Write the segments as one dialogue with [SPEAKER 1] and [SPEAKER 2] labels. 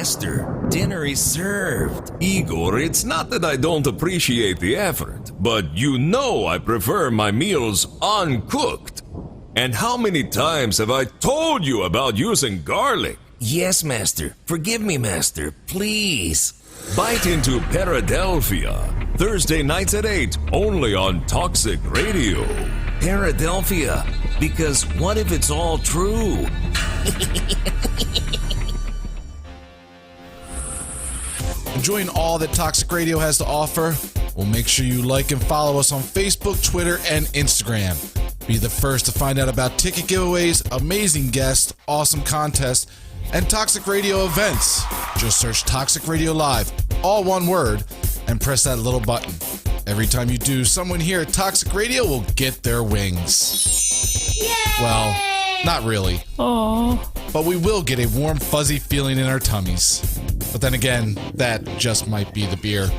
[SPEAKER 1] Master, dinner is served. Igor, it's not that I don't appreciate the effort, but you know I prefer my meals uncooked. And how many times have I told you about using garlic? Yes, Master. Forgive me, Master. Please. Bite into Paradelphia. Thursday nights at 8, only on Toxic Radio. Paradelphia, because what if it's all true?
[SPEAKER 2] Enjoying all that Toxic Radio has to offer? Well, make sure you like and follow us on Facebook, Twitter, and Instagram. Be the first to find out about ticket giveaways, amazing guests, awesome contests, and Toxic Radio events. Just search Toxic Radio Live, all one word, and press that little button. Every time you do, someone here at Toxic Radio will get their wings. Yay! Well, not really. Aww. But we will get a warm, fuzzy feeling in our tummies. But then again, that just might be the beer.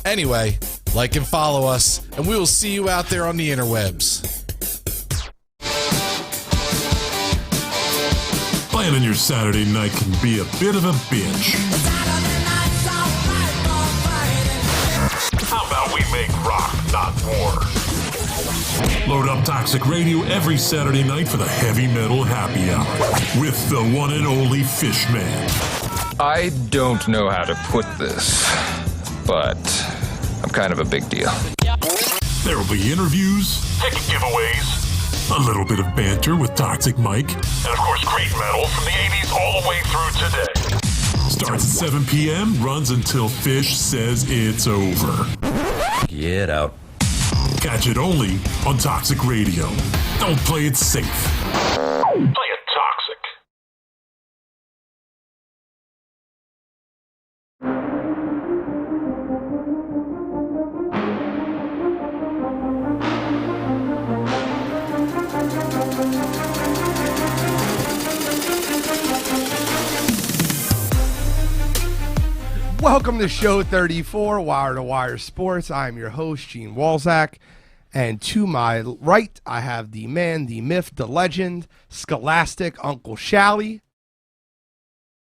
[SPEAKER 2] Anyway, like and follow us, and we will see you out there on the interwebs.
[SPEAKER 3] Planning your Saturday night can be a bit of a bitch. How about we make rock, not war? Load up Toxic Radio every Saturday night for the heavy metal happy hour with the one and only Fishman.
[SPEAKER 4] I don't know how to put this, but I'm kind of a big deal.
[SPEAKER 3] There will be interviews, ticket giveaways, a little bit of banter with Toxic Mike, and of course great metal from the 80s all the way through today. Starts at 7 p.m., runs until Fish says it's over.
[SPEAKER 1] Get out.
[SPEAKER 3] Catch it only on Toxic Radio. Don't play it safe. Play it toxic.
[SPEAKER 5] Welcome to Show 34, Wire2Wire Sports. I'm your host, Gene Walzak. And to my right, I have the man, the myth, the legend, Scholastic Uncle Shally.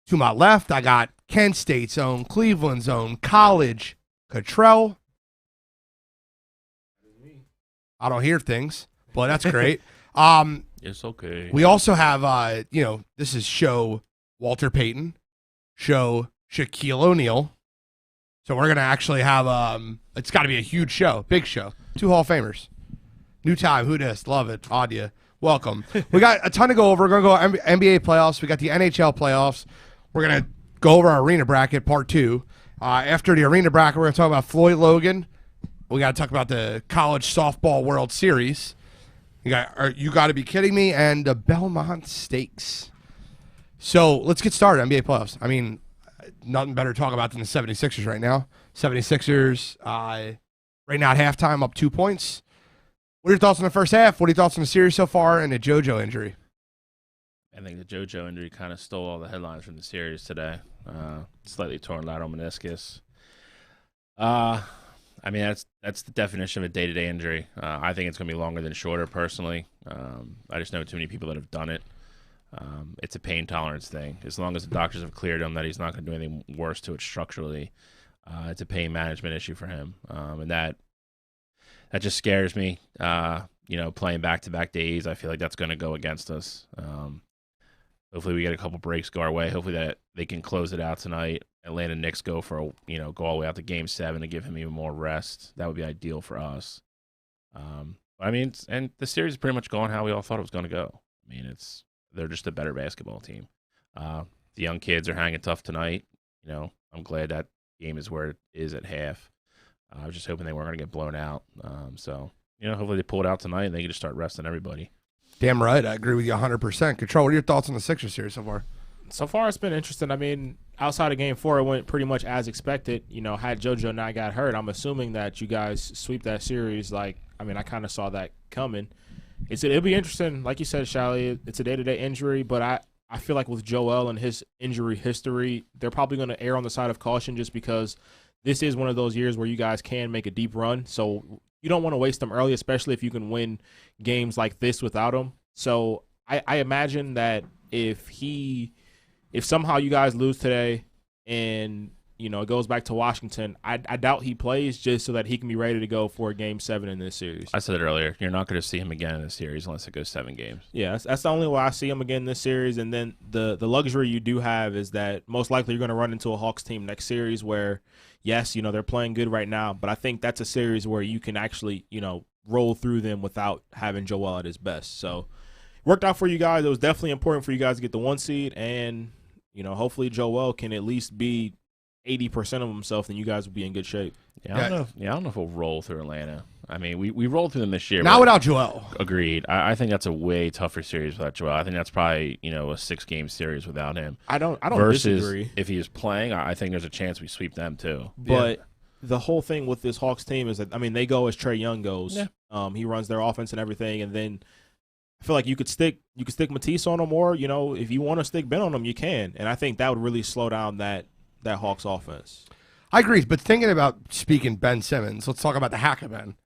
[SPEAKER 5] To my left, I got Kent State's own, Cleveland's own, College Cottrell. I don't hear things, but that's great.
[SPEAKER 6] It's okay.
[SPEAKER 5] We also have, this is show Walter Payton, show Shaquille O'Neal. So we're going to actually have, it's got to be a huge show, big show. 2 Hall of Famers. New time, who dis? Love it. Audia. Welcome. We got a ton to go over. We're going to go NBA playoffs. We got the NHL playoffs. We're going to go over our arena bracket, part 2. After the arena bracket, we're going to talk about Floyd Logan. We got to talk about the College Softball World Series. You got to be kidding me. And the Belmont Stakes. So let's get started, NBA playoffs. I mean, nothing better to talk about than the 76ers right now. 76ers, right now at halftime, up 2 points. What are your thoughts on the first half? What are your thoughts on the series so far and the JoJo injury?
[SPEAKER 6] I think the JoJo injury kind of stole all the headlines from the series today. Slightly torn lateral meniscus. I mean, that's the definition of a day-to-day injury. I think it's going to be longer than shorter, personally. I just know too many people that have done it. It's a pain tolerance thing. As long as the doctors have cleared him that he's not going to do anything worse to it structurally, it's a pain management issue for him. And that just scares me. Playing back-to-back days, I feel like that's going to go against us. Hopefully we get a couple breaks go our way. Hopefully that they can close it out tonight. Atlanta Knicks go all the way out to Game 7 to give him even more rest. That would be ideal for us. And the series is pretty much going how we all thought it was going to go. I mean, they're just a better basketball team. The young kids are hanging tough tonight. I'm glad that game is where it is at half. I was just hoping they weren't going to get blown out. Hopefully they pull it out tonight and they can just start resting everybody.
[SPEAKER 5] Damn right. I agree with you 100%. Control, what are your thoughts on the Sixers series so far?
[SPEAKER 7] So far, it's been interesting. I mean, outside of Game 4, it went pretty much as expected. Had JoJo not got hurt, I'm assuming that you guys sweep that series. I kind of saw that coming. It'll be interesting. Like you said, Shally, it's a day-to-day injury, but I feel like with Joel and his injury history, they're probably going to err on the side of caution just because this is one of those years where you guys can make a deep run. So you don't want to waste them early, especially if you can win games like this without him. So I imagine that if he if somehow you guys lose today and it goes back to Washington, I doubt he plays just so that he can be ready to go for Game 7 in this series.
[SPEAKER 6] I said it earlier. You're not going to see him again in this series unless it goes 7 games.
[SPEAKER 7] Yeah, that's the only way I see him again in this series. And then the luxury you do have is that most likely you're going to run into a Hawks team next series where, yes, they're playing good right now, but I think that's a series where you can actually, roll through them without having Joel at his best. So it worked out for you guys. It was definitely important for you guys to get the 1 seed, and hopefully Joel can at least be 80% of himself, then you guys will be in good shape.
[SPEAKER 6] Yeah, I don't know if we'll roll through Atlanta. I mean, we rolled through them this year.
[SPEAKER 5] Not without Joel.
[SPEAKER 6] Agreed. I think that's a way tougher series without Joel. I think that's probably a 6-game series without him.
[SPEAKER 7] I don't
[SPEAKER 6] Versus
[SPEAKER 7] disagree.
[SPEAKER 6] If he was playing, I think there's a chance we sweep them too.
[SPEAKER 7] But the whole thing with this Hawks team is that they go as Trae Young goes.
[SPEAKER 6] Yeah.
[SPEAKER 7] He runs their offense and everything, and then I feel like you could stick Matisse on him, or if you want to stick Ben on him, you can. And I think that would really slow down that Hawks offense.
[SPEAKER 5] I agree, but thinking about speaking Ben Simmons, let's talk about the hack of Ben.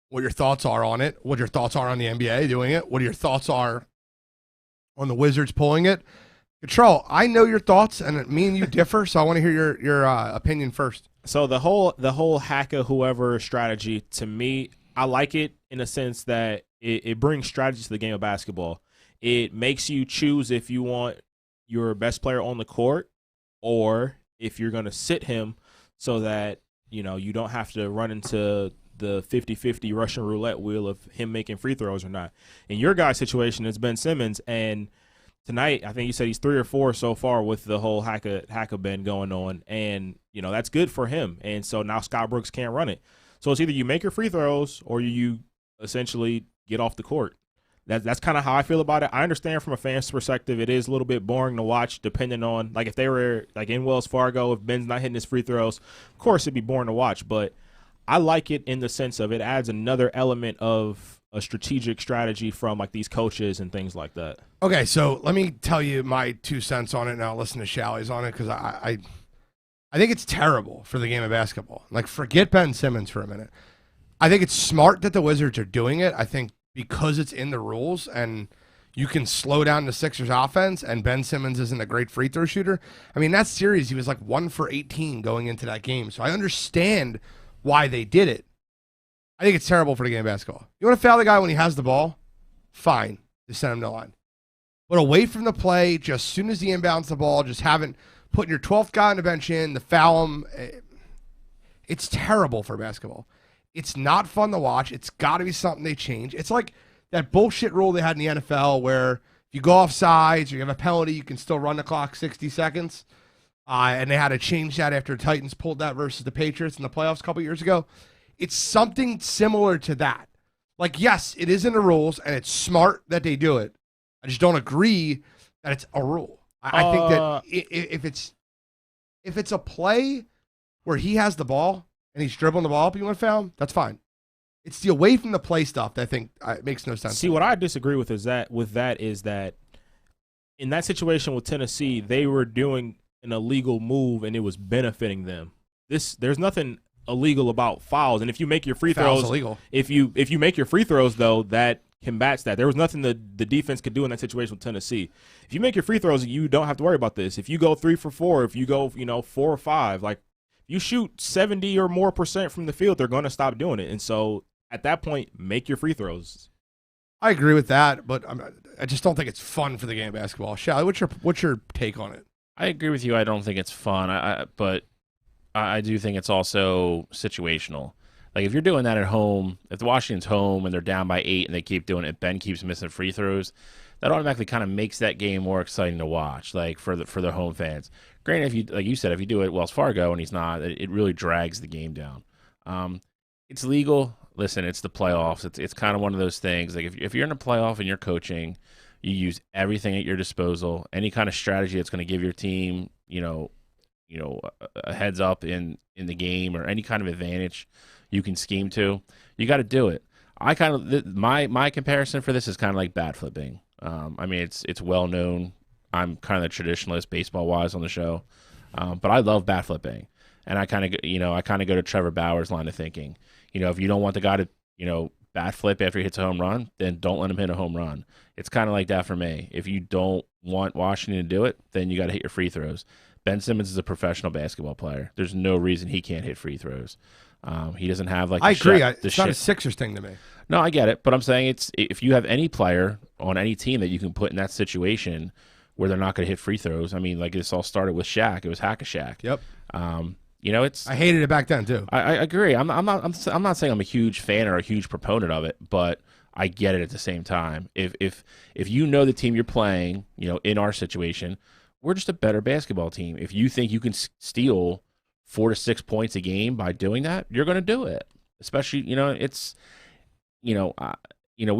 [SPEAKER 5] What your thoughts are on it, what your thoughts are on the NBA doing it, what your thoughts are on the Wizards pulling it. Control, I know your thoughts, and me and you differ, so I want to hear your opinion first.
[SPEAKER 7] So the whole hack of whoever strategy, to me, I like it in a sense that it brings strategy to the game of basketball. It makes you choose if you want your best player on the court or if you're going to sit him so that, you don't have to run into the 50-50 Russian roulette wheel of him making free throws or not. In your guy's situation, it's Ben Simmons, and tonight, I think you said he's 3 or 4 so far with the whole hack of Ben going on, and, that's good for him. And so now Scott Brooks can't run it. So it's either you make your free throws or you essentially get off the court. That's kind of how I feel about it. I understand from a fan's perspective, it is a little bit boring to watch, depending on, like, if they were, like, in Wells Fargo, if Ben's not hitting his free throws, of course it'd be boring to watch. But I like it in the sense of it adds another element of a strategic strategy from, like, these coaches and things like that.
[SPEAKER 5] Okay, so let me tell you my 2 cents on it, and I'll listen to Shally's on it, because I think it's terrible for the game of basketball. Like, forget Ben Simmons for a minute. I think it's smart that the Wizards are doing it. I think because it's in the rules and you can slow down the Sixers offense, and Ben Simmons isn't a great free throw shooter. I mean, that series, he was like 1 for 18 going into that game. So I understand why they did it. I think it's terrible for the game of basketball. You want to foul the guy when he has the ball? Fine. Just send him to the line. But away from the play, just as soon as he inbounds the ball, just putting your 12th guy on the bench in, the foul him. It's terrible for basketball. It's not fun to watch. It's got to be something they change. It's like that bullshit rule they had in the NFL where if you go off sides or you have a penalty, you can still run the clock 60 seconds. And they had to change that after the Titans pulled that versus the Patriots in the playoffs a couple years ago. It's something similar to that. Like, yes, it is in the rules, and it's smart that they do it. I just don't agree that it's a rule. I think that if it's a play where he has the ball and he's dribbling the ball up, you want to foul him, that's fine. It's the away from the play stuff that I think makes no sense.
[SPEAKER 7] See, what I disagree with is that in that situation with Tennessee, they were doing an illegal move and it was benefiting them. There's nothing illegal about fouls, and if you make your free throws,
[SPEAKER 5] illegal.
[SPEAKER 7] If you make your free throws, though, that combats that. There was nothing the defense could do in that situation with Tennessee. If you make your free throws, you don't have to worry about this. If you go 3 for 4, if you go 4 or 5, like you shoot 70 or more % from the field, they're going to stop doing it. And so at that point, make your free throws.
[SPEAKER 5] I agree with that, but I just don't think it's fun for the game of basketball. Shally, what's your take on it?
[SPEAKER 6] I agree with you. I don't think it's fun. But I do think it's also situational. Like, if you're doing that at home, if Washington's home and they're down by 8 and they keep doing it, Ben keeps missing free throws, that automatically kind of makes that game more exciting to watch, like for the home fans. Granted, if you, like you said, if you do it at Wells Fargo and he's not, it really drags the game down. It's legal. Listen, it's the playoffs. It's kind of one of those things. Like, if you're in a playoff and you're coaching, you use everything at your disposal. Any kind of strategy that's going to give your team, a heads up in the game or any kind of advantage you can scheme to, you got to do it. My comparison for this is kind of like bat flipping. I mean, it's well known. I'm kind of the traditionalist baseball wise on the show, but I love bat flipping, and I kind of go to Trevor Bauer's line of thinking. If you don't want the guy to bat flip after he hits a home run, then don't let him hit a home run. It's kind of like that for me. If you don't want Washington to do it, then you got to hit your free throws. Ben Simmons is a professional basketball player. There's no reason he can't hit free throws. He doesn't have like.
[SPEAKER 5] I agree. It's not a Sixers thing to me.
[SPEAKER 6] No, I get it, but I'm saying it's if you have any player on any team that you can put in that situation where they're not going to hit free throws. I mean, like this all started with Shaq. It was Hack-a-Shaq.
[SPEAKER 5] Yep.
[SPEAKER 6] It's.
[SPEAKER 5] I hated it back then too.
[SPEAKER 6] I agree. I'm not saying I'm a huge fan or a huge proponent of it, but I get it at the same time. If you know the team you're playing, in our situation, we're just a better basketball team. If you think you can steal 4 to 6 points a game by doing that, you're going to do it. Especially, we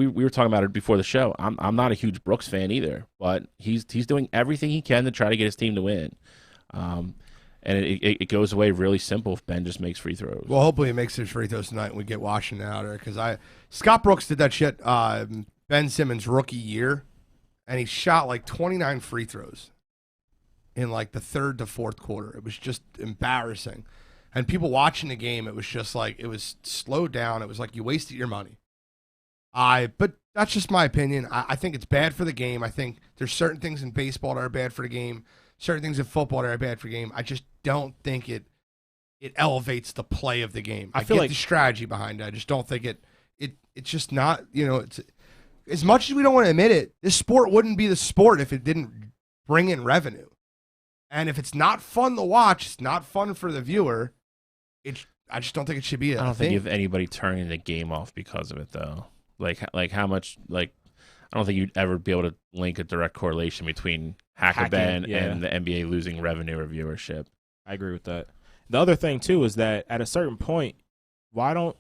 [SPEAKER 6] were talking about it before the show. I'm not a huge Brooks fan either, but he's doing everything he can to try to get his team to win. And it goes away really simple if Ben just makes free throws.
[SPEAKER 5] Well, hopefully he makes his free throws tonight and we get Washington out of there. Because Scott Brooks did that shit Ben Simmons' rookie year, and he shot like 29 free throws in like the third to fourth quarter. It was just embarrassing. And people watching the game, it was just like, it was slowed down. It was like you wasted your money. But that's just my opinion. I think it's bad for the game. I think there's certain things in baseball that are bad for the game. Certain things in football that are bad for the game. I just don't think it elevates the play of the game. I feel like the strategy behind it. I just don't think it's just not, it's as much as we don't want to admit it, this sport wouldn't be the sport if it didn't bring in revenue. And if it's not fun to watch, it's not fun for the viewer. I just don't think it should be a thing.
[SPEAKER 6] I don't think you have anybody turning the game off because of it though. Like how much I don't think you'd ever be able to link a direct correlation between Hack-a-Ben and the NBA losing revenue or viewership.
[SPEAKER 7] I agree with that. The other thing too is that at a certain point, I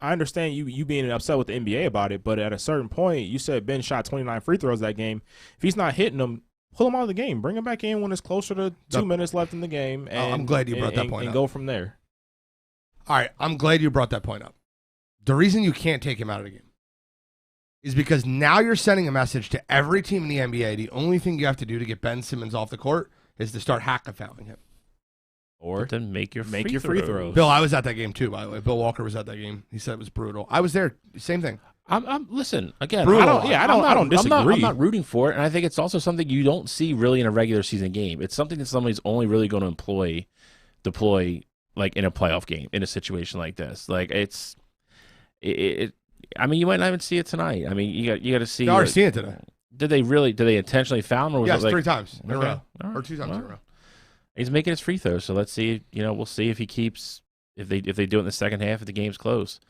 [SPEAKER 7] understand you being upset with the NBA about it, but at a certain point, you said Ben shot 29 free throws that game. If he's not hitting them, pull him out of the game. Bring him back in when it's closer to 2 minutes left in the game. And,
[SPEAKER 5] I'm glad you brought that point up.
[SPEAKER 7] And go from there.
[SPEAKER 5] All right, I'm glad you brought that point up. The reason you can't take him out of the game is because now you're sending a message to every team in the NBA. The only thing you have to do to get Ben Simmons off the court is to start hack-a-fouling him.
[SPEAKER 6] Or then make your free
[SPEAKER 7] throws.
[SPEAKER 5] Bill, I was at that game too, by the way. Bill Walker was at that game. He said it was brutal. I was there. Same thing.
[SPEAKER 6] Listen, again,
[SPEAKER 5] brutal.
[SPEAKER 7] I don't disagree.
[SPEAKER 6] I'm not rooting for it, and I think it's also something you don't see really in a regular season game. It's something that somebody's only really going to deploy like in a playoff game, in a situation like this. Like I mean, you might not even see it tonight. I mean, you got to see.
[SPEAKER 5] You already seen it today.
[SPEAKER 6] Did they intentionally foul him? Or was
[SPEAKER 5] yes,
[SPEAKER 6] it like
[SPEAKER 5] 3 times in a row.
[SPEAKER 6] Right.
[SPEAKER 5] Or 2 times in a row.
[SPEAKER 6] He's making his free throws, so let's see. We'll see if he keeps if they do it in the second half if the game's close.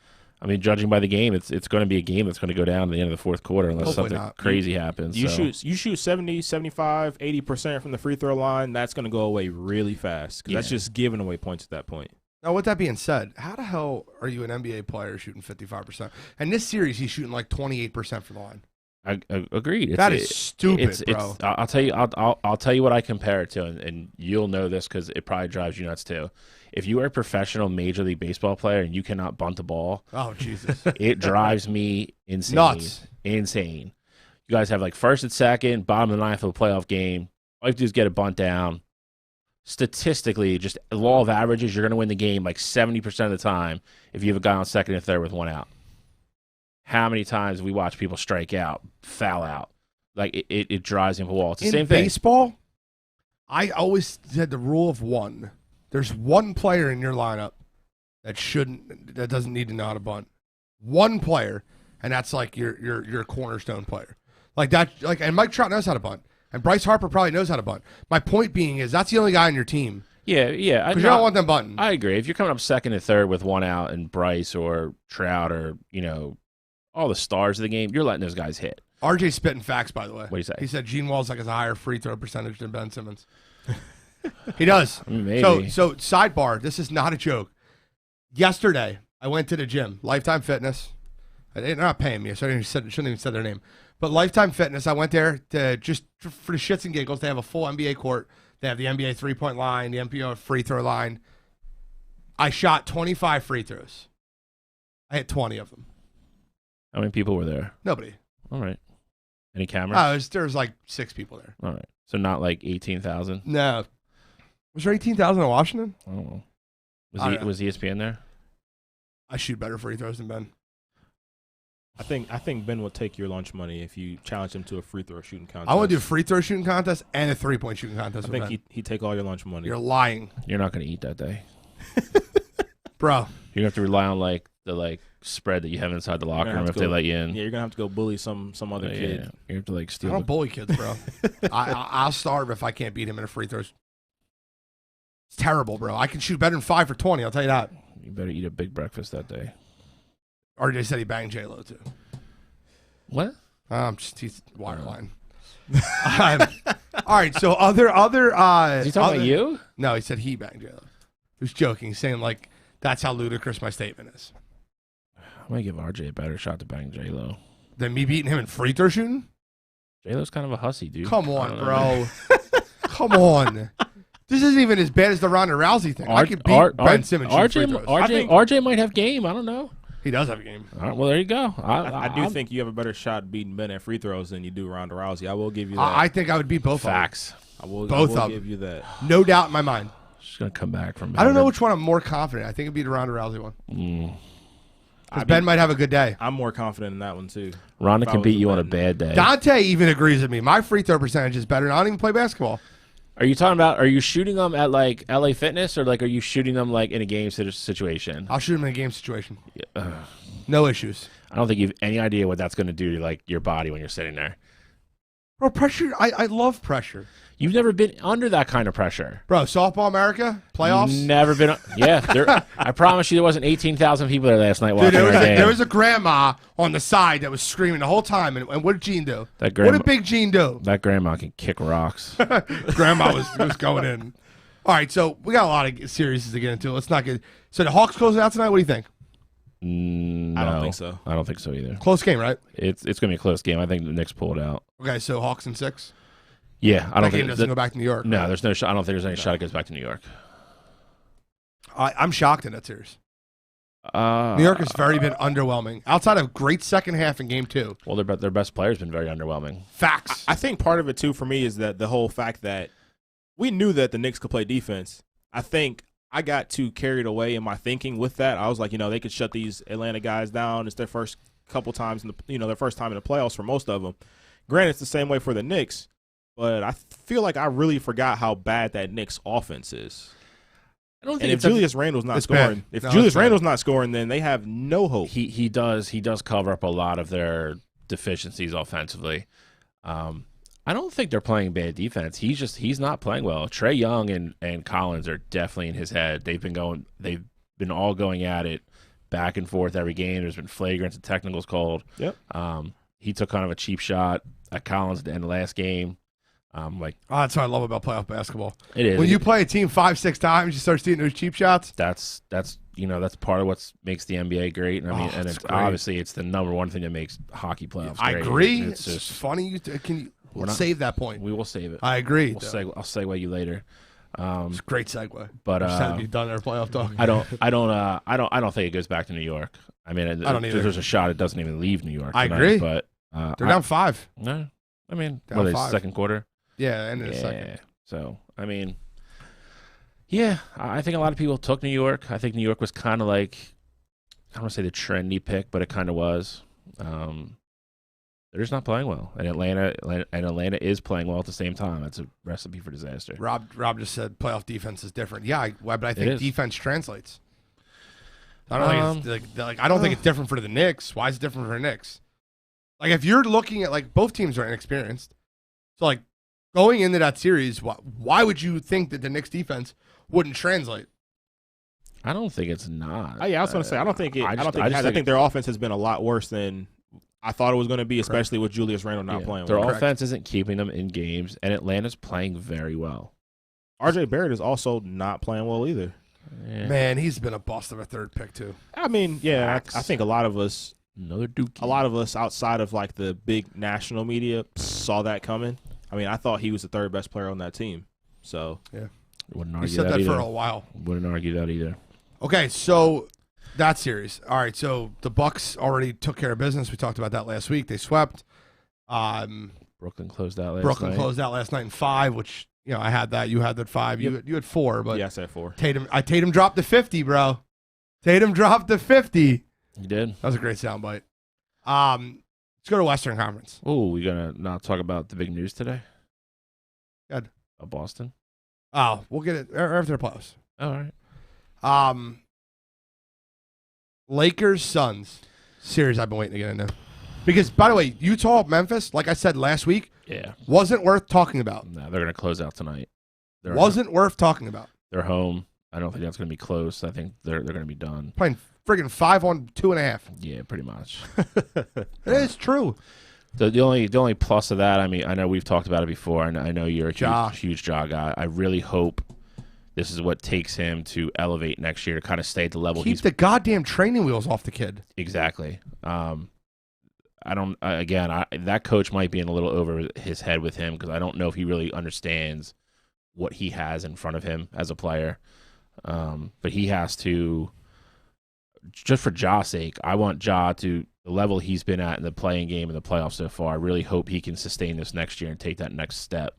[SPEAKER 6] I mean, judging by the game, it's going to be a game that's going to go down at the end of the fourth quarter unless
[SPEAKER 5] Hopefully
[SPEAKER 6] something
[SPEAKER 5] not.
[SPEAKER 6] crazy happens.
[SPEAKER 7] You shoot 70, 75, 80% from the free throw line. That's going to go away really fast because that's just giving away points at that point.
[SPEAKER 5] Now, with that being said, how the hell are you an NBA player shooting 55%? And this series, he's shooting like 28% from the line.
[SPEAKER 6] I agreed.
[SPEAKER 5] That is stupid, bro.
[SPEAKER 6] I'll tell you. I'll tell you what I compare it to, and you'll know this because it probably drives you nuts too. If you are a professional Major League Baseball player and you cannot bunt the ball,
[SPEAKER 5] oh Jesus,
[SPEAKER 6] it drives me insane.
[SPEAKER 5] Nuts.
[SPEAKER 6] Insane. You guys have like first and second, bottom of the ninth of a playoff game. All you have to do is get a bunt down. Statistically, just law of averages, you're going to win the game like 70% of the time if you have a guy on second and third with 1 out. How many times we watch people strike out, foul out? Like, it drives me up a wall. It's the same thing.
[SPEAKER 5] In baseball, I always said the rule of 1. There's 1 player in your lineup that doesn't need to know how to bunt. 1 player, and that's like your cornerstone player. Like that, and Mike Trout knows how to bunt. And Bryce Harper probably knows how to bunt. My point being is that's the only guy on your team.
[SPEAKER 6] Yeah.
[SPEAKER 5] Because you don't want them bunting.
[SPEAKER 6] I agree. If you're coming up second and third with 1 out and Bryce or Trout or, all the stars of the game, you're letting those guys hit.
[SPEAKER 5] RJ's spitting facts, by the way.
[SPEAKER 6] What do you say?
[SPEAKER 5] He said Gene Walzak has a higher free throw percentage than Ben Simmons. He does.
[SPEAKER 6] Maybe.
[SPEAKER 5] So sidebar, this is not a joke. Yesterday, I went to the gym, Lifetime Fitness. They're not paying me, so I shouldn't even say their name. But Lifetime Fitness, I went there to just for the shits and giggles. They have a full NBA court. They have the NBA three-point line, the NBA free throw line. I shot 25 free throws. I hit 20 of them.
[SPEAKER 6] How many people were there?
[SPEAKER 5] Nobody.
[SPEAKER 6] All right. Any cameras?
[SPEAKER 5] There was like 6 people there.
[SPEAKER 6] All right. So not like 18,000?
[SPEAKER 5] No. Was there 18,000 in Washington?
[SPEAKER 6] I don't know. Was ESPN there?
[SPEAKER 5] I shoot better free throws than Ben.
[SPEAKER 7] I think Ben will take your lunch money if you challenge him to a free throw shooting contest.
[SPEAKER 5] I want to do a free throw shooting contest and a 3-point shooting contest.
[SPEAKER 7] I think he'd take all your lunch money.
[SPEAKER 5] You're lying,
[SPEAKER 6] You're not going to eat that day.
[SPEAKER 5] bro.
[SPEAKER 6] You have to rely on the spread that you have inside the locker room if they let you in.
[SPEAKER 7] Yeah, you're gonna have to go bully some other kid.
[SPEAKER 6] Yeah. You have to
[SPEAKER 5] I
[SPEAKER 6] steal.
[SPEAKER 5] don't bully kids, bro. I'll starve if I can't beat him in a free throws. It's terrible, bro. I can shoot better than 5 for 20. I'll tell you that.
[SPEAKER 6] You better eat a big breakfast that day.
[SPEAKER 5] RJ said he banged J-Lo too.
[SPEAKER 6] What?
[SPEAKER 5] He's wireline. All right, so other.
[SPEAKER 6] Is he talking about you?
[SPEAKER 5] No, he said he banged J-Lo. He was joking, He's saying like that's how ludicrous my statement is.
[SPEAKER 6] I'm gonna give RJ a better shot to bang J-Lo.
[SPEAKER 5] Than me beating him in free throw shooting?
[SPEAKER 6] J-Lo's kind of a hussy, dude.
[SPEAKER 5] Come on, bro. Come on. This isn't even as bad as the Ronda Rousey thing. I could beat Ben Simmons shooting free throws.
[SPEAKER 6] RJ might have game. I don't know.
[SPEAKER 5] He does have a game.
[SPEAKER 6] All right, well, there you go.
[SPEAKER 7] I do think you have a better shot beating Ben at free throws than you do Ronda Rousey. I will give you that.
[SPEAKER 5] I think I would beat both
[SPEAKER 6] Facts.
[SPEAKER 7] I will
[SPEAKER 5] both
[SPEAKER 7] give you that.
[SPEAKER 5] No doubt in my mind.
[SPEAKER 6] She's gonna come back from.
[SPEAKER 5] I don't know which one I'm more confident. I think it'd be the Ronda Rousey one. Ben might have a good day.
[SPEAKER 7] I'm more confident in that one too.
[SPEAKER 6] Ronda can beat you on a bad day.
[SPEAKER 5] Dante even agrees with me. My free throw percentage is better, and I don't even play basketball.
[SPEAKER 6] Are you talking about? Are you shooting them at like LA Fitness, or like are you shooting them like in a game situation?
[SPEAKER 5] I'll shoot him in a game situation. No issues.
[SPEAKER 6] I don't think you have any idea what that's going to do to like your body when you're sitting there.
[SPEAKER 5] Bro, pressure. I love pressure.
[SPEAKER 6] You've never been under that kind of pressure.
[SPEAKER 5] Bro, softball America playoffs.
[SPEAKER 6] Never been. Yeah, I promise you, there wasn't 18,000 people there last night watching
[SPEAKER 5] Dude,
[SPEAKER 6] our game.
[SPEAKER 5] there was a grandma on the side that was screaming the whole time. And what did Gene do?
[SPEAKER 6] What did
[SPEAKER 5] Big Gene do?
[SPEAKER 6] That grandma can kick rocks.
[SPEAKER 5] Grandma was going in. All right, so we got a lot of series to get into. Let's not get. So the Hawks closing out tonight. What do you think?
[SPEAKER 6] No,
[SPEAKER 7] I don't think so.
[SPEAKER 6] I don't think so either.
[SPEAKER 5] Close game, right?
[SPEAKER 6] It's going to be a close game. I think the Knicks pull it out.
[SPEAKER 5] Okay, so Hawks in 6.
[SPEAKER 6] Yeah, I don't
[SPEAKER 5] that
[SPEAKER 6] think
[SPEAKER 5] game doesn't go back to New York.
[SPEAKER 6] No,
[SPEAKER 5] right?
[SPEAKER 6] there's no shot. I don't think there's any shot it goes back to New York.
[SPEAKER 5] I'm shocked in that series. New York has very been underwhelming. Outside of great second half in game 2.
[SPEAKER 6] Well, their best player's been very underwhelming.
[SPEAKER 5] Facts.
[SPEAKER 7] I think part of it too for me is that the whole fact that we knew that the Knicks could play defense. I think I got too carried away in my thinking with that. I was like, they could shut these Atlanta guys down. It's their first couple times their first time in the playoffs for most of them. Granted, it's the same way for the Knicks, but I feel like I really forgot how bad that Knicks offense is.
[SPEAKER 6] I don't think
[SPEAKER 7] and if Julius Randle's not scoring, not scoring, then they have no hope.
[SPEAKER 6] He does cover up a lot of their deficiencies offensively. I don't think they're playing bad defense. He's not playing well. Trae Young and Collins are definitely in his head. They've been all going at it back and forth every game. There's been flagrants and technicals called.
[SPEAKER 7] Yep.
[SPEAKER 6] He took kind of a cheap shot at Collins at the end of the last game.
[SPEAKER 5] That's what I love about playoff basketball.
[SPEAKER 6] It is.
[SPEAKER 5] When you play a team 5-6 times, you start seeing those cheap shots.
[SPEAKER 6] That's part of what makes the NBA great. And I mean, and it's obviously it's the number one thing that makes hockey playoffs great.
[SPEAKER 5] I agree.
[SPEAKER 6] It's
[SPEAKER 5] just
[SPEAKER 6] just
[SPEAKER 5] funny. We'll save that point.
[SPEAKER 6] We will save it.
[SPEAKER 5] I agree.
[SPEAKER 6] I'll segue you later.
[SPEAKER 5] It's a great segue.
[SPEAKER 6] But
[SPEAKER 5] just had to be done our playoff talk.
[SPEAKER 6] I don't think it goes back to New York. I mean, I don't either. There's a shot it doesn't even leave New York.
[SPEAKER 5] I agree.
[SPEAKER 6] But
[SPEAKER 5] they're down 5.
[SPEAKER 6] No, I mean,
[SPEAKER 5] down 5.
[SPEAKER 6] Second quarter.
[SPEAKER 5] Yeah, end of the second.
[SPEAKER 6] So I mean, yeah, I think a lot of people took New York. I think New York was kind of like, I don't want to say the trendy pick, but it kind of was. They're just not playing well, and Atlanta is playing well at the same time. That's a recipe for disaster.
[SPEAKER 5] Rob just said playoff defense is different. Yeah, but I think defense translates. I don't think I don't think it's different for the Knicks. Why is it different for the Knicks? Like if you're looking at both teams are inexperienced, so going into that series, why would you think that the Knicks defense wouldn't translate?
[SPEAKER 6] I don't think it's not.
[SPEAKER 7] I was going to say I don't think it. I think their offense has been a lot worse than I thought it was going to be, especially with Julius Randle not playing well.
[SPEAKER 6] Their offense isn't keeping them in games, and Atlanta's playing very well.
[SPEAKER 7] RJ Barrett is also not playing well either.
[SPEAKER 5] Yeah. Man, he's been a bust of a third pick too.
[SPEAKER 7] I mean, I think a lot of us,
[SPEAKER 6] another Dookie.
[SPEAKER 7] A lot of us outside of the big national media saw that coming. I mean, I thought he was the third best player on that team. So
[SPEAKER 5] yeah,
[SPEAKER 6] wouldn't argue
[SPEAKER 5] he said that for a while.
[SPEAKER 6] Wouldn't argue that either.
[SPEAKER 5] Okay, so that series. All right, so the Bucks already took care of business. We talked about that last week. They swept.
[SPEAKER 6] Brooklyn closed out last night
[SPEAKER 5] in 5, which I had that. You had that 5.
[SPEAKER 7] Yep.
[SPEAKER 5] You had 4, but
[SPEAKER 7] yeah, I said 4.
[SPEAKER 5] Tatum dropped to 50, bro. Tatum dropped to 50.
[SPEAKER 6] He did.
[SPEAKER 5] That was a great soundbite. Let's go to Western Conference.
[SPEAKER 6] Oh, we gonna not talk about the big news today?
[SPEAKER 5] Good.
[SPEAKER 6] Of Boston.
[SPEAKER 5] Oh, we'll get it after the playoffs.
[SPEAKER 6] All right.
[SPEAKER 5] Lakers Suns series I've been waiting to get into. Because, by the way, Utah, Memphis, like I said last week, wasn't worth talking about.
[SPEAKER 6] No, they're going to close out tonight.
[SPEAKER 5] Wasn't worth talking about.
[SPEAKER 6] They're home. I don't think that's going to be close. I think they're going to be done.
[SPEAKER 5] Playing friggin' 5 on 2.5.
[SPEAKER 6] Yeah, pretty much.
[SPEAKER 5] It is true.
[SPEAKER 6] The only plus of that, I mean, I know we've talked about it before, and I know you're a huge jaw guy. I really hope this is what takes him to elevate next year to kind of stay at the level
[SPEAKER 5] Keep the goddamn training wheels off the kid.
[SPEAKER 6] Exactly. That coach might be in a little over his head with him because I don't know if he really understands what he has in front of him as a player. But he has to, just for Ja's sake, I want Ja to the level he's been at in the playing game in the playoffs so far. I really hope he can sustain this next year and take that next step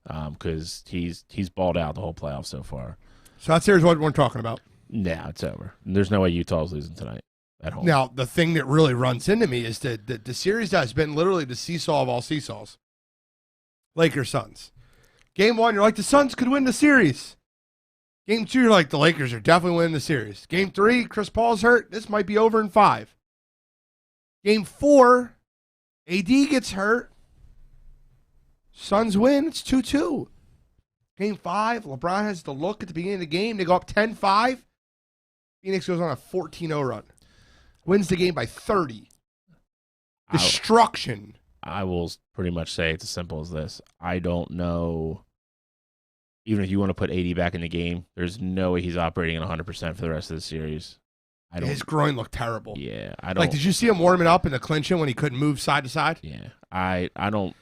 [SPEAKER 6] because he's balled out the whole playoffs so far.
[SPEAKER 5] So that series what we're talking about.
[SPEAKER 6] Nah, it's over. There's no way Utah's losing tonight at home.
[SPEAKER 5] Now, the thing that really runs into me is that the series has been literally the seesaw of all seesaws. Lakers Suns. Game 1, you're like, the Suns could win the series. Game 2, you're like, the Lakers are definitely winning the series. Game 3, Chris Paul's hurt. This might be over in 5. Game 4, AD gets hurt. Suns win. It's 2-2. Game 5, LeBron has the look at the beginning of the game. They go up 10-5. Phoenix goes on a 14-0 run. Wins the game by 30. Destruction.
[SPEAKER 6] I will pretty much say it's as simple as this. I don't know. Even if you want to put AD back in the game, there's no way he's operating at 100% for the rest of the series.
[SPEAKER 5] His groin looked terrible.
[SPEAKER 6] Yeah, I don't.
[SPEAKER 5] Like, did you see him warming up in the clinching when he couldn't move side to side?
[SPEAKER 6] Yeah, I don't.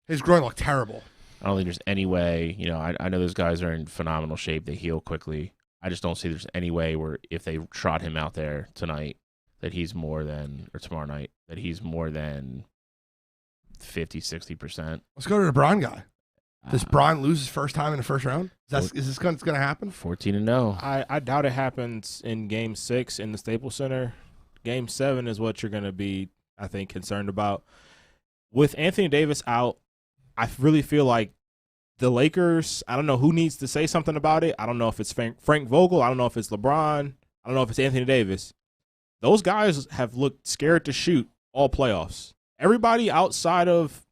[SPEAKER 5] His groin looked terrible.
[SPEAKER 6] I don't think there's any way. You know, I know those guys are in phenomenal shape. They heal quickly. I just don't see there's any way where if they trot him out there tonight, that he's more than, or tomorrow night, that he's more than 50, 60%.
[SPEAKER 5] Let's go to the Bron guy. Does Bron lose his first time in the first round? Is this going to happen?
[SPEAKER 6] 14-0.
[SPEAKER 7] I doubt it happens in Game 6 in the Staples Center. Game 7 is what you're going to be, I think, concerned about. With Anthony Davis out, I really feel like the Lakers, I don't know who needs to say something about it. I don't know if it's Frank Vogel. I don't know if it's LeBron. I don't know if it's Anthony Davis. Those guys have looked scared to shoot all playoffs. Everybody outside of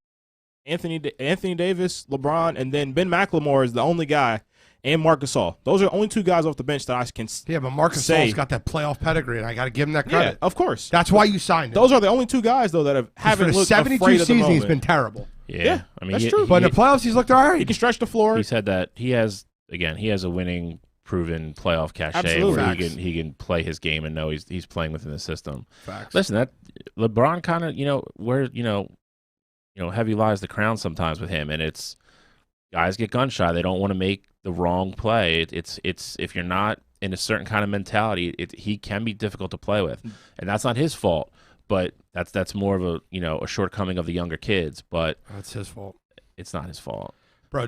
[SPEAKER 7] Anthony Davis, LeBron, and then Ben McLemore is the only guy, and Marc Gasol. Those are the only two guys off the bench that I can say.
[SPEAKER 5] Yeah, but Marc Gasol's got that playoff pedigree, and I got to give him that credit.
[SPEAKER 7] Yeah, of course.
[SPEAKER 5] That's why you signed him.
[SPEAKER 7] Those are the only two guys, though, that haven't looked afraid of the moment. For the 72 season,
[SPEAKER 5] he's been terrible.
[SPEAKER 6] Yeah, I mean,
[SPEAKER 7] that's true.
[SPEAKER 5] But in the playoffs, he's looked all right.
[SPEAKER 7] He can stretch the floor.
[SPEAKER 6] He said that he has a winning, proven playoff cachet
[SPEAKER 7] Absolutely.
[SPEAKER 6] where he can play his game and know he's playing within the system.
[SPEAKER 5] Facts.
[SPEAKER 6] Listen, that LeBron kind of heavy lies the crown sometimes with him, and it's guys get gun shy. They don't want to make the wrong play. It's if you're not in a certain kind of mentality, he can be difficult to play with, and that's not his fault. But that's more of a shortcoming of the younger kids. But
[SPEAKER 5] that's his fault.
[SPEAKER 6] It's not his fault.
[SPEAKER 5] Bro,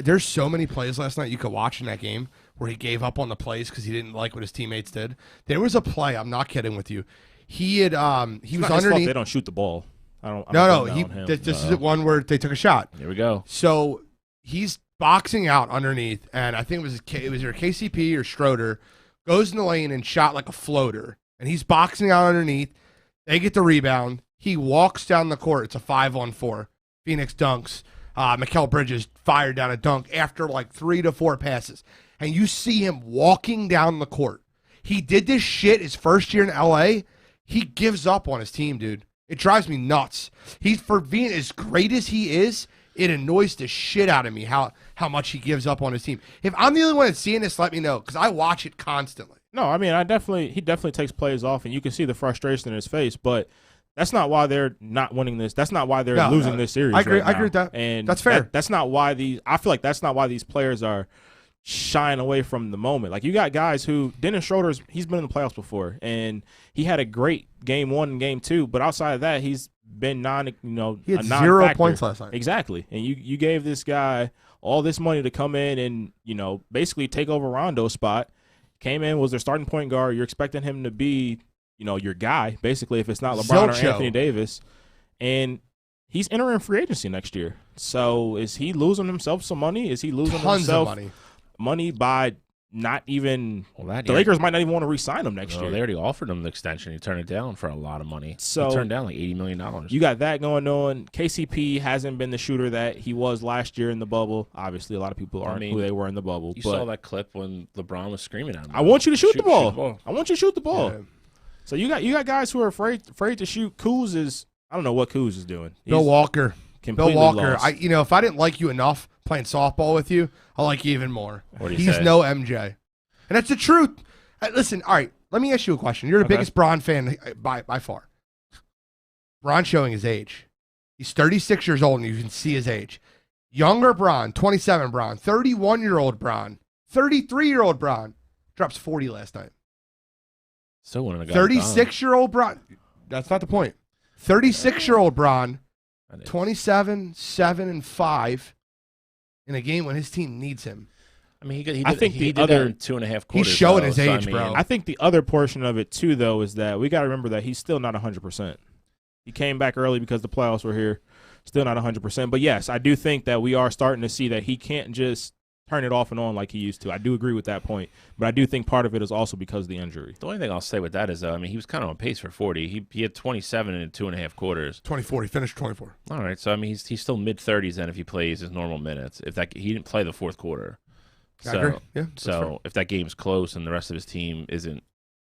[SPEAKER 5] there's so many plays last night you could watch in that game where he gave up on the plays because he didn't like what his teammates did. There was a play, I'm not kidding with you. He was underneath.
[SPEAKER 7] They don't shoot the ball.
[SPEAKER 5] This is one where they took a shot.
[SPEAKER 6] Here we go.
[SPEAKER 5] So he's boxing out underneath, and I think it was either KCP or Schroeder goes in the lane and shot like a floater, and he's boxing out underneath. They get the rebound. He walks down the court. It's a 5-on-4. Phoenix dunks. Mikal Bridges fired down a dunk after like 3 to 4 passes. And you see him walking down the court. He did this shit his first year in LA. He gives up on his team, dude. It drives me nuts. For being as great as he is, it annoys the shit out of me how much he gives up on his team. If I'm the only one that's seeing this, let me know, because I watch it constantly.
[SPEAKER 7] No, I mean, he definitely takes plays off, and you can see the frustration in his face, but that's not why they're not winning this. That's not why they're losing this series.
[SPEAKER 5] I agree.
[SPEAKER 7] Right now.
[SPEAKER 5] I agree with that.
[SPEAKER 7] And
[SPEAKER 5] that's fair.
[SPEAKER 7] That's not why I feel like that's not why these players are shying away from the moment. Like, you got guys who Dennis Schroeder's, he's been in the playoffs before, and he had a great game 1 and game 2, but outside of that, he's been
[SPEAKER 5] he had 0 points last night.
[SPEAKER 7] Exactly. And you gave this guy all this money to come in and basically take over Rondo's spot. Came in, was their starting point guard. You're expecting him to be your guy, basically, if it's not LeBron or
[SPEAKER 5] Zilcho.
[SPEAKER 7] Anthony Davis. And he's entering free agency next year. So is he losing himself some money? Is he losing
[SPEAKER 5] Tons
[SPEAKER 7] himself
[SPEAKER 5] of
[SPEAKER 7] money by not even
[SPEAKER 6] Well,
[SPEAKER 7] the Lakers might not even want to re-sign him next year.
[SPEAKER 6] They already offered him the extension. He turned it down for a lot of money.
[SPEAKER 7] So
[SPEAKER 6] he turned down like $80 million.
[SPEAKER 7] You got that going on. KCP hasn't been the shooter that he was last year in the bubble. Obviously, a lot of people aren't who they were in the bubble.
[SPEAKER 6] You
[SPEAKER 7] but
[SPEAKER 6] saw that clip when LeBron was screaming at him.
[SPEAKER 7] I want you to shoot the ball.
[SPEAKER 6] Shoot the ball.
[SPEAKER 7] I want you to shoot the ball.
[SPEAKER 5] Yeah.
[SPEAKER 7] So you got guys who are afraid to shoot. Kuz is I don't know what Kuz is doing.
[SPEAKER 5] Bill
[SPEAKER 7] He's
[SPEAKER 5] Walker.
[SPEAKER 7] completely
[SPEAKER 5] Bill Walker.
[SPEAKER 7] lost.
[SPEAKER 5] If I didn't like you enough playing softball with you, I like you even more.
[SPEAKER 6] What do you
[SPEAKER 5] He's
[SPEAKER 6] say?
[SPEAKER 5] no MJ. And that's the truth. Listen, all right, let me ask you a question. You're the
[SPEAKER 7] Okay.
[SPEAKER 5] biggest Bron fan by far. Bron showing his age. He's 36 years old, and you can see his age. Younger Bron, 27 Bron, 31-year-old Bron, 33-year-old Bron, drops 40 last night.
[SPEAKER 6] So when I got
[SPEAKER 5] 36-year-old Bron, that's not the point. 36-year-old Bron,
[SPEAKER 6] done.
[SPEAKER 5] 27, 7, and 5 in a game when his team needs him.
[SPEAKER 6] I mean, he
[SPEAKER 7] I
[SPEAKER 6] did,
[SPEAKER 7] think
[SPEAKER 6] he
[SPEAKER 7] the
[SPEAKER 6] did
[SPEAKER 7] other-
[SPEAKER 6] that in 2.5 quarters.
[SPEAKER 5] He's showing
[SPEAKER 6] though,
[SPEAKER 5] his
[SPEAKER 6] so,
[SPEAKER 5] age,
[SPEAKER 6] I mean,
[SPEAKER 5] bro.
[SPEAKER 7] I think the other portion of it too, though, is that we got to remember that he's still not 100%. He came back early because the playoffs were here. Still not 100%. But yes, I do think that we are starting to see that he can't just turn it off and on like he used to. I do agree with that point. But I do think part of it is also because of the injury.
[SPEAKER 6] The only thing I'll say with that is, though, I mean, he was kind of on pace for 40. He had 27 in 2.5 quarters.
[SPEAKER 5] 24, he finished 24.
[SPEAKER 6] All right, so I mean, he's still mid-30s then if he plays his normal minutes. He didn't play the fourth quarter.
[SPEAKER 5] I agree. Yeah, that's fair.
[SPEAKER 6] So if that game's close and the rest of his team isn't.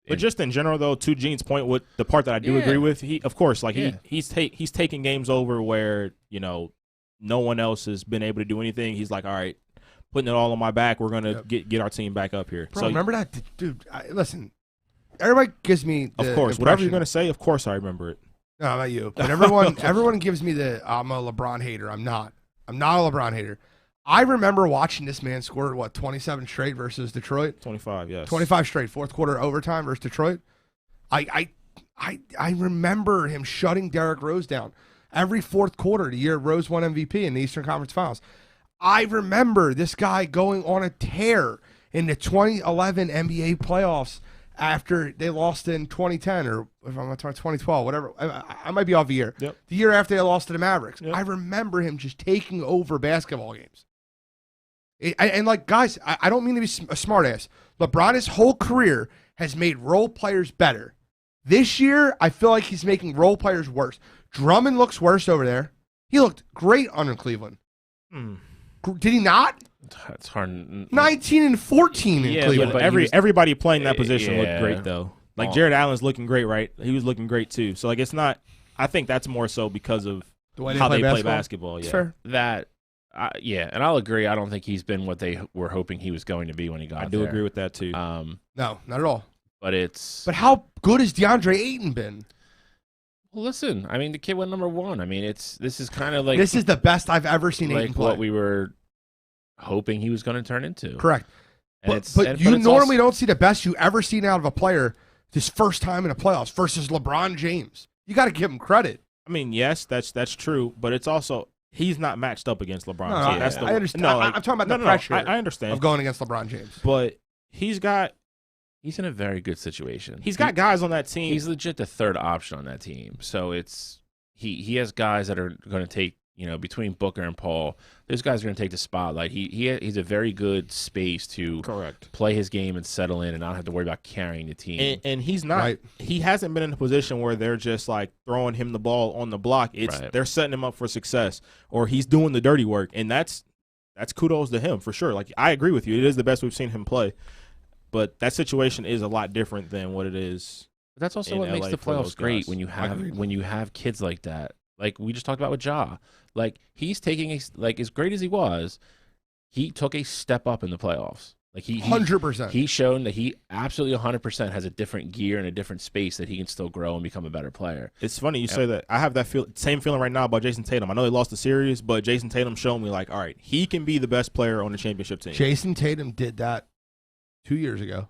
[SPEAKER 7] But just in general, though, to Gene's point, with the part that I do agree with, he of course, like he's taking games over where no one else has been able to do anything. He's like, all right, putting it all on my back. We're gonna get our team back up here.
[SPEAKER 5] Bro,
[SPEAKER 7] so
[SPEAKER 5] remember that, dude? Listen, everybody gives me the
[SPEAKER 7] of course, whatever you're
[SPEAKER 5] impression-
[SPEAKER 7] gonna say, of course I remember it.
[SPEAKER 5] No, not you. But everyone gives me I'm a LeBron hater. I'm not. I'm not a LeBron hater. I remember watching this man score 27 straight versus Detroit.
[SPEAKER 7] 25, yes.
[SPEAKER 5] 25 straight, fourth quarter overtime versus Detroit. I remember him shutting Derrick Rose down every fourth quarter the year Rose won MVP in the Eastern Conference Finals. I remember this guy going on a tear in the 2011 NBA playoffs after they lost in 2010 or if I'm talking 2012, whatever. I might be off a year.
[SPEAKER 7] Yep.
[SPEAKER 5] The year after they lost to the Mavericks.
[SPEAKER 7] Yep.
[SPEAKER 5] I remember him just taking over basketball games. And like, guys, I don't mean to be a smartass. LeBron, his whole career, has made role players better. This year, I feel like he's making role players worse. Drummond looks worse over there. He looked great under Cleveland. Did he not?
[SPEAKER 6] It's hard.
[SPEAKER 5] 19 and 14 in
[SPEAKER 6] Yeah,
[SPEAKER 5] Cleveland.
[SPEAKER 6] but
[SPEAKER 7] Everybody playing that position
[SPEAKER 6] yeah.
[SPEAKER 7] looked great though. Like
[SPEAKER 6] Oh.
[SPEAKER 7] Jared Allen's looking great, right? He was looking great too. So like it's not. I think that's more so because of
[SPEAKER 5] The way
[SPEAKER 7] how they play basketball.
[SPEAKER 5] It's
[SPEAKER 7] Yeah.
[SPEAKER 5] fair.
[SPEAKER 6] And I'll agree. I don't think he's been what they were hoping he was going to be when he got
[SPEAKER 7] I do
[SPEAKER 6] there.
[SPEAKER 7] agree with that too.
[SPEAKER 5] No, not at all.
[SPEAKER 6] But it's.
[SPEAKER 5] But how good has DeAndre Ayton been?
[SPEAKER 6] Well, listen, I mean, the kid went #1. I mean, this is kind of like
[SPEAKER 5] This is the best I've ever seen Ayton
[SPEAKER 6] like
[SPEAKER 5] play.
[SPEAKER 6] what we were hoping he was going to turn into.
[SPEAKER 5] Correct.
[SPEAKER 6] And
[SPEAKER 5] But you
[SPEAKER 6] it's
[SPEAKER 5] normally
[SPEAKER 6] also-
[SPEAKER 5] don't see the best you ever seen out of a player this first time in the playoffs versus LeBron James. You got to give him credit.
[SPEAKER 7] I mean, yes, that's true, but it's also he's not matched up against LeBron.
[SPEAKER 5] No,
[SPEAKER 7] James. That's the
[SPEAKER 5] I understand.
[SPEAKER 7] No,
[SPEAKER 5] I'm talking about the pressure
[SPEAKER 7] I understand.
[SPEAKER 5] of going against LeBron James.
[SPEAKER 7] But he's got
[SPEAKER 6] He's in a very good situation.
[SPEAKER 7] he's got guys on that team.
[SPEAKER 6] He's legit the third option on that team. So it's he has guys that are going to take, between Booker and Paul, those guys are going to take the spotlight. He's a very good space to
[SPEAKER 7] correct.
[SPEAKER 6] play his game and settle in and not have to worry about carrying the team.
[SPEAKER 7] And he's not.
[SPEAKER 5] Right.
[SPEAKER 7] He hasn't been in a position where they're just like throwing him the ball on the block. It's
[SPEAKER 6] Right.
[SPEAKER 7] they're setting him up for success, or he's doing the dirty work, and that's kudos to him for sure. Like I agree with you, it is the best we've seen him play, but that situation is a lot different than what it is.
[SPEAKER 6] But that's also
[SPEAKER 7] in
[SPEAKER 6] what makes
[SPEAKER 7] LA
[SPEAKER 6] the
[SPEAKER 7] for those
[SPEAKER 6] playoffs great
[SPEAKER 7] guys.
[SPEAKER 6] when you have kids like that. Like we just talked about with Ja. Like he's taking as great as he was, he took a step up in the playoffs. Like he
[SPEAKER 5] 100%.
[SPEAKER 6] He's shown that he absolutely 100% has a different gear and a different space that he can still grow and become a better player.
[SPEAKER 7] It's funny you say that. I have that same feeling right now about Jason Tatum. I know they lost the series, but Jason Tatum showed me like, all right, he can be the best player on the championship team.
[SPEAKER 5] Jason Tatum did that 2 years ago.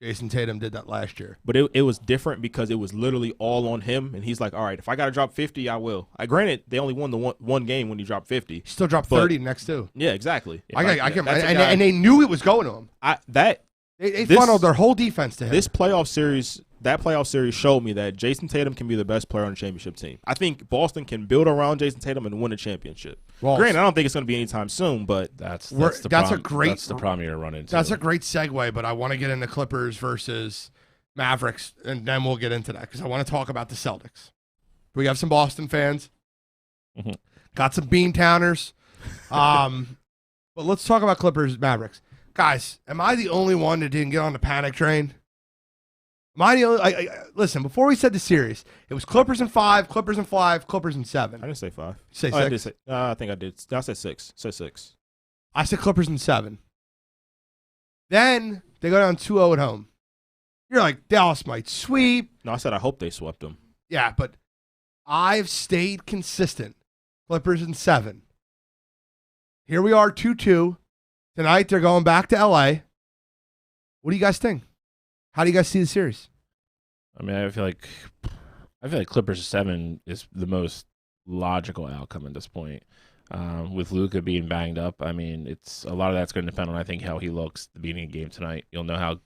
[SPEAKER 5] Jason Tatum did that last year.
[SPEAKER 7] But it was different because it was literally all on him, and he's like, all right, if I got to drop 50, I will. Granted, they only won the one game when he dropped 50.
[SPEAKER 5] He still dropped
[SPEAKER 7] But-
[SPEAKER 5] 30 next two.
[SPEAKER 7] Yeah, exactly.
[SPEAKER 5] And
[SPEAKER 7] guy-
[SPEAKER 5] they knew it was going to him.
[SPEAKER 7] This-
[SPEAKER 5] They funneled their whole defense to him.
[SPEAKER 7] This playoff series that playoff series showed me that Jason Tatum can be the best player on the championship team. I think Boston can build around Jason Tatum and win a championship.
[SPEAKER 5] Well,
[SPEAKER 7] Granted, I don't think it's going to be anytime soon, but
[SPEAKER 6] That's the
[SPEAKER 5] that's
[SPEAKER 6] problem.
[SPEAKER 5] a great-
[SPEAKER 6] That's the problem you're running into.
[SPEAKER 5] That's a great segue, but I want to get into Clippers versus Mavericks, and then we'll get into that because I want to talk about the Celtics. We have some Boston fans.
[SPEAKER 6] Mhm.
[SPEAKER 5] Got some Beantowners. But let's talk about Clippers Mavericks. Guys, am I the only one that didn't get on the panic train? Am I the only listen, before we said the series, it was Clippers in 5, Clippers in 5, Clippers in 7.
[SPEAKER 7] I didn't say 5.
[SPEAKER 5] Say
[SPEAKER 7] Oh, I
[SPEAKER 5] 6.
[SPEAKER 7] did say, I think I did. I said 6. Say 6.
[SPEAKER 5] I said Clippers in 7. Then they go down 2-0 at home. You're like, Dallas might sweep.
[SPEAKER 7] No, I said I hope they swept them.
[SPEAKER 5] Yeah, but I've stayed consistent. Clippers in 7. Here we are, 2-2. Tonight they're going back to LA. What do you guys think? How do you guys see the series?
[SPEAKER 6] I mean, I feel like Clippers 7 is the most logical outcome at this point. With Luka being banged up, I mean, it's a lot of that's going to depend on, I think, how he looks at the beginning of the game tonight. You'll know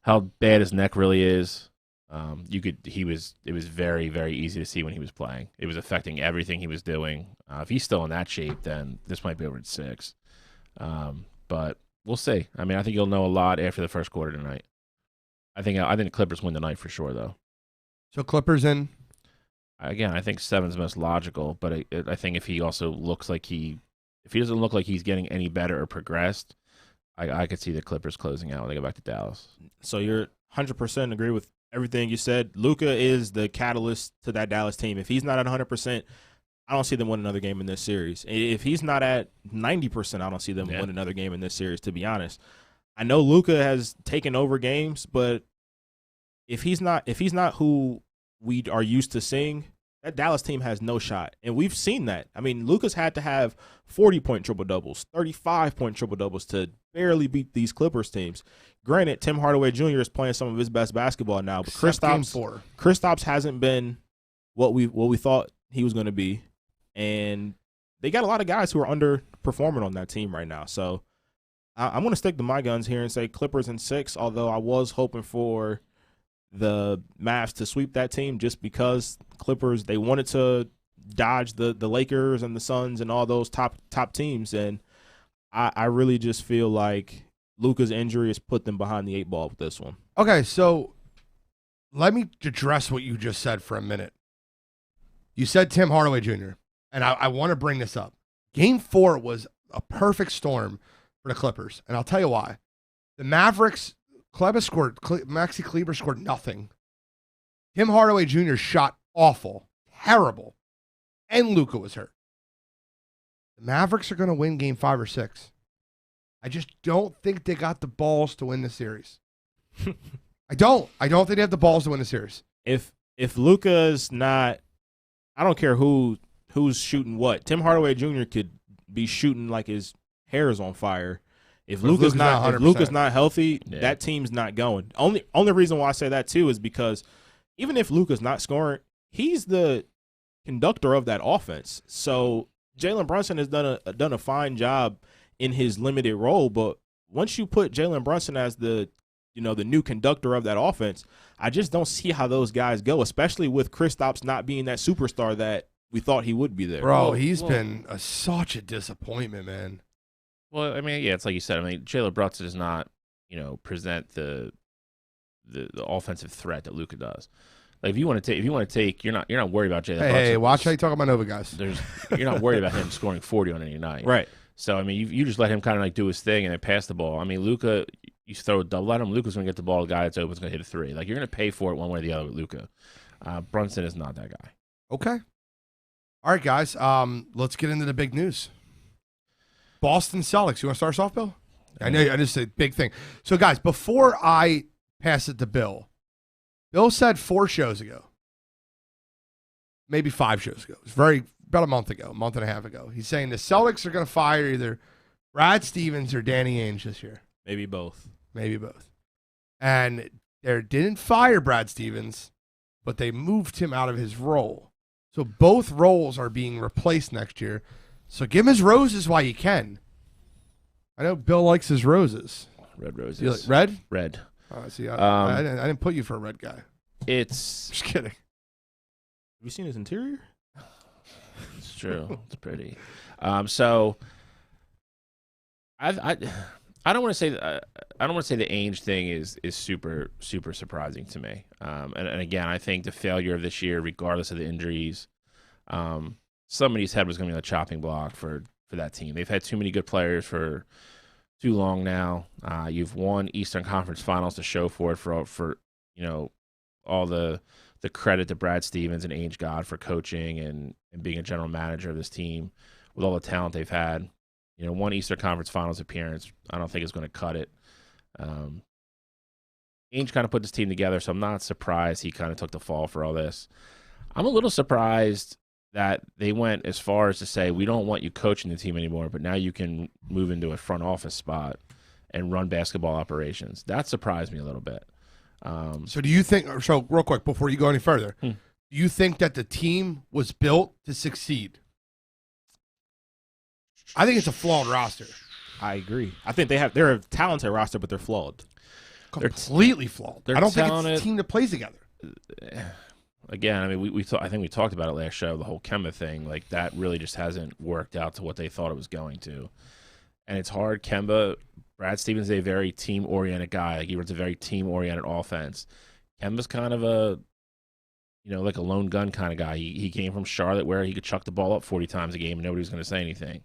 [SPEAKER 6] how bad his neck really is. It was very, very easy to see when he was playing. It was affecting everything he was doing. If he's still in that shape, then this might be over at 6. But we'll see. I mean, I think you'll know a lot after the first quarter tonight. I think the Clippers win tonight for sure, though.
[SPEAKER 5] So Clippers in.
[SPEAKER 6] Again, I think 7's the most logical, but I think if he also looks like if he doesn't look like he's getting any better or progressed, I could see the Clippers closing out when they go back to Dallas.
[SPEAKER 7] So you're 100% agree with everything you said. Luka is the catalyst to that Dallas team. If he's not at 100%, I don't see them win another game in this series. If he's not at 90%, I don't see them win another game in this series, to be honest. I know Luka has taken over games, but if he's not who we are used to seeing, that Dallas team has no shot. And we've seen that. I mean, Luka's had to have 40-point triple-doubles, 35-point triple-doubles to barely beat these Clippers teams. Granted, Tim Hardaway Jr. is playing some of his best basketball now, but Kristaps hasn't been what we thought he was going to be. And they got a lot of guys who are underperforming on that team right now. So I'm going to stick to my guns here and say Clippers in 6, although I was hoping for the Mavs to sweep that team just because Clippers, they wanted to dodge the Lakers and the Suns and all those top teams. And I really just feel like Luka's injury has put them behind the 8 ball with this one.
[SPEAKER 5] Okay, so let me address what you just said for a minute. You said Tim Hardaway Jr., and I want to bring this up. Game 4 was a perfect storm for the Clippers, and I'll tell you why. The Mavericks, Maxi Kleber scored nothing. Tim Hardaway Jr. shot awful, terrible, and Luka was hurt. The Mavericks are going to win Game 5 or 6. I just don't think they got the balls to win the series. I don't think they have the balls to win the series.
[SPEAKER 7] If Luka's not, I don't care who's shooting what. Tim Hardaway Jr. could be shooting like his hair is on fire. If Luka's not healthy, that team's not going. Only reason why I say that too is because even if Luka's not scoring, he's the conductor of that offense. So Jalen Brunson has done a fine job in his limited role, but once you put Jalen Brunson as the new conductor of that offense, I just don't see how those guys go, especially with Kristaps not being that superstar that we thought he would be there.
[SPEAKER 5] Bro, he's been such a disappointment, man.
[SPEAKER 6] Well, I mean, yeah, it's like you said. I mean, Jalen Brunson does not, present the offensive threat that Luka does. Like if you want to take, you're not worried about Jalen Brunson.
[SPEAKER 5] Hey, watch how you talk about Nova guys.
[SPEAKER 6] You're not worried about him scoring 40 on any night,
[SPEAKER 7] right?
[SPEAKER 6] So I mean, you just let him kind of like do his thing and then pass the ball. I mean, Luka, you throw a double at him, Luka's going to get the ball. The guy that's open is going to hit a 3. Like you're going to pay for it one way or the other with Luka. Brunson is not that guy.
[SPEAKER 5] Okay. All right, guys. Let's get into the big news. Boston Celtics. You want to start us off, Bill? I know it's a big thing. So, guys, before I pass it to Bill said 4 shows ago, maybe 5 shows ago. It was about a month and a half ago. He's saying the Celtics are going to fire either Brad Stevens or Danny Ainge this year.
[SPEAKER 7] Maybe both.
[SPEAKER 5] And they didn't fire Brad Stevens, but they moved him out of his role. So both roles are being replaced next year. So give him his roses while you can. I know Bill likes his roses.
[SPEAKER 6] Red roses.
[SPEAKER 5] You like red?
[SPEAKER 6] Red.
[SPEAKER 5] See, I didn't put you for a red guy.
[SPEAKER 6] It's
[SPEAKER 5] Just kidding.
[SPEAKER 7] Have you seen his interior?
[SPEAKER 6] It's true. It's pretty. So I don't want to say the Ainge thing is super surprising to me. And again, I think the failure of this year, regardless of the injuries, somebody's head was going to be on the chopping block for that team. They've had too many good players for too long now. You've won Eastern Conference Finals to show for it for all the credit that Brad Stevens and Ainge got for coaching and being a general manager of this team with all the talent they've had. One Eastern Conference Finals appearance, I don't think is going to cut it. Ainge kind of put this team together, so I'm not surprised he kind of took the fall for all this. I'm a little surprised that they went as far as to say, we don't want you coaching the team anymore, but now you can move into a front office spot and run basketball operations. That surprised me a little bit.
[SPEAKER 5] So do you think, real quick, before you go any further, do you think that the team was built to succeed? I think it's a flawed roster.
[SPEAKER 7] I agree. I think they're a talented roster, but they're flawed.
[SPEAKER 5] Completely flawed. I don't think it's a team that plays together.
[SPEAKER 6] Again, I mean, I think we talked about it last show, the whole Kemba thing. Like, that really just hasn't worked out to what they thought it was going to. And it's hard. Brad Stevens is a very team-oriented guy. Like, he runs a very team-oriented offense. Kemba's kind of like a lone gun kind of guy. He came from Charlotte where he could chuck the ball up 40 times a game and nobody was going to say anything.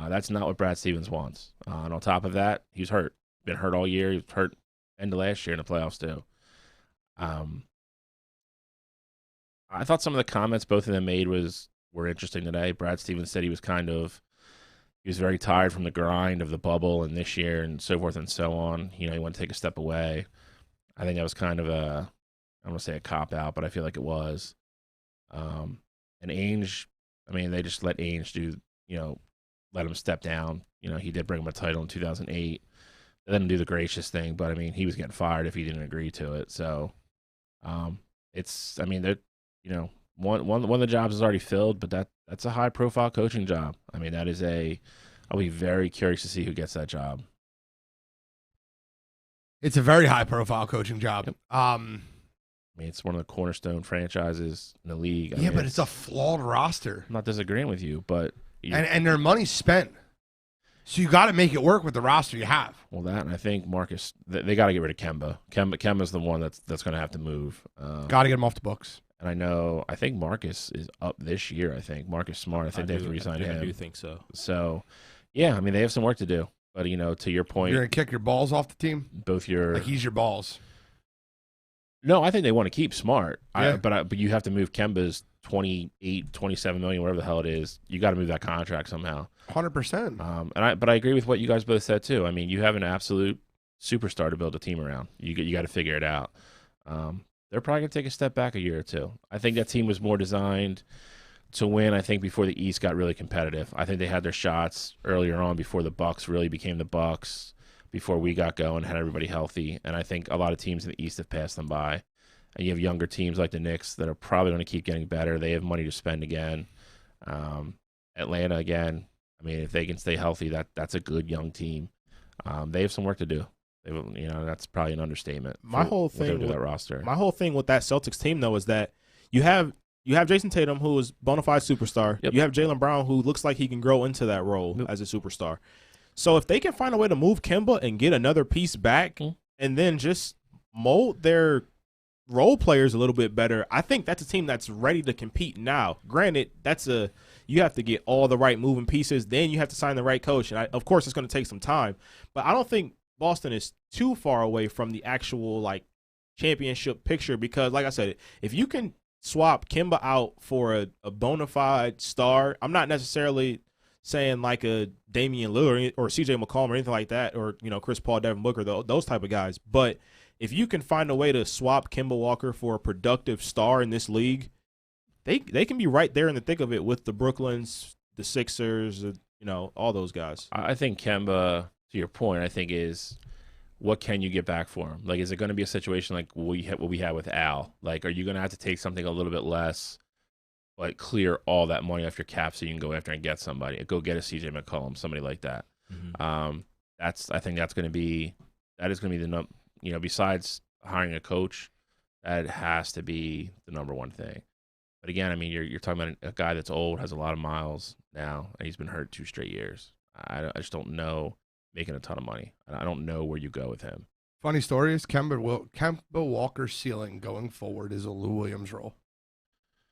[SPEAKER 6] That's not what Brad Stevens wants. And on top of that, he's hurt. Been hurt all year. He was hurt end of last year in the playoffs too. I thought some of the comments both of them made were interesting today. Brad Stevens said he was very tired from the grind of the bubble and this year and so forth and so on. He wanted to take a step away. I think that was kind of I don't want to say a cop-out, but I feel like it was. And Ainge, I mean, they just let Ainge let him step down. He did bring him a title in 2008. They let him do the gracious thing, but, I mean, he was getting fired if he didn't agree to it. So, one of the jobs is already filled, but that's a high-profile coaching job. I mean, I'll be very curious to see who gets that job.
[SPEAKER 5] It's a very high-profile coaching job.
[SPEAKER 6] Yep. I mean, it's one of the cornerstone franchises in the league.
[SPEAKER 5] But it's a flawed roster.
[SPEAKER 6] I'm not disagreeing with you, but
[SPEAKER 5] and their money's spent, so you got to make it work with the roster you have.
[SPEAKER 6] Well, that, and I think Marcus, they got to get rid of Kemba. Kemba's the one that's going to have to move.
[SPEAKER 5] Got to get him off the books.
[SPEAKER 6] And I think Marcus is up this year. I think Marcus Smart. I think they have to re-sign him.
[SPEAKER 7] I do think so.
[SPEAKER 6] So, yeah, I mean, they have some work to do. But to your point,
[SPEAKER 5] you're gonna kick your balls off the team. He's your balls.
[SPEAKER 6] No, I think they want to keep Smart.
[SPEAKER 5] Yeah.
[SPEAKER 6] But you have to move Kemba's 28, 27 million, whatever the hell it is. You got to move that contract somehow.
[SPEAKER 5] 100%.
[SPEAKER 6] But I agree with what you guys both said too. I mean, you have an absolute superstar to build a team around. You got to figure it out. They're probably gonna take a step back a year or two. I think that team was more designed to win. I think before the East got really competitive. I think they had their shots earlier on before the Bucks really became the Bucks. Before we got going, had everybody healthy, and I think a lot of teams in the East have passed them by. And you have younger teams like the Knicks that are probably going to keep getting better. They have money to spend again. Atlanta, again, I mean, if they can stay healthy, that's a good young team. They have some work to do. That's probably an understatement.
[SPEAKER 7] My whole thing with
[SPEAKER 6] that roster.
[SPEAKER 7] My whole thing with that Celtics team, though, is that you have Jason Tatum, who is bona fide superstar.
[SPEAKER 6] Yep.
[SPEAKER 7] You have Jaylen Brown, who looks like he can grow into that role as a superstar. So if they can find a way to move Kemba and get another piece back and then just mold their role players a little bit better, I think that's a team that's ready to compete now. Granted, you have to get all the right moving pieces, then you have to sign the right coach. And of course, it's going to take some time. But I don't think Boston is too far away from the actual championship picture because, like I said, if you can swap Kemba out for a bona fide star, I'm not necessarily saying like a Damian Lillard or CJ McCollum or anything like that, or Chris Paul, Devin Booker, those type of guys. But if you can find a way to swap Kemba Walker for a productive star in this league, they can be right there in the thick of it with the Brooklyns, the Sixers, all those guys.
[SPEAKER 6] I think Kemba, to your point, I think is what can you get back for him? Like, is it going to be a situation like what we had with Al? Like, are you going to have to take something a little bit less, but clear all that money off your cap so you can go after and get somebody, go get a CJ McCollum, somebody like that.
[SPEAKER 7] Mm-hmm.
[SPEAKER 6] I think that is going to be the besides hiring a coach, that has to be the number one thing. But again, I mean, you're talking about a guy that's old, has a lot of miles now, and he's been hurt 2 straight years. I just don't know making a ton of money. I don't know where you go with him.
[SPEAKER 5] Funny story is Kemba Walker's ceiling going forward is a Lou Williams role.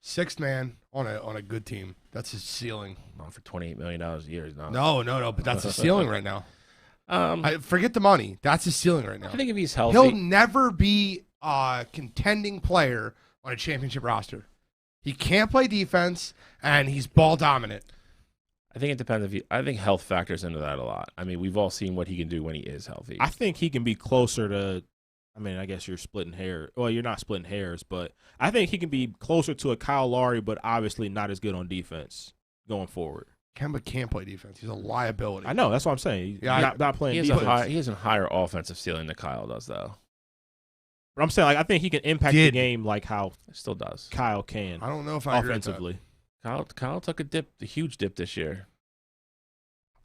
[SPEAKER 5] 6th man on a good team. That's his ceiling.
[SPEAKER 6] Not for $28 million a year. He's not.
[SPEAKER 5] No, but that's his ceiling right now. I forget the money. That's his ceiling right now.
[SPEAKER 6] I think if he's healthy,
[SPEAKER 5] he'll never be a contending player on a championship roster. He can't play defense, and he's ball dominant.
[SPEAKER 6] I think it depends I think health factors into that a lot. I mean, we've all seen what he can do when he is healthy.
[SPEAKER 7] I think he can be closer to. I mean, I guess you're splitting hairs. Well, you're not splitting hairs, but I think he can be closer to a Kyle Lowry, but obviously not as good on defense going forward.
[SPEAKER 5] Kemba can't play defense. He's a liability.
[SPEAKER 7] I know. That's what I'm saying.
[SPEAKER 5] Yeah,
[SPEAKER 7] not playing
[SPEAKER 6] he
[SPEAKER 7] defense.
[SPEAKER 6] He has a higher offensive ceiling than Kyle does, though.
[SPEAKER 7] But I'm saying, I think he can impact the game like how
[SPEAKER 6] it still does.
[SPEAKER 7] Kyle can.
[SPEAKER 5] I don't know if I
[SPEAKER 7] offensively.
[SPEAKER 6] Kyle took a huge dip this year.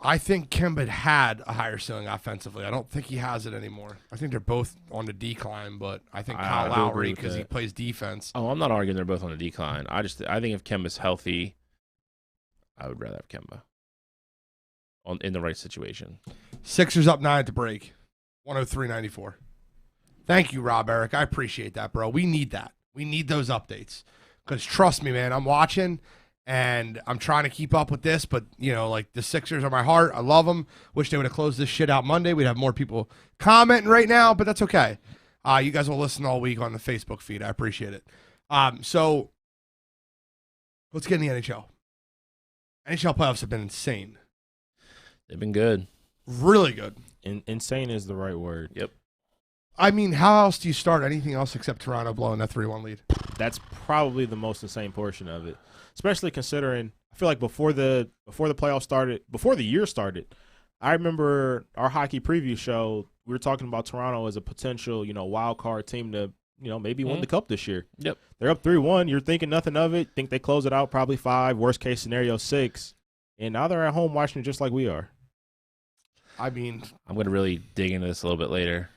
[SPEAKER 5] I think Kemba had a higher ceiling offensively. I don't think he has it anymore. I think they're both on the decline, but I think Kyle Lowry, because he plays defense.
[SPEAKER 6] Oh, I'm not arguing they're both on the decline. I think if Kemba's healthy, I would rather have Kemba in the right situation.
[SPEAKER 5] Sixers up 9 at the break, 103-94. Thank you, Rob Eric. I appreciate that, bro. We need that. We need those updates. Because trust me, man, I'm watching, and I'm trying to keep up with this, but, like, the Sixers are my heart. I love them. Wish they would have closed this shit out Monday. We'd have more people commenting right now, but that's okay. You guys will listen all week on the Facebook feed. I appreciate it. So let's get in the NHL. NHL playoffs have been insane.
[SPEAKER 6] They've been good.
[SPEAKER 5] Really good.
[SPEAKER 7] Insane is the right word.
[SPEAKER 6] Yep.
[SPEAKER 5] I mean, how else do you start anything else except Toronto blowing that 3-1 lead?
[SPEAKER 7] That's probably the most insane portion of it, especially considering I feel like before the playoffs started, before the year started, I remember our hockey preview show. We were talking about Toronto as a potential, wild card team to, maybe win the cup this year.
[SPEAKER 6] Yep.
[SPEAKER 7] They're up 3-1. You're thinking nothing of it. Think they close it out probably 5. Worst case scenario 6. And now they're at home watching it just like we are.
[SPEAKER 5] I mean,
[SPEAKER 6] I'm going to really dig into this a little bit later.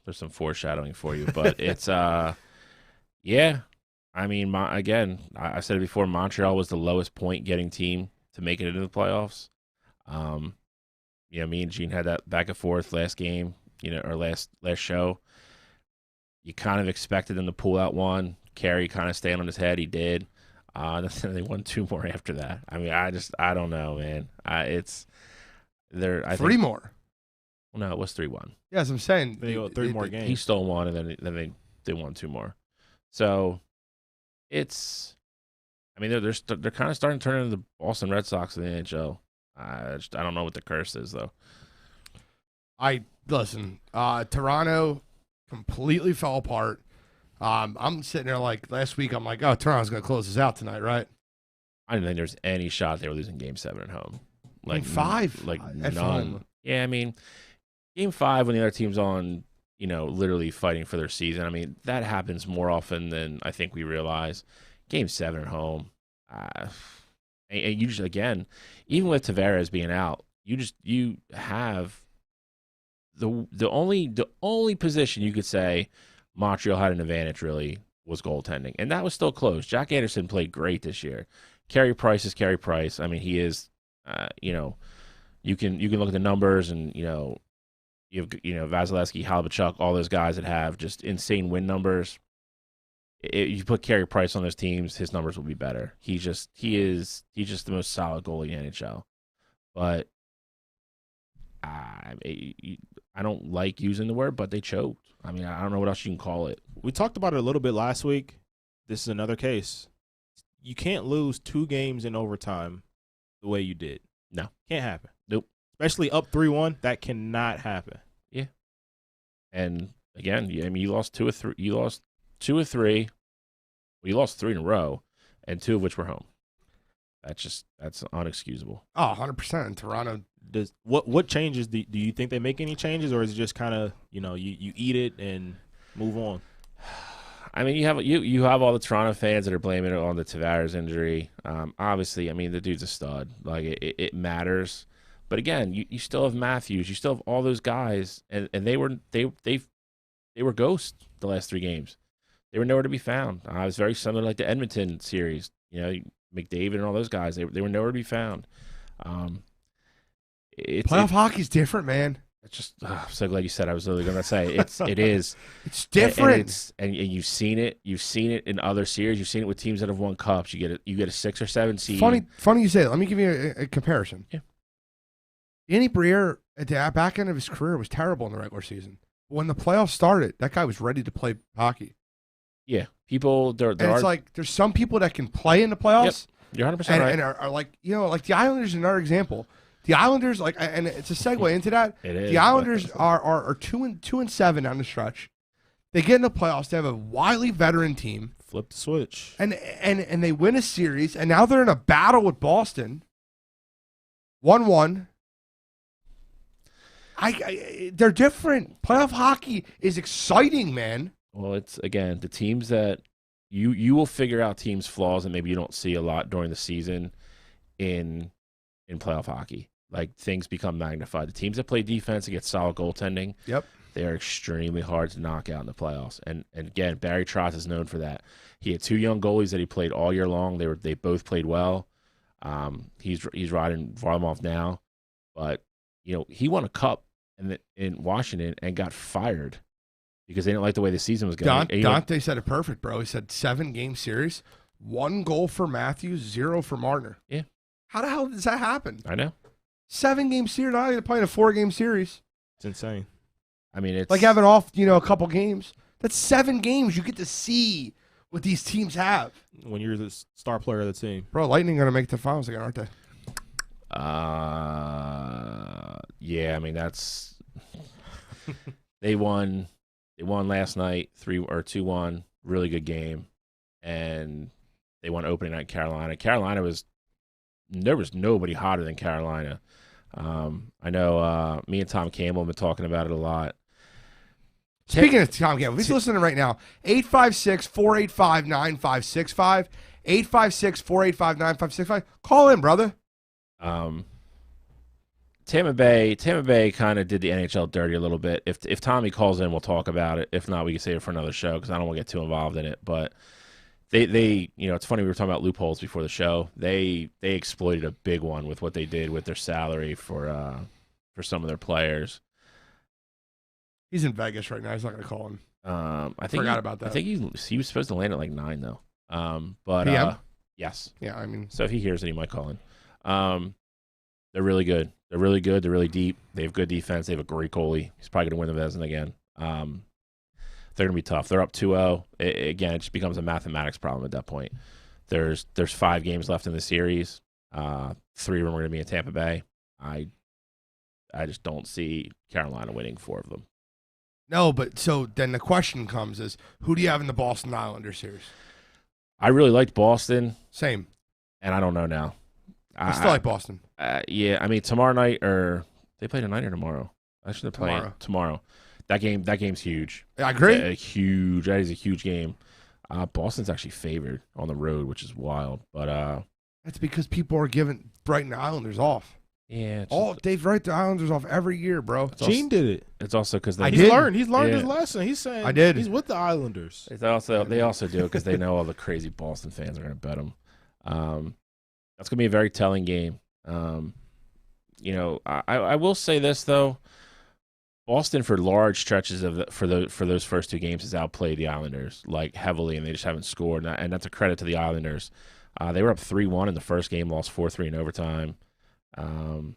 [SPEAKER 6] There's some foreshadowing for you, but it's, yeah. I mean, again, I said it before, Montreal was the lowest point getting team to make it into the playoffs. Me and Gene had that back and forth last game, or last show. You kind of expected them to pull out one. Carey kind of staying on his head. He did. Then they won 2 more after that. I mean, I don't know, man. It's there.
[SPEAKER 5] 3 more.
[SPEAKER 6] Well, no, it was 3-1.
[SPEAKER 5] Yes, I'm saying
[SPEAKER 7] they go 3 more games.
[SPEAKER 6] He stole one, and then they won 2 more. So it's, I mean, they're kind of starting to turn into the Boston Red Sox of the NHL. I don't know what the curse is though.
[SPEAKER 5] Listen. Toronto completely fell apart. I'm sitting there like last week. I'm like, oh, Toronto's gonna close this out tonight, right?
[SPEAKER 6] I didn't think there was any shot they were losing Game 7 at home. Like
[SPEAKER 5] 5,
[SPEAKER 6] like
[SPEAKER 5] at
[SPEAKER 6] none.
[SPEAKER 5] home.
[SPEAKER 6] Yeah, I mean, Game 5 when the other team's on, literally fighting for their season. I mean, that happens more often than I think we realize. Game 7 at home, and you just, again, even with Tavares being out, you have the only position you could say Montreal had an advantage really was goaltending, and that was still close. Jack Anderson played great this year. Carey Price is Carey Price. I mean, he is. You can look at the numbers, and you have Vasilevsky, Halibachuk, all those guys that have just insane win numbers. If you put Carey Price on those teams, his numbers will be better. He's just the most solid goalie in the NHL. But I don't like using the word, but they choked. I mean, I don't know what else you can call it.
[SPEAKER 7] We talked about it a little bit last week. This is another case. You can't lose 2 games in overtime the way you did.
[SPEAKER 6] No.
[SPEAKER 7] Can't happen.
[SPEAKER 6] Nope.
[SPEAKER 7] Especially up 3-1, that cannot happen.
[SPEAKER 6] Yeah. And again, I mean, you lost 2 or 3. You lost 2 or 3. Well, you lost 3 in a row, and 2 of which were home. That's unexcusable.
[SPEAKER 5] Oh, 100%. Toronto.
[SPEAKER 7] What changes do you think they make any changes, or is it just kind of you eat it and move on?
[SPEAKER 6] I mean, you have all the Toronto fans that are blaming it on the Tavares injury. Obviously, I mean, the dude's a stud. Like it matters. But again, you still have Matthews. You still have all those guys, and they ghosts the last 3 games. They were nowhere to be found. It was very similar like the Edmonton series. McDavid and all those guys. They were nowhere to be found.
[SPEAKER 5] Playoff hockey's different, man.
[SPEAKER 6] It's just so glad you said. I was literally going to say it is.
[SPEAKER 5] It's different,
[SPEAKER 6] and you've seen it. You've seen it in other series. You've seen it with teams that have won cups. You get a 6 or 7 seed.
[SPEAKER 5] Funny you say that. Let me give you a comparison.
[SPEAKER 6] Yeah.
[SPEAKER 5] Danny Briere at the back end of his career was terrible in the regular season. When the playoffs started, that guy was ready to play hockey.
[SPEAKER 6] Yeah, people.
[SPEAKER 5] It's like there's some people that can play in the playoffs.
[SPEAKER 6] Yep. You're 100% right.
[SPEAKER 5] And are like like the Islanders is another example. The Islanders, and it's a segue into that.
[SPEAKER 6] It is.
[SPEAKER 5] The Islanders are 2-7 down the stretch. They get in the playoffs. They have a wily veteran team.
[SPEAKER 7] Flip the switch.
[SPEAKER 5] And they win a series, and now they're in a battle with Boston. 1-1. They're different. Playoff hockey is exciting, man.
[SPEAKER 6] Well, it's again the teams that you will figure out teams' flaws that maybe you don't see a lot during the season in playoff hockey. Like things become magnified. The teams that play defense and get solid goaltending, they are extremely hard to knock out in the playoffs. And again, Barry Trotz is known for that. He had 2 young goalies that he played all year long. They both played well. He's riding Varlamov now, but he won a cup in Washington and got fired because they didn't like the way the season was going.
[SPEAKER 5] Dante said it perfect, bro. He said 7-game series, 1 goal for Matthews, 0 for Marner.
[SPEAKER 6] Yeah.
[SPEAKER 5] How the hell does that happen?
[SPEAKER 6] I know.
[SPEAKER 5] 7-game series, not even playing a 4-game series.
[SPEAKER 7] It's insane.
[SPEAKER 6] I mean, it's
[SPEAKER 5] like having off, a couple games. That's 7 games. You get to see what these teams have.
[SPEAKER 7] When you're the star player of the team.
[SPEAKER 5] Bro, Lightning going to make the finals again, aren't they?
[SPEAKER 6] Yeah, I mean, that's they won last night 2-1, really good game, and they won opening night in Carolina. There was nobody hotter than Carolina. I know me and Tom Campbell have been talking about it a lot.
[SPEAKER 5] Speaking of Tom Campbell, if he's listening right now, 856-485-9565, 856-485-9565. Call in, brother.
[SPEAKER 6] Tampa Bay kind of did the NHL dirty a little bit. If Tommy calls in, we'll talk about it. If not, we can save it for another show because I don't want to get too involved in it. But they it's funny, we were talking about loopholes before the show. They exploited a big one with what they did with their salary for some of their players.
[SPEAKER 5] He's in Vegas right now. He's not going to call him.
[SPEAKER 6] I forgot about that. I think he was supposed to land at like 9 though. But
[SPEAKER 5] PM?
[SPEAKER 6] Yes.
[SPEAKER 5] Yeah, I mean,
[SPEAKER 6] so if he hears it, he might call in. They're really good. They're really good. They're really deep. They have good defense. They have a great goalie. He's probably going to win the Vezina again. They're going to be tough. They're up 2-0. Again, it just becomes a mathematics problem at that point. There's 5 games left in the series. 3 of them are going to be in Tampa Bay. I just don't see Carolina winning 4 of them.
[SPEAKER 5] No, but so then the question comes is, who do you have in the Boston Islanders series?
[SPEAKER 6] I really liked Boston.
[SPEAKER 5] Same.
[SPEAKER 6] And I don't know now.
[SPEAKER 5] I still like Boston.
[SPEAKER 6] Yeah, I mean, tomorrow night, or they play tonight or tomorrow? I should have played tomorrow. That game's huge.
[SPEAKER 5] I agree.
[SPEAKER 6] That is a huge game. Boston's actually favored on the road, which is wild. But
[SPEAKER 5] that's because people are giving Brighton the Islanders off.
[SPEAKER 6] Yeah,
[SPEAKER 5] they write the Islanders off every year, bro.
[SPEAKER 7] Gene did it.
[SPEAKER 6] It's also because
[SPEAKER 7] he's learned his lesson. He's saying
[SPEAKER 5] I did.
[SPEAKER 7] He's with the Islanders.
[SPEAKER 6] They also do it because they know all the crazy Boston fans are going to bet them. That's going to be a very telling game. I will say this though. Boston, for large stretches for those first 2 games, has outplayed the Islanders like heavily, and they just haven't scored. And that's a credit to the Islanders. They were up 3-1 in the first game, lost 4-3 in overtime, and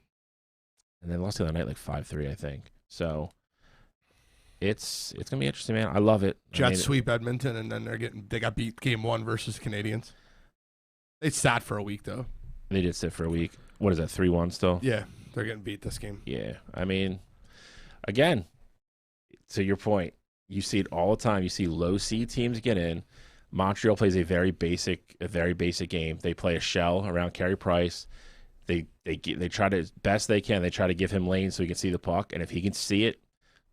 [SPEAKER 6] then lost the other night like 5-3, I think. So it's gonna be interesting, man. I love it.
[SPEAKER 5] Jets sweep Edmonton, and then they got beat game 1 versus the Canadiens. They sat for a week though.
[SPEAKER 6] They did sit for a week. What is that? 3-1 still?
[SPEAKER 5] Yeah, they're getting beat this game.
[SPEAKER 6] Yeah, I mean. Again, to your point, you see it all the time. You see low seed teams get in. Montreal plays a very basic game. They play a shell around Carey Price. They try to best they can. They try to give him lane so he can see the puck, and if he can see it,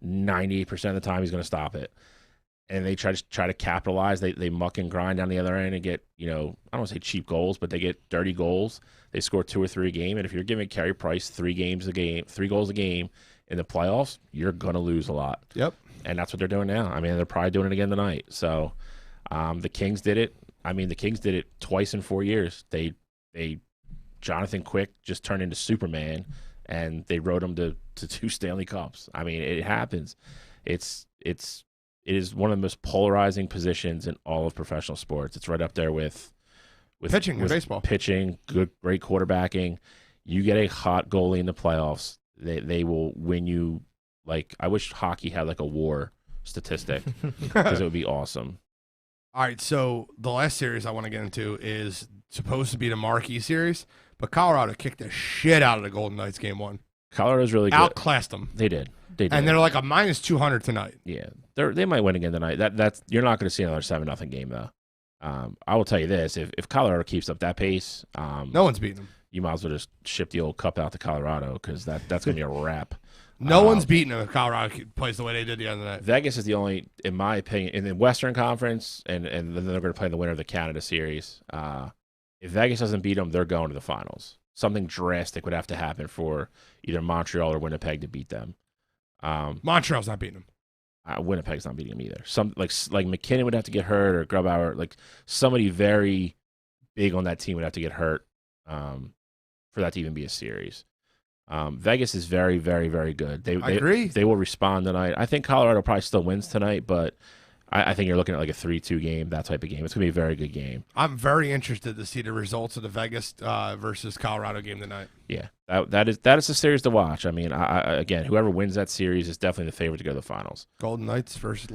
[SPEAKER 6] 98% of the time he's going to stop it. And they try to capitalize. They muck and grind down the other end and get I don't want to say cheap goals, but they get dirty goals. They score 2 or 3 a game, and if you're giving Carey Price 3 goals a game in the playoffs, you're going to lose a lot.
[SPEAKER 5] Yep.
[SPEAKER 6] And that's what they're doing now. I mean, they're probably doing it again tonight. So the Kings did it. I mean, the Kings did it twice in 4 years. They Jonathan Quick just turned into Superman, and they rode him to 2 Stanley Cups. I mean, it happens. It is one of the most polarizing positions in all of professional sports. It's right up there with
[SPEAKER 5] pitching in baseball.
[SPEAKER 6] Pitching, great quarterbacking. You get a hot goalie in the playoffs, they will win you. Like, I wish hockey had like a WAR statistic because it would be awesome.
[SPEAKER 5] All right, so the last series I want to get into is supposed to be the marquee series, but Colorado kicked the shit out of the Golden Knights game 1.
[SPEAKER 6] Colorado's really good.
[SPEAKER 5] Outclassed them.
[SPEAKER 6] They did.
[SPEAKER 5] And they're like a minus 200 tonight.
[SPEAKER 6] Yeah, they might win again tonight. That's you're not going to see another 7-0 game though. I will tell you this: if Colorado keeps up that pace,
[SPEAKER 5] no one's beating them.
[SPEAKER 6] You might as well just ship the old cup out to Colorado because that's going to be a wrap.
[SPEAKER 5] No one's beating them if Colorado plays the way they did the other night.
[SPEAKER 6] Vegas is the only, in my opinion, in the Western Conference, and then they're going to play the winner of the Canada Series. If Vegas doesn't beat them, they're going to the finals. Something drastic would have to happen for either Montreal or Winnipeg to beat them.
[SPEAKER 5] Montreal's not beating them.
[SPEAKER 6] Winnipeg's not beating them either. Some like McKinnon would have to get hurt, or Grubauer, like somebody very big on that team would have to get hurt for that to even be a series. Vegas is very, very, very good. I agree. They will respond tonight. I think Colorado probably still wins tonight, but I think you're looking at like a 3-2 game, that type of game. It's going to be a very good game.
[SPEAKER 5] I'm very interested to see the results of the Vegas versus Colorado game tonight.
[SPEAKER 6] Yeah, that is a series to watch. I mean, again, whoever wins that series is definitely the favorite to go to the finals.
[SPEAKER 5] Golden Knights versus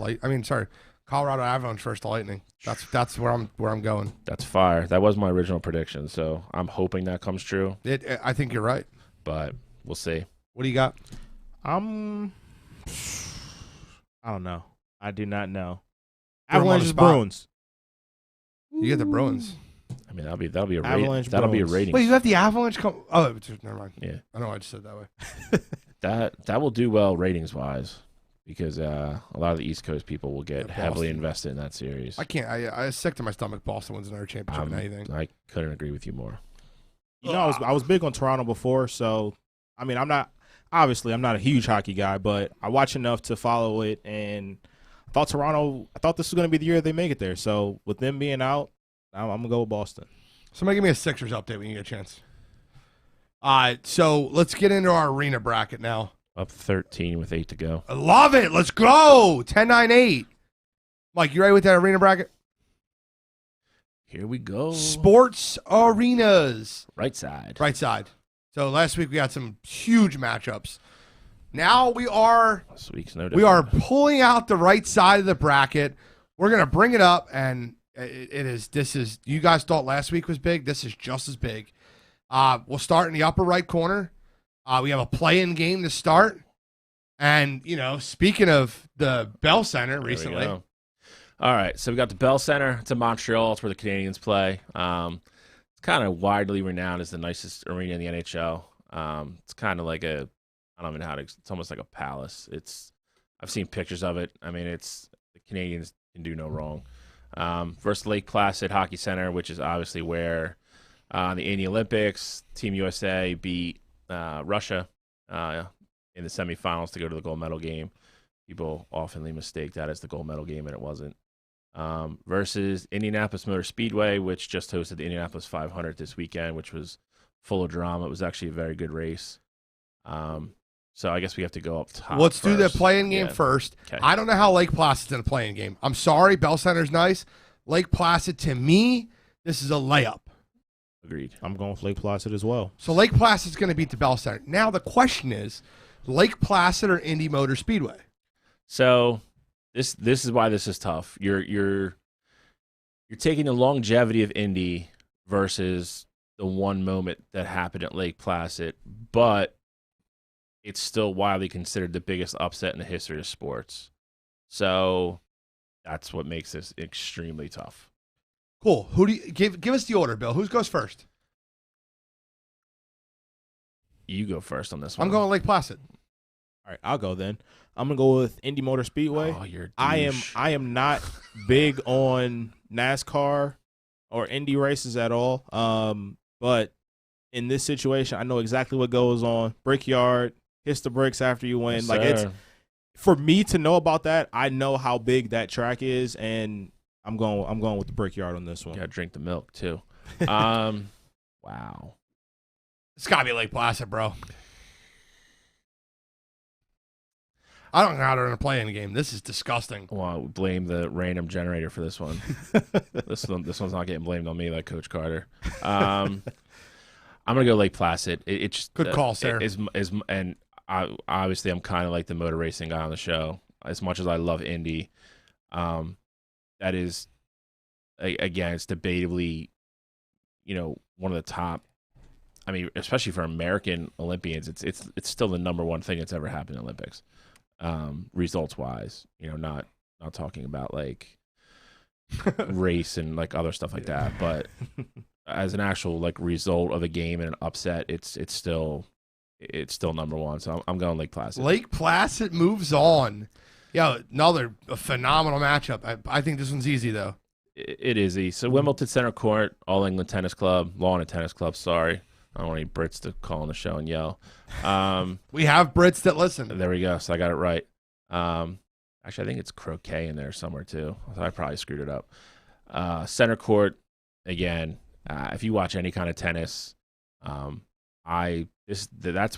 [SPEAKER 5] Colorado Avalanche versus the Lightning. That's where I'm going.
[SPEAKER 6] That's fire. That was my original prediction, so I'm hoping that comes true.
[SPEAKER 5] I think you're right,
[SPEAKER 6] but we'll see.
[SPEAKER 5] What do you got?
[SPEAKER 7] I don't know. I do not know. Avalanche Bruins.
[SPEAKER 5] You get the Bruins.
[SPEAKER 6] I mean, that'll be a
[SPEAKER 7] Avalanche.
[SPEAKER 6] That'll be a rating.
[SPEAKER 5] Wait, you have the Avalanche come? Oh, never mind.
[SPEAKER 6] Yeah,
[SPEAKER 5] I know. I just said that way.
[SPEAKER 6] that will do well ratings wise because a lot of the East Coast people will get heavily invested in that series.
[SPEAKER 5] I can't. I sick to my stomach. Boston wins another championship and anything.
[SPEAKER 6] I couldn't agree with you more.
[SPEAKER 7] You know, I was big on Toronto before, so I mean, I'm not a huge hockey guy, but I watch enough to follow it, and I thought this was going to be the year they make it there. So with them being out, I'm going to go with Boston.
[SPEAKER 5] Somebody give me a Sixers update when you get a chance. So let's get into our arena bracket now.
[SPEAKER 6] Up 13 with 8 to go.
[SPEAKER 5] I love it. Let's go. 10-9-8. Mike, you ready with that arena bracket?
[SPEAKER 6] Here we go.
[SPEAKER 5] Sports arenas.
[SPEAKER 6] Right side.
[SPEAKER 5] Right side. So last week we got some huge matchups. Now we are
[SPEAKER 6] this week's no different.
[SPEAKER 5] We are pulling out the right side of the bracket. We're gonna bring it up, and this is you guys thought last week was big. This is just as big. We'll start in the upper right corner. We have a play-in game to start. And speaking of the Bell Center recently.
[SPEAKER 6] All right, so we got the Bell Center. It's in Montreal. It's where the Canadians play. It's kind of widely renowned as the nicest arena in the NHL. It's kind of like I don't even know how to. It's almost like a palace. I've seen pictures of it. I mean, the Canadians can do no wrong. Versus Lake Placid Hockey Center, which is obviously where the Indian Olympics, Team USA beat Russia in the semifinals to go to the gold medal game. People oftenly mistake that as the gold medal game, and it wasn't. Versus Indianapolis Motor Speedway, which just hosted the Indianapolis 500 this weekend, which was full of drama. It was actually a very good race. So I guess we have to go up top.
[SPEAKER 5] Let's do the play-in game first.
[SPEAKER 6] Okay.
[SPEAKER 5] I don't know how Lake Placid's in a play-in game. I'm sorry, Bell Center's nice. Lake Placid, to me, this is a layup.
[SPEAKER 6] Agreed.
[SPEAKER 7] I'm going with Lake Placid as well.
[SPEAKER 5] So Lake Placid's going to beat the Bell Center. Now the question is, Lake Placid or Indy Motor Speedway?
[SPEAKER 6] So this is why this is tough. You're taking the longevity of Indy versus the one moment that happened at Lake Placid, but it's still widely considered the biggest upset in the history of sports. So that's what makes this extremely tough.
[SPEAKER 5] Cool. Who do you give us the order, Bill? Who goes first?
[SPEAKER 6] You go first on this one.
[SPEAKER 5] I'm going Lake Placid.
[SPEAKER 7] All right, I'll go then. I'm gonna go with Indy Motor Speedway.
[SPEAKER 6] Oh, you're a douche.
[SPEAKER 7] I am not big on NASCAR or Indy races at all. But in this situation, I know exactly what goes on. Brickyard, hits the bricks after you win.
[SPEAKER 6] Yes,
[SPEAKER 7] like
[SPEAKER 6] sir.
[SPEAKER 7] for me to know about that, I know how big that track is, and I'm going with the Brickyard on this one.
[SPEAKER 6] Gotta drink the milk too. Wow.
[SPEAKER 5] It's got to be Lake Placid, bro. I don't know how they're going to play in the game. This is disgusting.
[SPEAKER 6] Well, blame the random generator for this one. this one's not getting blamed on me like Coach Carter. I'm gonna go Lake Placid. It just
[SPEAKER 5] Good call, sir.
[SPEAKER 6] Obviously I'm kind of like the motor racing guy on the show. As much as I love Indy, that is again, it's debatably, one of the top. I mean, especially for American Olympians, it's still the number one thing that's ever happened in Olympics, results wise. Not talking about like race and like other stuff like that, but as an actual like result of a game and an upset, it's still number one. So I'm going Lake Placid.
[SPEAKER 5] Lake Placid moves on. Yeah, another phenomenal matchup. I think this one's easy though.
[SPEAKER 6] It is easy. So Wimbledon Center Court, All England Tennis Club, Lawn and Tennis Club. Sorry. I don't want any Brits to call on the show and yell.
[SPEAKER 5] We have Brits that listen.
[SPEAKER 6] There we go. So I got it right. Actually, I think it's croquet in there somewhere too. So I probably screwed it up. Center court, again. If you watch any kind of tennis, that's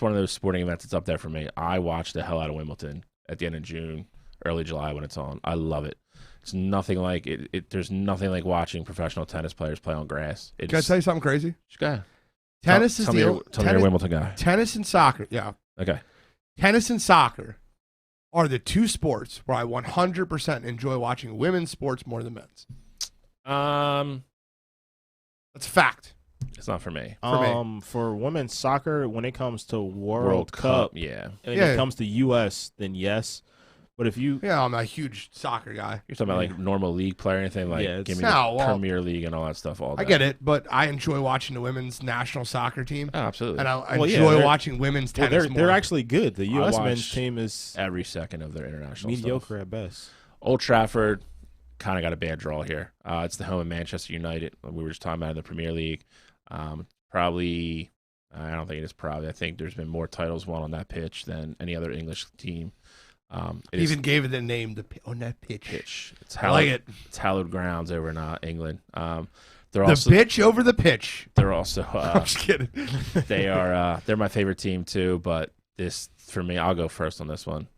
[SPEAKER 6] one of those sporting events that's up there for me. I watch the hell out of Wimbledon at the end of June, early July when it's on. I love it. It's nothing like it. There's nothing like watching professional tennis players play on grass.
[SPEAKER 5] Can I tell you something crazy?
[SPEAKER 6] Go ahead.
[SPEAKER 5] Tennis is
[SPEAKER 6] tell me you're a Wimbledon guy.
[SPEAKER 5] Tennis and soccer, yeah.
[SPEAKER 6] Okay.
[SPEAKER 5] Tennis and soccer are the two sports where I 100% enjoy watching women's sports more than men's. That's a fact.
[SPEAKER 6] It's not for me.
[SPEAKER 7] For women's soccer, when it comes to World Cup,
[SPEAKER 6] yeah.
[SPEAKER 7] And it comes to U.S., then yes. But if you,
[SPEAKER 5] I'm a huge soccer guy.
[SPEAKER 6] You're talking about like normal league player, anything like give me the Premier League and all that stuff all day.
[SPEAKER 5] I get it, but I enjoy watching the women's national soccer team.
[SPEAKER 6] Oh, absolutely.
[SPEAKER 5] And I enjoy watching women's tennis more.
[SPEAKER 7] They're actually good. The U.S. men's team is
[SPEAKER 6] every second of their international
[SPEAKER 7] mediocre at best.
[SPEAKER 6] Old Trafford kind of got a bad draw here. It's the home of Manchester United. We were just talking about in the Premier League. Probably, I don't think it is probably. I think there's been more titles won on that pitch than any other English team.
[SPEAKER 5] Even gave it the name on that pitch.
[SPEAKER 6] I like it. It's hallowed grounds over in England. They're
[SPEAKER 5] also the pitch over the pitch.
[SPEAKER 6] They're also.
[SPEAKER 5] I'm just kidding.
[SPEAKER 6] They are. They're my favorite team too. But this for me, I'll go first on this one.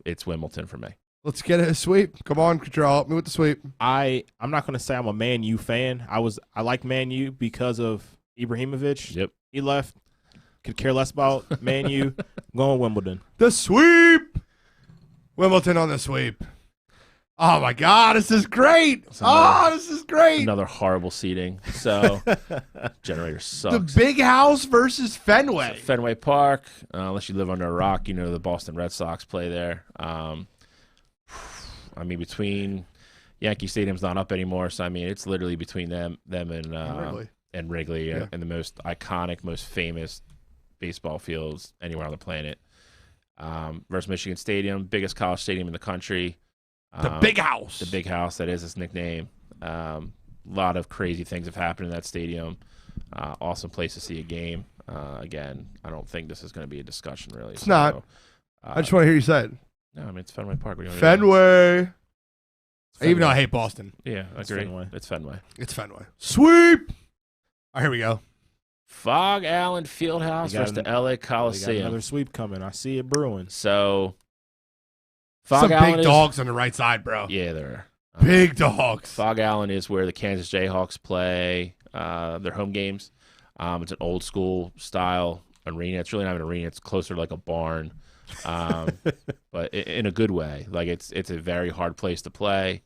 [SPEAKER 6] It's Wimbledon for me.
[SPEAKER 5] Let's get a sweep. Come on, Control. Help me with the sweep.
[SPEAKER 7] I'm not going to say I'm a Man U fan. I like Man U because of Ibrahimovic.
[SPEAKER 6] Yep.
[SPEAKER 7] He left. Could care less about Man U. Going Wimbledon.
[SPEAKER 5] The sweep. Wimbledon on the sweep. Oh, my God. This is great. This is great.
[SPEAKER 6] Another horrible seating. So, generator sucks.
[SPEAKER 5] The Big House versus Fenway.
[SPEAKER 6] So Fenway Park. Unless you live under a rock, the Boston Red Sox play there. Between Yankee Stadium's not up anymore. So, it's literally between them and Wrigley and the most iconic, most famous baseball fields anywhere on the planet. Versus Michigan Stadium, biggest college stadium in the country.
[SPEAKER 5] The Big House.
[SPEAKER 6] The Big House, that is its nickname. A lot of crazy things have happened in that stadium. Awesome place to see a game. Again, I don't think this is going to be a discussion, really.
[SPEAKER 5] It's not. I just want to hear you say it.
[SPEAKER 6] No, it's Fenway Park.
[SPEAKER 5] Fenway. Even though I hate Boston.
[SPEAKER 6] Yeah, I agree. It's Fenway.
[SPEAKER 5] It's Fenway. Sweep. All right, here we go.
[SPEAKER 6] Fog Allen Fieldhouse versus the LA Coliseum.
[SPEAKER 7] Another sweep coming. I see it brewing.
[SPEAKER 6] So,
[SPEAKER 5] Some big dogs on the right side, bro.
[SPEAKER 6] Yeah, there are.
[SPEAKER 5] Big dogs.
[SPEAKER 6] Fog Allen is where the Kansas Jayhawks play their home games. It's an old school style arena. It's really not an arena. It's closer to like a barn, but in a good way. Like it's a very hard place to play.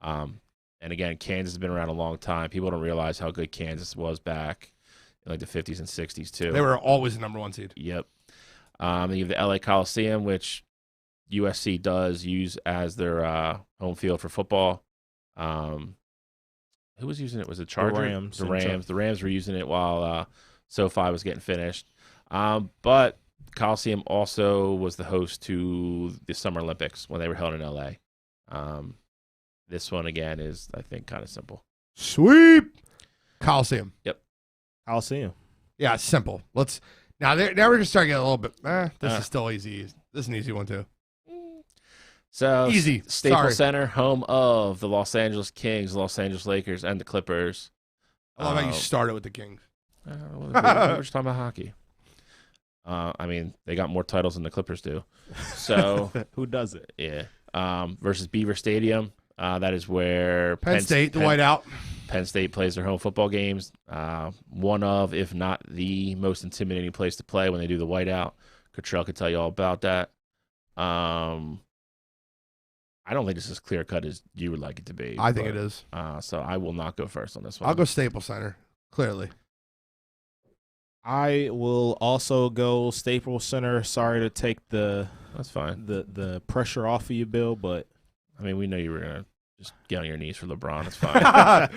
[SPEAKER 6] And again, Kansas has been around a long time. People don't realize how good Kansas was back in like the 50s and 60s too.
[SPEAKER 5] They were always the number one seed.
[SPEAKER 6] Yep. Then you have the LA Coliseum, which USC does use as their home field for football. Who was using it? Was it Chargers?
[SPEAKER 7] The Rams.
[SPEAKER 6] The Rams were using it while SoFi was getting finished. But Coliseum also was the host to the Summer Olympics when they were held in LA. This one, again, is, I think, kind of simple.
[SPEAKER 5] Sweep. Coliseum.
[SPEAKER 6] Yep.
[SPEAKER 7] Coliseum.
[SPEAKER 5] Yeah, it's simple. Now we're just starting to get a little bit. This is still easy. This is an easy one, too.
[SPEAKER 6] So
[SPEAKER 5] Easy.
[SPEAKER 6] Staples
[SPEAKER 5] Sorry.
[SPEAKER 6] Center, home of the Los Angeles Kings, Los Angeles Lakers, and the Clippers.
[SPEAKER 5] I love how you started with the Kings.
[SPEAKER 6] We're just talking about hockey. I mean, they got more titles than the Clippers do. So
[SPEAKER 7] Who does it?
[SPEAKER 6] yeah. Versus Beaver Stadium. That is where
[SPEAKER 5] Penn State, the whiteout.
[SPEAKER 6] Penn State plays their home football games. One of, if not the most intimidating place to play when they do the whiteout. Cottrell could tell you all about that. I don't think it's as clear cut as you would like it to be.
[SPEAKER 5] I think it is.
[SPEAKER 6] So I will not go first on this one.
[SPEAKER 5] I'll go Staples Center, clearly.
[SPEAKER 7] I will also go Staples Center. Sorry to take
[SPEAKER 6] That's fine.
[SPEAKER 7] the pressure off of you, Bill, but
[SPEAKER 6] I mean, we know you were gonna just get on your knees for LeBron. It's fine.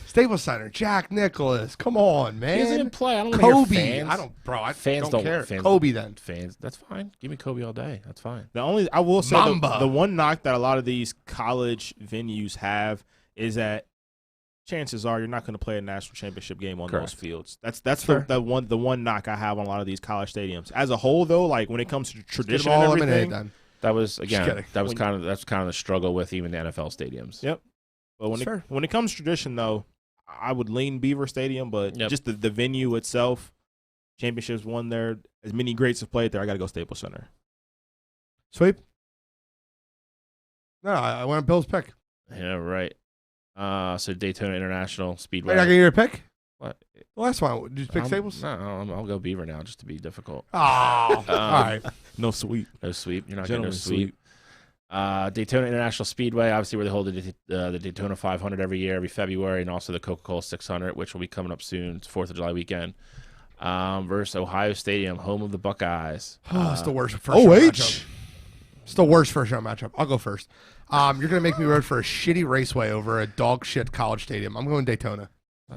[SPEAKER 5] Staples Center, Jack Nicklaus. Come on, man.
[SPEAKER 6] He doesn't play. I don't want to hear
[SPEAKER 5] Kobe.
[SPEAKER 6] fans.
[SPEAKER 5] I
[SPEAKER 6] Fans
[SPEAKER 5] don't care.
[SPEAKER 6] fans-
[SPEAKER 5] Kobe then.
[SPEAKER 6] Fans. That's fine. Give me Kobe all day. That's fine.
[SPEAKER 7] I will say
[SPEAKER 5] Mamba.
[SPEAKER 7] the one knock that a lot of these college venues have is that chances are you're not going to play a national championship game on
[SPEAKER 6] Correct.
[SPEAKER 7] those fields. That's the one knock I have on a lot of these college stadiums. As a whole, though, like when it comes to
[SPEAKER 5] Get
[SPEAKER 7] tradition
[SPEAKER 5] them all
[SPEAKER 7] and everything,
[SPEAKER 5] eliminated then.
[SPEAKER 6] That was
[SPEAKER 5] kidding.
[SPEAKER 6] that's kind of the struggle with even the NFL stadiums.
[SPEAKER 7] Yep. But when it comes to tradition, though, I would lean Beaver Stadium, but
[SPEAKER 6] Yep.
[SPEAKER 7] just the venue itself, championships won there. As many greats have played there, I got to go Staples Center.
[SPEAKER 5] Sweep? No, I want Bill's pick.
[SPEAKER 6] Yeah, right. So Daytona International Speedway.
[SPEAKER 5] Wait, I can hear a pick?
[SPEAKER 6] What?
[SPEAKER 5] The last one. Did you pick Staples?
[SPEAKER 6] No, I'll go Beaver now, just to be difficult.
[SPEAKER 5] Oh, all right.
[SPEAKER 7] No sweep.
[SPEAKER 6] No sweep. You're not
[SPEAKER 7] Gentlemen,
[SPEAKER 6] getting no sweep. Daytona International Speedway, obviously where they hold the Daytona 500 every year, every February, and also the Coca-Cola 600, which will be coming up soon. It's 4th of July weekend. Versus Ohio Stadium, home of the Buckeyes.
[SPEAKER 5] Oh, it's the worst first round matchup. It's the worst first round matchup. I'll go first. You're going to make me root for a shitty raceway over a dog shit college stadium. I'm going Daytona.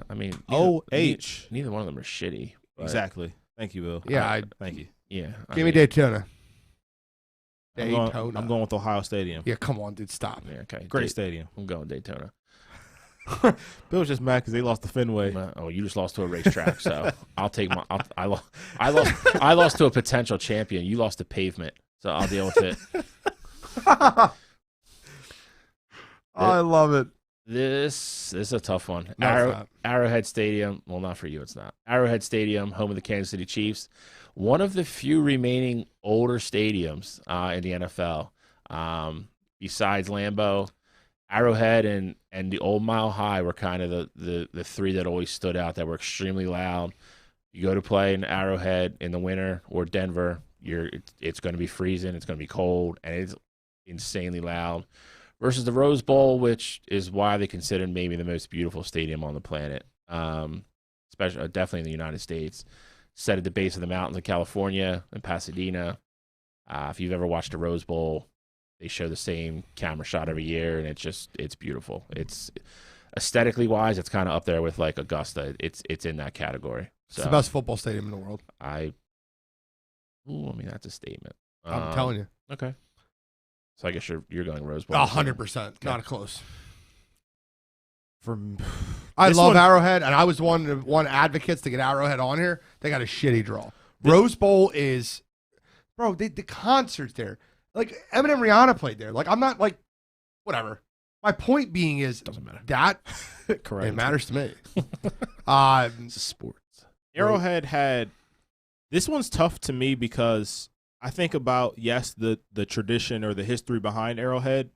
[SPEAKER 6] I mean, neither one of them are shitty. But
[SPEAKER 7] Exactly. Thank you, Bill.
[SPEAKER 5] Yeah,
[SPEAKER 7] Thank you.
[SPEAKER 6] Yeah.
[SPEAKER 5] give me Daytona.
[SPEAKER 7] I'm going with Ohio Stadium.
[SPEAKER 5] Yeah, come on, dude. Stop.
[SPEAKER 6] Yeah, okay.
[SPEAKER 7] Great stadium.
[SPEAKER 6] I'm going Daytona.
[SPEAKER 7] Bill was just mad because they lost the Fenway.
[SPEAKER 6] Oh, you just lost to a racetrack, so I'll take my. I lost to a potential champion. You lost to pavement, so I'll deal with it.
[SPEAKER 5] I love it.
[SPEAKER 6] This is a tough one.
[SPEAKER 5] No, it's not.
[SPEAKER 6] Arrowhead Stadium. Well, not for you. It's not. Arrowhead Stadium, home of the Kansas City Chiefs. One of the few remaining older stadiums in the NFL. Besides Lambeau, Arrowhead and the old Mile High were kind of the three that always stood out that were extremely loud. You go to play in Arrowhead in the winter or Denver, it's going to be freezing, it's going to be cold, and it's insanely loud. Versus the Rose Bowl, which is widely considered maybe the most beautiful stadium on the planet, especially definitely in the United States. Set at the base of the mountains of California and Pasadena. If you've ever watched a Rose Bowl, they show the same camera shot every year, and it's beautiful. It's aesthetically wise, it's kind of up there with like Augusta. It's in that category.
[SPEAKER 5] It's the best football stadium in the world.
[SPEAKER 6] I mean, that's a statement.
[SPEAKER 5] I'm telling you.
[SPEAKER 6] Okay. So I guess you're going Rose Bowl.
[SPEAKER 5] 100%. Not close. I
[SPEAKER 7] This
[SPEAKER 5] love
[SPEAKER 7] one-
[SPEAKER 5] Arrowhead, and I was one advocates to get Arrowhead on here. They got a shitty draw. Rose Bowl is, bro. The concerts there, like Eminem, Rihanna played there. Like I'm not like, whatever. My point being is
[SPEAKER 6] Doesn't matter.
[SPEAKER 5] that
[SPEAKER 7] Correct.
[SPEAKER 5] it matters to me.
[SPEAKER 6] It's sports.
[SPEAKER 7] Arrowhead had this one's tough to me because I think about the tradition or the history behind Arrowhead.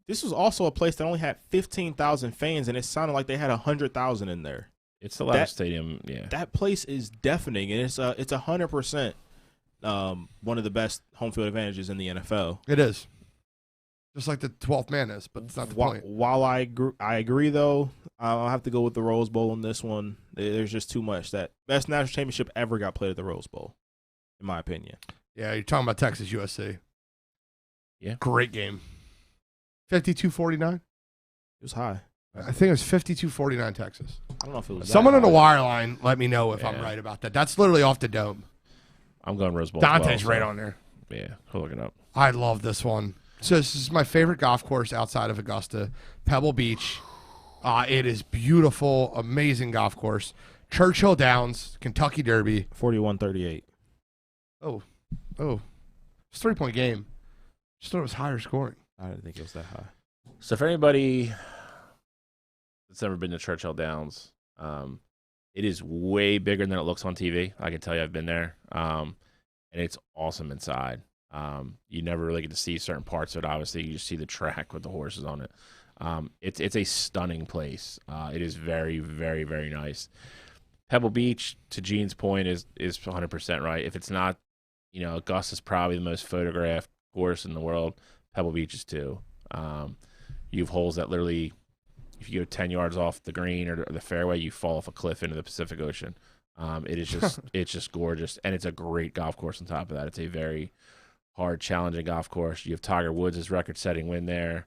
[SPEAKER 7] This was also a place that only had 15,000 fans, and it sounded like they had 100,000 in there.
[SPEAKER 6] It's the loudest stadium. Yeah.
[SPEAKER 7] That place is deafening, and it's 100% one of the best home field advantages in the NFL.
[SPEAKER 5] it is just like the 12th man is, but it's not the point.
[SPEAKER 7] While I agree though, I'll have to go with the Rose Bowl in this one. There's just too much. That best national championship ever got played at the Rose Bowl, in my opinion.
[SPEAKER 5] Yeah, you're talking about Texas USC.
[SPEAKER 6] Yeah.
[SPEAKER 5] Great game. 52-49.
[SPEAKER 7] It was high.
[SPEAKER 5] I think it was 52-49 Texas.
[SPEAKER 7] I don't know if it was
[SPEAKER 5] Someone
[SPEAKER 7] that
[SPEAKER 5] on the
[SPEAKER 7] high.
[SPEAKER 5] wire line, let me know if I'm
[SPEAKER 6] Yeah.
[SPEAKER 5] right about that. That's literally off the dome.
[SPEAKER 6] I'm going Rose Bowl. as
[SPEAKER 5] Dante's
[SPEAKER 6] well,
[SPEAKER 5] right
[SPEAKER 6] so-
[SPEAKER 5] on there.
[SPEAKER 6] Yeah. I'll look it up.
[SPEAKER 5] I love this one. So this is my favorite golf course outside of Augusta, Pebble Beach. It is beautiful, amazing golf course. Churchill Downs, Kentucky Derby.
[SPEAKER 7] 41-38.
[SPEAKER 5] Oh, it's a 3-point game. Just thought it was higher scoring.
[SPEAKER 7] I didn't think it was that high.
[SPEAKER 6] So for anybody that's never been to Churchill Downs, it is way bigger than it looks on TV. I can tell you I've been there. And it's awesome inside. You never really get to see certain parts of it. Obviously, you just see the track with the horses on it. It's a stunning place. It is very, very, very nice. Pebble Beach, to Gene's point, is 100% right. If it's not, Augusta's probably the most photographed course in the world. Pebble Beach is too. You have holes that literally, if you go 10 yards off the green or the fairway, you fall off a cliff into the Pacific Ocean. It is just it's just gorgeous, and it's a great golf course on top of that. It's a very hard, challenging golf course. You have Tiger Woods' record-setting win there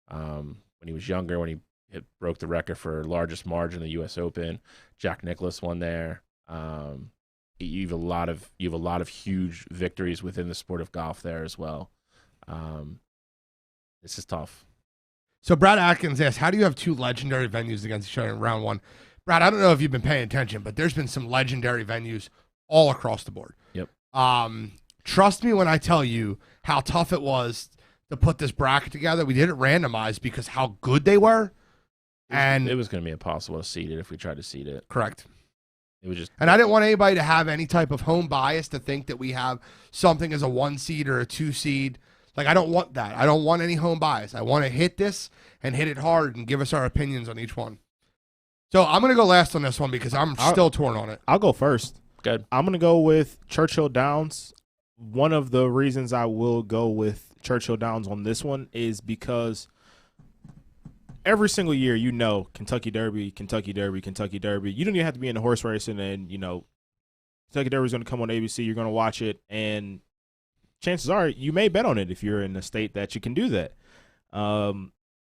[SPEAKER 6] when he was younger, when he broke the record for largest margin in the U.S. Open. Jack Nicklaus won there. You have a lot of huge victories within the sport of golf there as well. This is tough.
[SPEAKER 5] So Brad Atkins asked, how do you have two legendary venues against each other in round one? Brad, I don't know if you've been paying attention, but there's been some legendary venues all across the board.
[SPEAKER 6] Yep.
[SPEAKER 5] Trust me when I tell you how tough it was to put this bracket together. We did it randomized because how good they were. And
[SPEAKER 6] it was going to be impossible to seed it if we tried to seed it.
[SPEAKER 5] Correct.
[SPEAKER 6] It was just,
[SPEAKER 5] and I didn't want anybody to have any type of home bias to think that we have something as a 1 seed or a 2 seed. Like, I don't want that. I don't want any home bias. I want to hit this and hit it hard and give us our opinions on each one. So I'm going to go last on this one because I'm still torn on it.
[SPEAKER 7] I'll go first.
[SPEAKER 6] Good.
[SPEAKER 7] I'm going to go with Churchill Downs. One of the reasons I will go with Churchill Downs on this one is because every single year, Kentucky Derby, Kentucky Derby, Kentucky Derby. You don't even have to be in the horse racing, and, Kentucky Derby is going to come on ABC. You're going to watch it, and chances are you may bet on it if you're in a state that you can do that.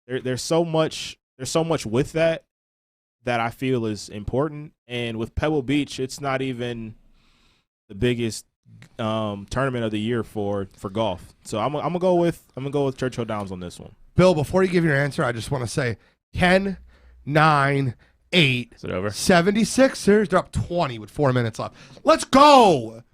[SPEAKER 7] There's so much with that I feel is important. And with Pebble Beach, it's not even the biggest tournament of the year for golf. So I'm gonna go with Churchill Downs on this one.
[SPEAKER 5] Bill, before you give your answer, I just want to say 10, 9, 8.
[SPEAKER 6] Is it over?
[SPEAKER 5] 76ers. They're up 20 with 4 minutes left. Let's go.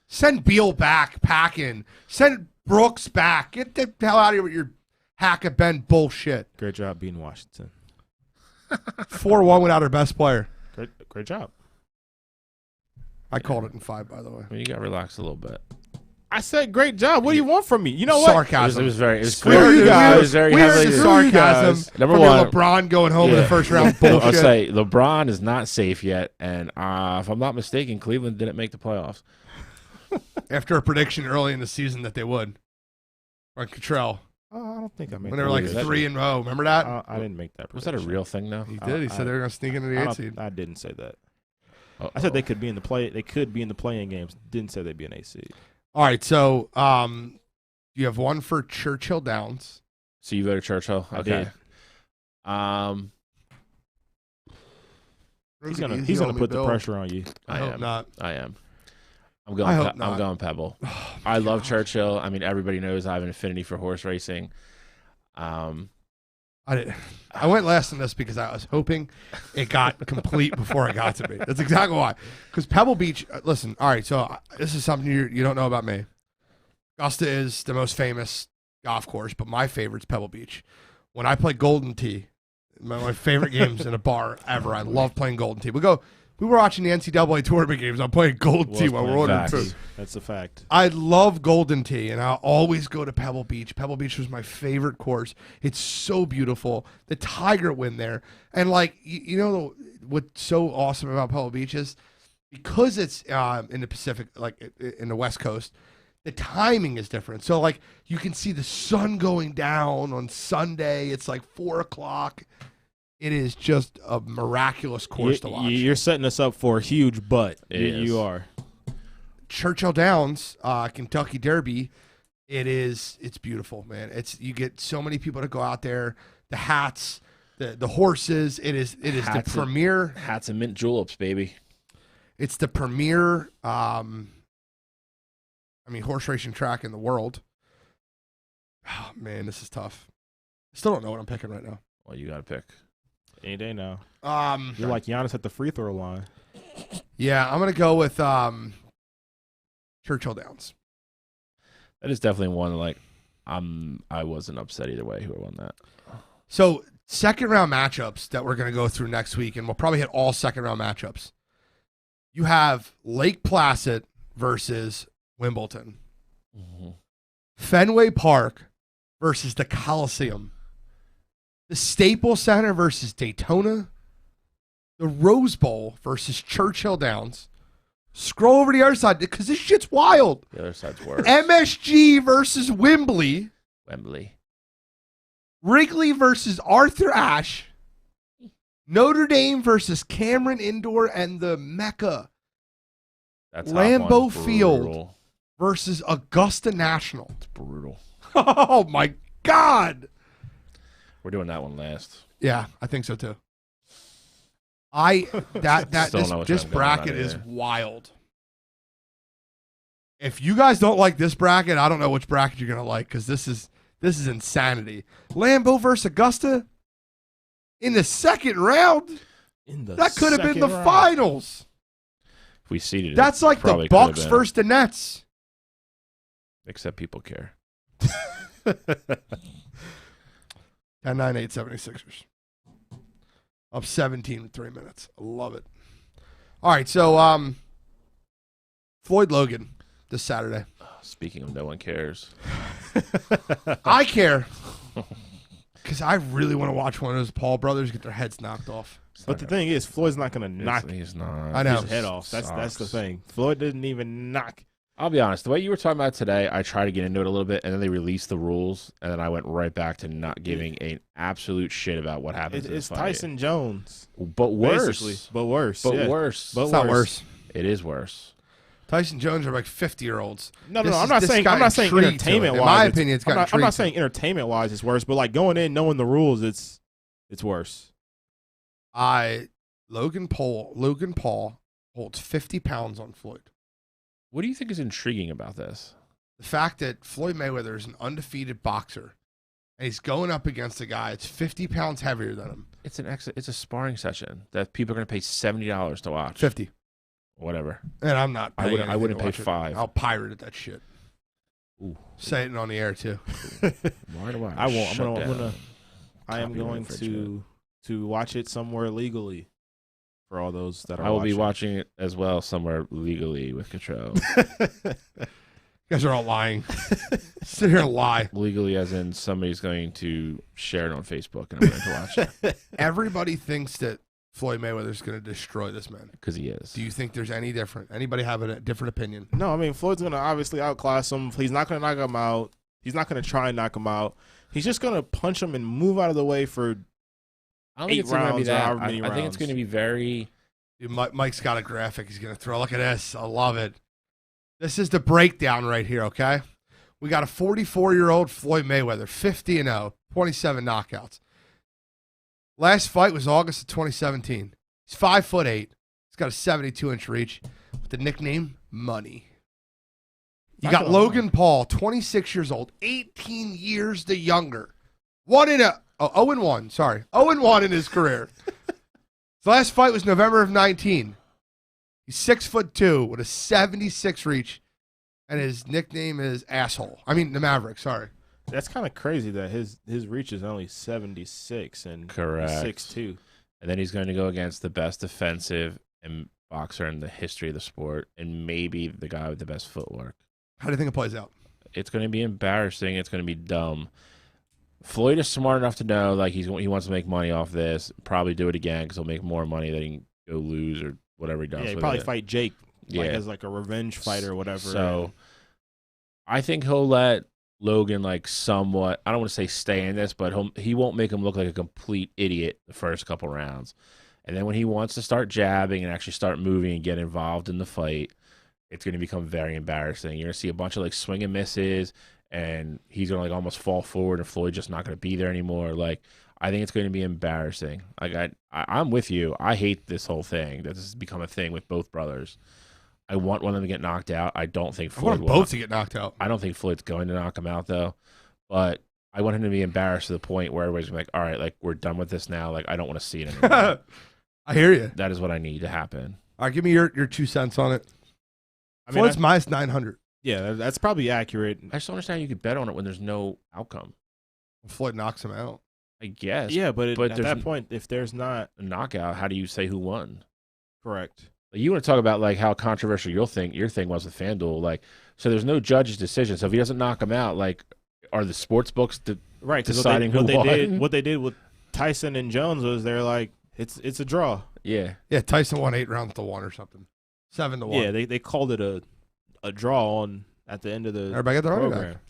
[SPEAKER 5] Send Beal back packing. Send Brooks back. Get the hell out of here with your hack at Ben bullshit.
[SPEAKER 7] Great job beating Washington.
[SPEAKER 5] 4-1 without our best player.
[SPEAKER 7] Great job.
[SPEAKER 5] I called it in 5, by the way.
[SPEAKER 6] Well, you got to relax a little bit.
[SPEAKER 7] I said great job. What do you want from me? You know what?
[SPEAKER 5] Sarcasm.
[SPEAKER 6] It was very. It was
[SPEAKER 5] Screw
[SPEAKER 6] clear.
[SPEAKER 5] you guys.
[SPEAKER 6] It was very
[SPEAKER 5] Where's
[SPEAKER 6] heavily.
[SPEAKER 5] the sarcasm
[SPEAKER 6] Number
[SPEAKER 5] from
[SPEAKER 6] one,
[SPEAKER 5] your LeBron going home in the first round bullshit?
[SPEAKER 6] I'll say LeBron is not safe yet, and if I'm not mistaken, Cleveland didn't make the playoffs.
[SPEAKER 5] After a prediction early in the season that they would. On Cottrell.
[SPEAKER 7] I don't think I made
[SPEAKER 5] When they were like 3-0. Remember that?
[SPEAKER 7] I didn't make that
[SPEAKER 6] Was that a
[SPEAKER 7] prediction.
[SPEAKER 6] real thing, though?
[SPEAKER 5] He did. He said they were going to sneak into the 8 seed.
[SPEAKER 7] I didn't say that.
[SPEAKER 6] Uh-oh.
[SPEAKER 7] I said they could be in the play. They could be in the playing games. Didn't say they'd be an 8 seed.
[SPEAKER 5] All right, so you have one for Churchill Downs.
[SPEAKER 6] So you voted Churchill?
[SPEAKER 7] I
[SPEAKER 6] Okay.
[SPEAKER 7] Did. He's gonna put the pressure on you.
[SPEAKER 5] I hope not.
[SPEAKER 6] I am. I'm going Pebble. I love Churchill. I mean, everybody knows I have an affinity for horse racing.
[SPEAKER 5] I went last on this because I was hoping it got complete before it got to me. That's exactly why. Because Pebble Beach, listen, all right, so this is something you don't know about me. Augusta is the most famous golf course, but my favorite's Pebble Beach. When I play Golden Tee, my favorite games in a bar ever. I love playing Golden Tee. We were watching the NCAA tournament games. I'm playing Golden Tee while we're ordering food.
[SPEAKER 7] That's a fact.
[SPEAKER 5] I love Golden Tee, and I'll always go to Pebble Beach. Pebble Beach was my favorite course. It's so beautiful. The Tiger win there. And, what's so awesome about Pebble Beach is because it's in the Pacific, like in the West Coast, the timing is different. So, you can see the sun going down on Sunday. It's 4 o'clock. It is just a miraculous course to watch.
[SPEAKER 7] You're setting us up for a huge butt. You are.
[SPEAKER 5] Churchill Downs, Kentucky Derby. It's beautiful, man. You get so many people to go out there. The hats, the horses. It is the premier
[SPEAKER 6] hats and mint juleps, baby.
[SPEAKER 5] It's the premier. Horse racing track in the world. Oh man, this is tough. I still don't know what I'm picking right now.
[SPEAKER 6] Well, you got to pick.
[SPEAKER 7] Any day now. You're like Giannis at the free throw line.
[SPEAKER 5] Yeah, I'm gonna go with Churchill Downs.
[SPEAKER 6] That is definitely one I wasn't upset either way who won that.
[SPEAKER 5] So, second round matchups that we're going to go through next week, and we'll probably hit all second round matchups. You have Lake Placid versus Wimbledon.
[SPEAKER 6] Mm-hmm.
[SPEAKER 5] Fenway Park versus the Coliseum. The Staples Center versus Daytona. The Rose Bowl versus Churchill Downs. Scroll over to the other side because this shit's wild.
[SPEAKER 6] The other side's worse.
[SPEAKER 5] MSG versus Wembley.
[SPEAKER 6] Wembley.
[SPEAKER 5] Wrigley versus Arthur Ashe. Notre Dame versus Cameron Indoor and the Mecca.
[SPEAKER 6] That's
[SPEAKER 5] Lambeau Field versus Augusta National.
[SPEAKER 6] It's brutal.
[SPEAKER 5] Oh my God.
[SPEAKER 6] We're doing that one last.
[SPEAKER 5] Yeah, I think so too. This bracket is wild. If you guys don't like this bracket, I don't know which bracket you're gonna like because this is insanity. Lambeau versus Augusta in the second round. That could have been the finals.
[SPEAKER 6] If we seeded it,
[SPEAKER 5] That's like the Bucks versus the Nets.
[SPEAKER 6] Except people care.
[SPEAKER 5] 10-9, 76ers. Up 17 in 3 minutes. I love it. All right, so Floyd Logan this Saturday.
[SPEAKER 6] Speaking of no one cares.
[SPEAKER 5] I care. Because I really want to watch one of those Paul brothers get their heads knocked off.
[SPEAKER 7] But the thing is, Floyd's not going to knock
[SPEAKER 6] He's not.
[SPEAKER 5] I know.
[SPEAKER 7] his head off. That's the thing. Floyd didn't even knock.
[SPEAKER 6] I'll be honest. The way you were talking about today, I tried to get into it a little bit, and then they released the rules, and then I went right back to not giving an absolute shit about what happens in this
[SPEAKER 7] It's
[SPEAKER 6] fight.
[SPEAKER 7] Tyson Jones.
[SPEAKER 6] But worse.
[SPEAKER 7] Basically. But worse.
[SPEAKER 6] But
[SPEAKER 7] yeah.
[SPEAKER 6] worse.
[SPEAKER 7] But
[SPEAKER 5] It's not worse.
[SPEAKER 6] It is worse.
[SPEAKER 5] Tyson Jones are like 50-year-olds.
[SPEAKER 7] No. I'm not saying entertainment wise.
[SPEAKER 5] In my opinion, it's got
[SPEAKER 7] I'm not saying entertainment wise it's worse, but like going in knowing the rules, it's worse.
[SPEAKER 5] Logan Paul holds 50 pounds on Floyd.
[SPEAKER 6] What do you think is intriguing about this?
[SPEAKER 5] The fact that Floyd Mayweather is an undefeated boxer, and he's going up against a guy that's 50 pounds heavier than him.
[SPEAKER 6] It's a sparring session that people are going to pay $70 to watch.
[SPEAKER 5] 50.
[SPEAKER 6] Whatever.
[SPEAKER 5] And I'm not paying
[SPEAKER 6] I wouldn't
[SPEAKER 5] to
[SPEAKER 6] pay
[SPEAKER 5] watch it.
[SPEAKER 6] $5.
[SPEAKER 5] I'll pirate that shit.
[SPEAKER 6] Ooh.
[SPEAKER 5] Say it on the air, too.
[SPEAKER 6] Why do
[SPEAKER 7] I won't.
[SPEAKER 6] shut
[SPEAKER 7] I'm
[SPEAKER 6] down
[SPEAKER 7] gonna. I am
[SPEAKER 6] copyright
[SPEAKER 7] going
[SPEAKER 6] infringement?
[SPEAKER 7] to watch it somewhere legally. For all those that are,
[SPEAKER 6] I will be watching it as well somewhere legally with control.
[SPEAKER 5] You guys are all lying. Sit here and lie.
[SPEAKER 6] Legally, as in somebody's going to share it on Facebook and I'm going to watch it
[SPEAKER 5] Everybody thinks that Floyd Mayweather is going to destroy this man.
[SPEAKER 6] because he is.
[SPEAKER 5] Do you think there's any different? Anybody have a different opinion?
[SPEAKER 7] No, I mean Floyd's gonna obviously outclass him. He's not gonna knock him out. He's not gonna try and knock him out. He's just gonna punch him and move out of the way for.
[SPEAKER 6] I don't think
[SPEAKER 7] 8
[SPEAKER 6] it's going to be
[SPEAKER 7] rounds or
[SPEAKER 6] that.
[SPEAKER 7] however many
[SPEAKER 6] I think it's
[SPEAKER 7] rounds.
[SPEAKER 6] going to be very.
[SPEAKER 5] Dude, Mike's got a graphic he's going to throw. Look at this. I love it. This is the breakdown right here, okay? We got a 44-year-old Floyd Mayweather, 50-0, 27 knockouts. Last fight was August of 2017. He's 5'8". He's got a 72-inch reach with the nickname Money. You got Logan Paul, 26 years old, 18 years the younger. 0-1, sorry. 0-1 in his career. His last fight was November of 19. He's 6'2" with a 76 reach, and his nickname is Asshole. I mean, the Maverick, sorry.
[SPEAKER 7] That's kind of crazy that his reach is only 76 and
[SPEAKER 6] Correct.
[SPEAKER 7] 6'2".
[SPEAKER 6] And then he's going to go against the best defensive and boxer in the history of the sport and maybe the guy with the best footwork.
[SPEAKER 5] How do you think it plays out?
[SPEAKER 6] It's going to be embarrassing. It's going to be dumb. Floyd is smart enough to know like he wants to make money off this. Probably do it again because he'll make more money than he can go lose or whatever he does.
[SPEAKER 7] Yeah, he'd
[SPEAKER 6] with
[SPEAKER 7] probably
[SPEAKER 6] it.
[SPEAKER 7] fight Jake as like a revenge fight or whatever.
[SPEAKER 6] So I think he'll let Logan like somewhat. I don't want to say stay in this, but he won't make him look like a complete idiot the first couple rounds. And then when he wants to start jabbing and actually start moving and get involved in the fight, it's going to become very embarrassing. You're going to see a bunch of like swing and misses. And he's gonna like almost fall forward, and Floyd's just not gonna be there anymore. Like I think it's going to be embarrassing. Like I'm with you. I hate this whole thing. That this has become a thing with both brothers. I want one of them to get knocked out. I don't think Floyd
[SPEAKER 5] I want them both to get knocked out.
[SPEAKER 6] I don't think Floyd's going to knock him out though. But I want him to be embarrassed to the point where everybody's gonna be like, all right, like we're done with this now. Like I don't want to see it anymore.
[SPEAKER 5] I hear you.
[SPEAKER 6] That is what I need to happen.
[SPEAKER 5] All right, give me your 2 cents on it.
[SPEAKER 7] I mean,
[SPEAKER 5] Floyd's minus 900.
[SPEAKER 7] Yeah, that's probably accurate.
[SPEAKER 6] I just don't understand how you could bet on it when there's no outcome.
[SPEAKER 5] Floyd knocks him out.
[SPEAKER 6] I guess.
[SPEAKER 7] Yeah, but at
[SPEAKER 6] there's
[SPEAKER 7] that point, if there's not
[SPEAKER 6] a knockout, how do you say who won?
[SPEAKER 7] correct,
[SPEAKER 6] Like, you want to talk about like how controversial your thing was with FanDuel, like so there's no judge's decision. So if he doesn't knock him out, like are the sports books
[SPEAKER 7] right? 'Cause
[SPEAKER 6] deciding who won?
[SPEAKER 7] What they did with Tyson and Jones was they're like it's a draw.
[SPEAKER 6] Yeah.
[SPEAKER 5] Yeah, Tyson won 8 rounds to 1 or something. 7 to 1.
[SPEAKER 7] Yeah, they called it a draw at the end of the
[SPEAKER 5] Everybody get their money
[SPEAKER 7] program.
[SPEAKER 5] back.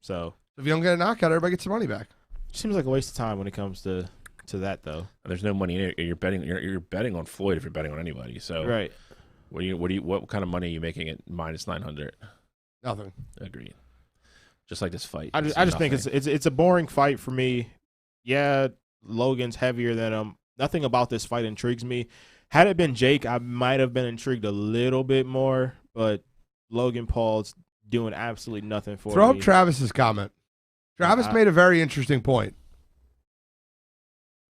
[SPEAKER 7] So
[SPEAKER 5] If you don't get a knockout, everybody gets their money back.
[SPEAKER 7] seems like a waste of time when it comes to that though.
[SPEAKER 6] There's no money in it. You're betting on Floyd if you're betting on anybody. So
[SPEAKER 7] Right.
[SPEAKER 6] what kind of money are you making at minus 900?
[SPEAKER 5] Nothing.
[SPEAKER 6] Agreed. Just like this fight.
[SPEAKER 7] I just think it's a boring fight for me. Yeah, Logan's heavier than him. Nothing about this fight intrigues me. Had it been Jake, I might have been intrigued a little bit more, but Logan Paul's doing absolutely nothing for
[SPEAKER 5] Throw
[SPEAKER 7] me.
[SPEAKER 5] up Travis's comment. Travis made a very interesting point.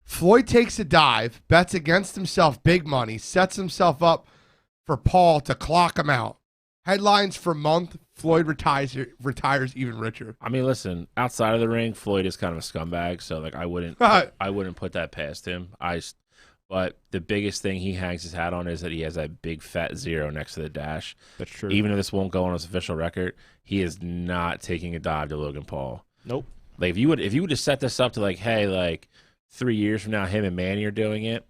[SPEAKER 5] Floyd takes a dive, bets against himself big money, sets himself up for Paul to clock him out. Headlines for month, Floyd retires even richer.
[SPEAKER 6] I mean, listen, outside of the ring, Floyd is kind of a scumbag, so like I wouldn't put that past him. But the biggest thing he hangs his hat on is that he has that big fat 0 next to the dash.
[SPEAKER 7] That's true.
[SPEAKER 6] Even if this won't go on his official record, he is not taking a dive to Logan Paul.
[SPEAKER 7] Nope.
[SPEAKER 6] Like if you would have set this up to like, hey, like 3 years from now, him and Manny are doing it,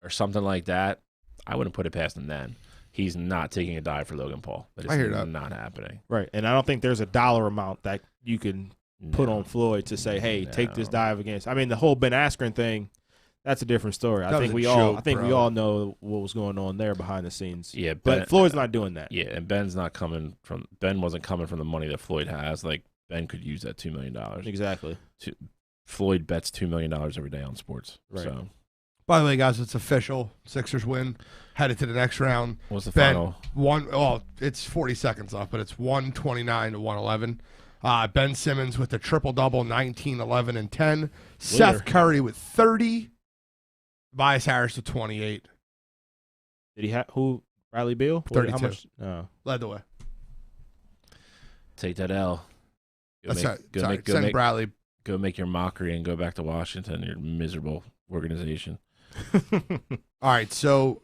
[SPEAKER 6] or something like that, I wouldn't put it past him then. He's not taking a dive for Logan Paul. That is
[SPEAKER 5] I hear that.
[SPEAKER 6] not happening.
[SPEAKER 7] Right. And I don't think there's a dollar amount that you can put on Floyd to say, hey, take this dive against. I mean, the whole Ben Askren thing, that's a different story. I think we all know what was going on there behind the scenes.
[SPEAKER 6] Yeah,
[SPEAKER 7] but Floyd's not doing that.
[SPEAKER 6] Yeah, and Ben wasn't coming from the money that Floyd has. Like Ben could use that $2 million.
[SPEAKER 7] Exactly.
[SPEAKER 6] Floyd bets $2 million every day on sports.
[SPEAKER 7] Right.
[SPEAKER 6] So,
[SPEAKER 5] By the way, guys, it's official. Sixers win. Headed to the next round.
[SPEAKER 6] what's the final?
[SPEAKER 5] It's 40 seconds left, but it's 129 to 111. Ben Simmons with a triple-double, 19, 11, and 10. Seth Curry with 30. Tobias Harris with 28.
[SPEAKER 7] Did he have who? Bradley Beal?
[SPEAKER 5] 32.
[SPEAKER 7] How much? No.
[SPEAKER 5] Led the way.
[SPEAKER 6] Take that L.
[SPEAKER 5] Send Bradley.
[SPEAKER 6] Go make your mockery and go back to Washington, your miserable organization.
[SPEAKER 5] All right, so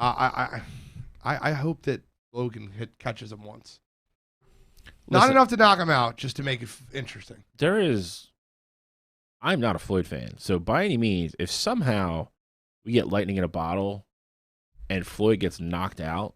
[SPEAKER 5] I hope that Logan catches him once. Not
[SPEAKER 6] Listen,
[SPEAKER 5] enough to knock him out, just to make it interesting.
[SPEAKER 6] I'm not a Floyd fan, so by any means, if somehow we get lightning in a bottle and Floyd gets knocked out,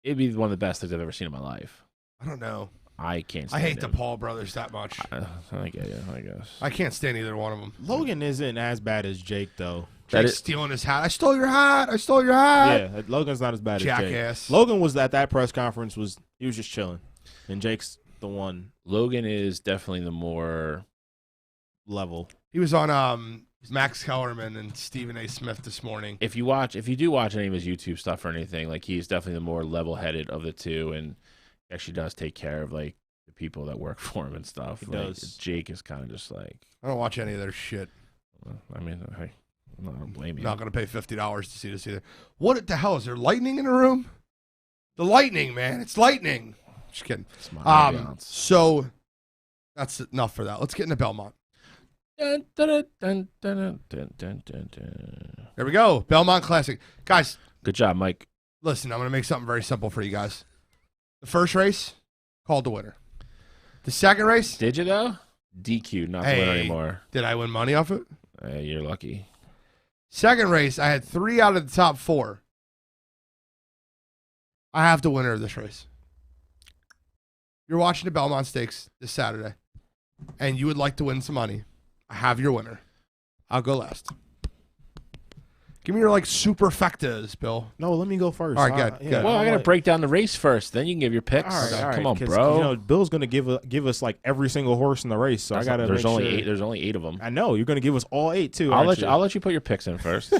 [SPEAKER 6] it'd be one of the best things I've ever seen in my life.
[SPEAKER 5] I don't know.
[SPEAKER 6] I can't
[SPEAKER 5] I
[SPEAKER 6] stand
[SPEAKER 5] hate the
[SPEAKER 6] him.
[SPEAKER 5] Paul brothers that much.
[SPEAKER 6] I get it, I guess.
[SPEAKER 5] I can't stand either one of them.
[SPEAKER 7] Logan isn't as bad as Jake, though.
[SPEAKER 5] Jake's stealing his hat. I stole your hat. I stole your hat.
[SPEAKER 7] Yeah, Logan's not as bad as Jake.
[SPEAKER 5] Jackass.
[SPEAKER 7] Logan was at that press conference. He was just chilling, and Jake's the one
[SPEAKER 6] Logan is definitely the more
[SPEAKER 7] level.
[SPEAKER 5] He was on Max Kellerman and Stephen A. Smith this morning.
[SPEAKER 6] If you do watch any of his YouTube stuff or anything, like he's definitely the more level-headed of the two, and actually does take care of like the people that work for him and stuff.
[SPEAKER 7] He
[SPEAKER 6] like,
[SPEAKER 7] does.
[SPEAKER 6] Jake is kind of just like,
[SPEAKER 5] I don't watch any of their shit.
[SPEAKER 6] I mean, I'm not gonna blame you.
[SPEAKER 5] Not going to pay $50 to see this either. What the hell? Is there lightning in the room? The lightning, man. It's lightning. Just kidding.
[SPEAKER 6] It's my ambiance.
[SPEAKER 5] So that's enough for that. Let's get into Belmont.
[SPEAKER 6] Dun, dun, dun, dun, dun, dun, dun, dun.
[SPEAKER 5] There we go. Belmont Classic. Guys,
[SPEAKER 6] Good job, Mike.
[SPEAKER 5] listen, I'm going to make something very simple for you guys. The first race, called the winner. The second race,
[SPEAKER 6] Did you though? DQ, not the winner anymore.
[SPEAKER 5] did I win money off it?
[SPEAKER 6] Hey, you're lucky.
[SPEAKER 5] Second race, I had 3 out of the top 4. I have the winner of this race. You're watching the Belmont Stakes this Saturday, and you would like to win some money. I have your winner. I'll go last. Give me your superfectas, Bill.
[SPEAKER 7] No, let me go first.
[SPEAKER 5] All right, good.
[SPEAKER 6] Well, I got to break down the race first. Then you can give your picks.
[SPEAKER 7] All right,
[SPEAKER 6] Come on,
[SPEAKER 7] 'cause,
[SPEAKER 6] bro.
[SPEAKER 7] Bill's gonna give us like every single horse in the race, so I gotta.
[SPEAKER 6] There's
[SPEAKER 7] make
[SPEAKER 6] only
[SPEAKER 7] sure.
[SPEAKER 6] 8. There's only 8 of them.
[SPEAKER 7] I know you're gonna give us all 8 too.
[SPEAKER 6] I'll let you put your picks in first.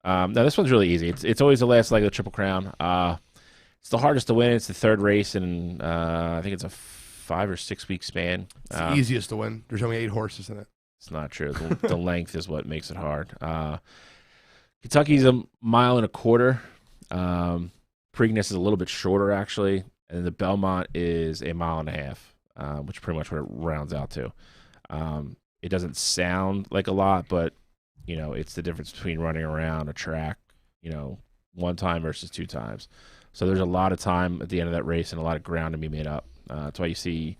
[SPEAKER 6] Now this one's really easy. It's always the last leg of the Triple Crown. It's the hardest to win. It's the third race, and I think it's a 5 or 6 week span.
[SPEAKER 5] It's the easiest to win. There's only 8 horses in it.
[SPEAKER 6] It's not true. The length is what makes it hard. Kentucky's a mile and a quarter. Preakness is a little bit shorter, actually, and the Belmont is 1.5 miles, which is pretty much what it rounds out to. It doesn't sound like a lot, but, it's the difference between running around a track, 1 time versus 2 times. So there's a lot of time at the end of that race and a lot of ground to be made up. That's why you see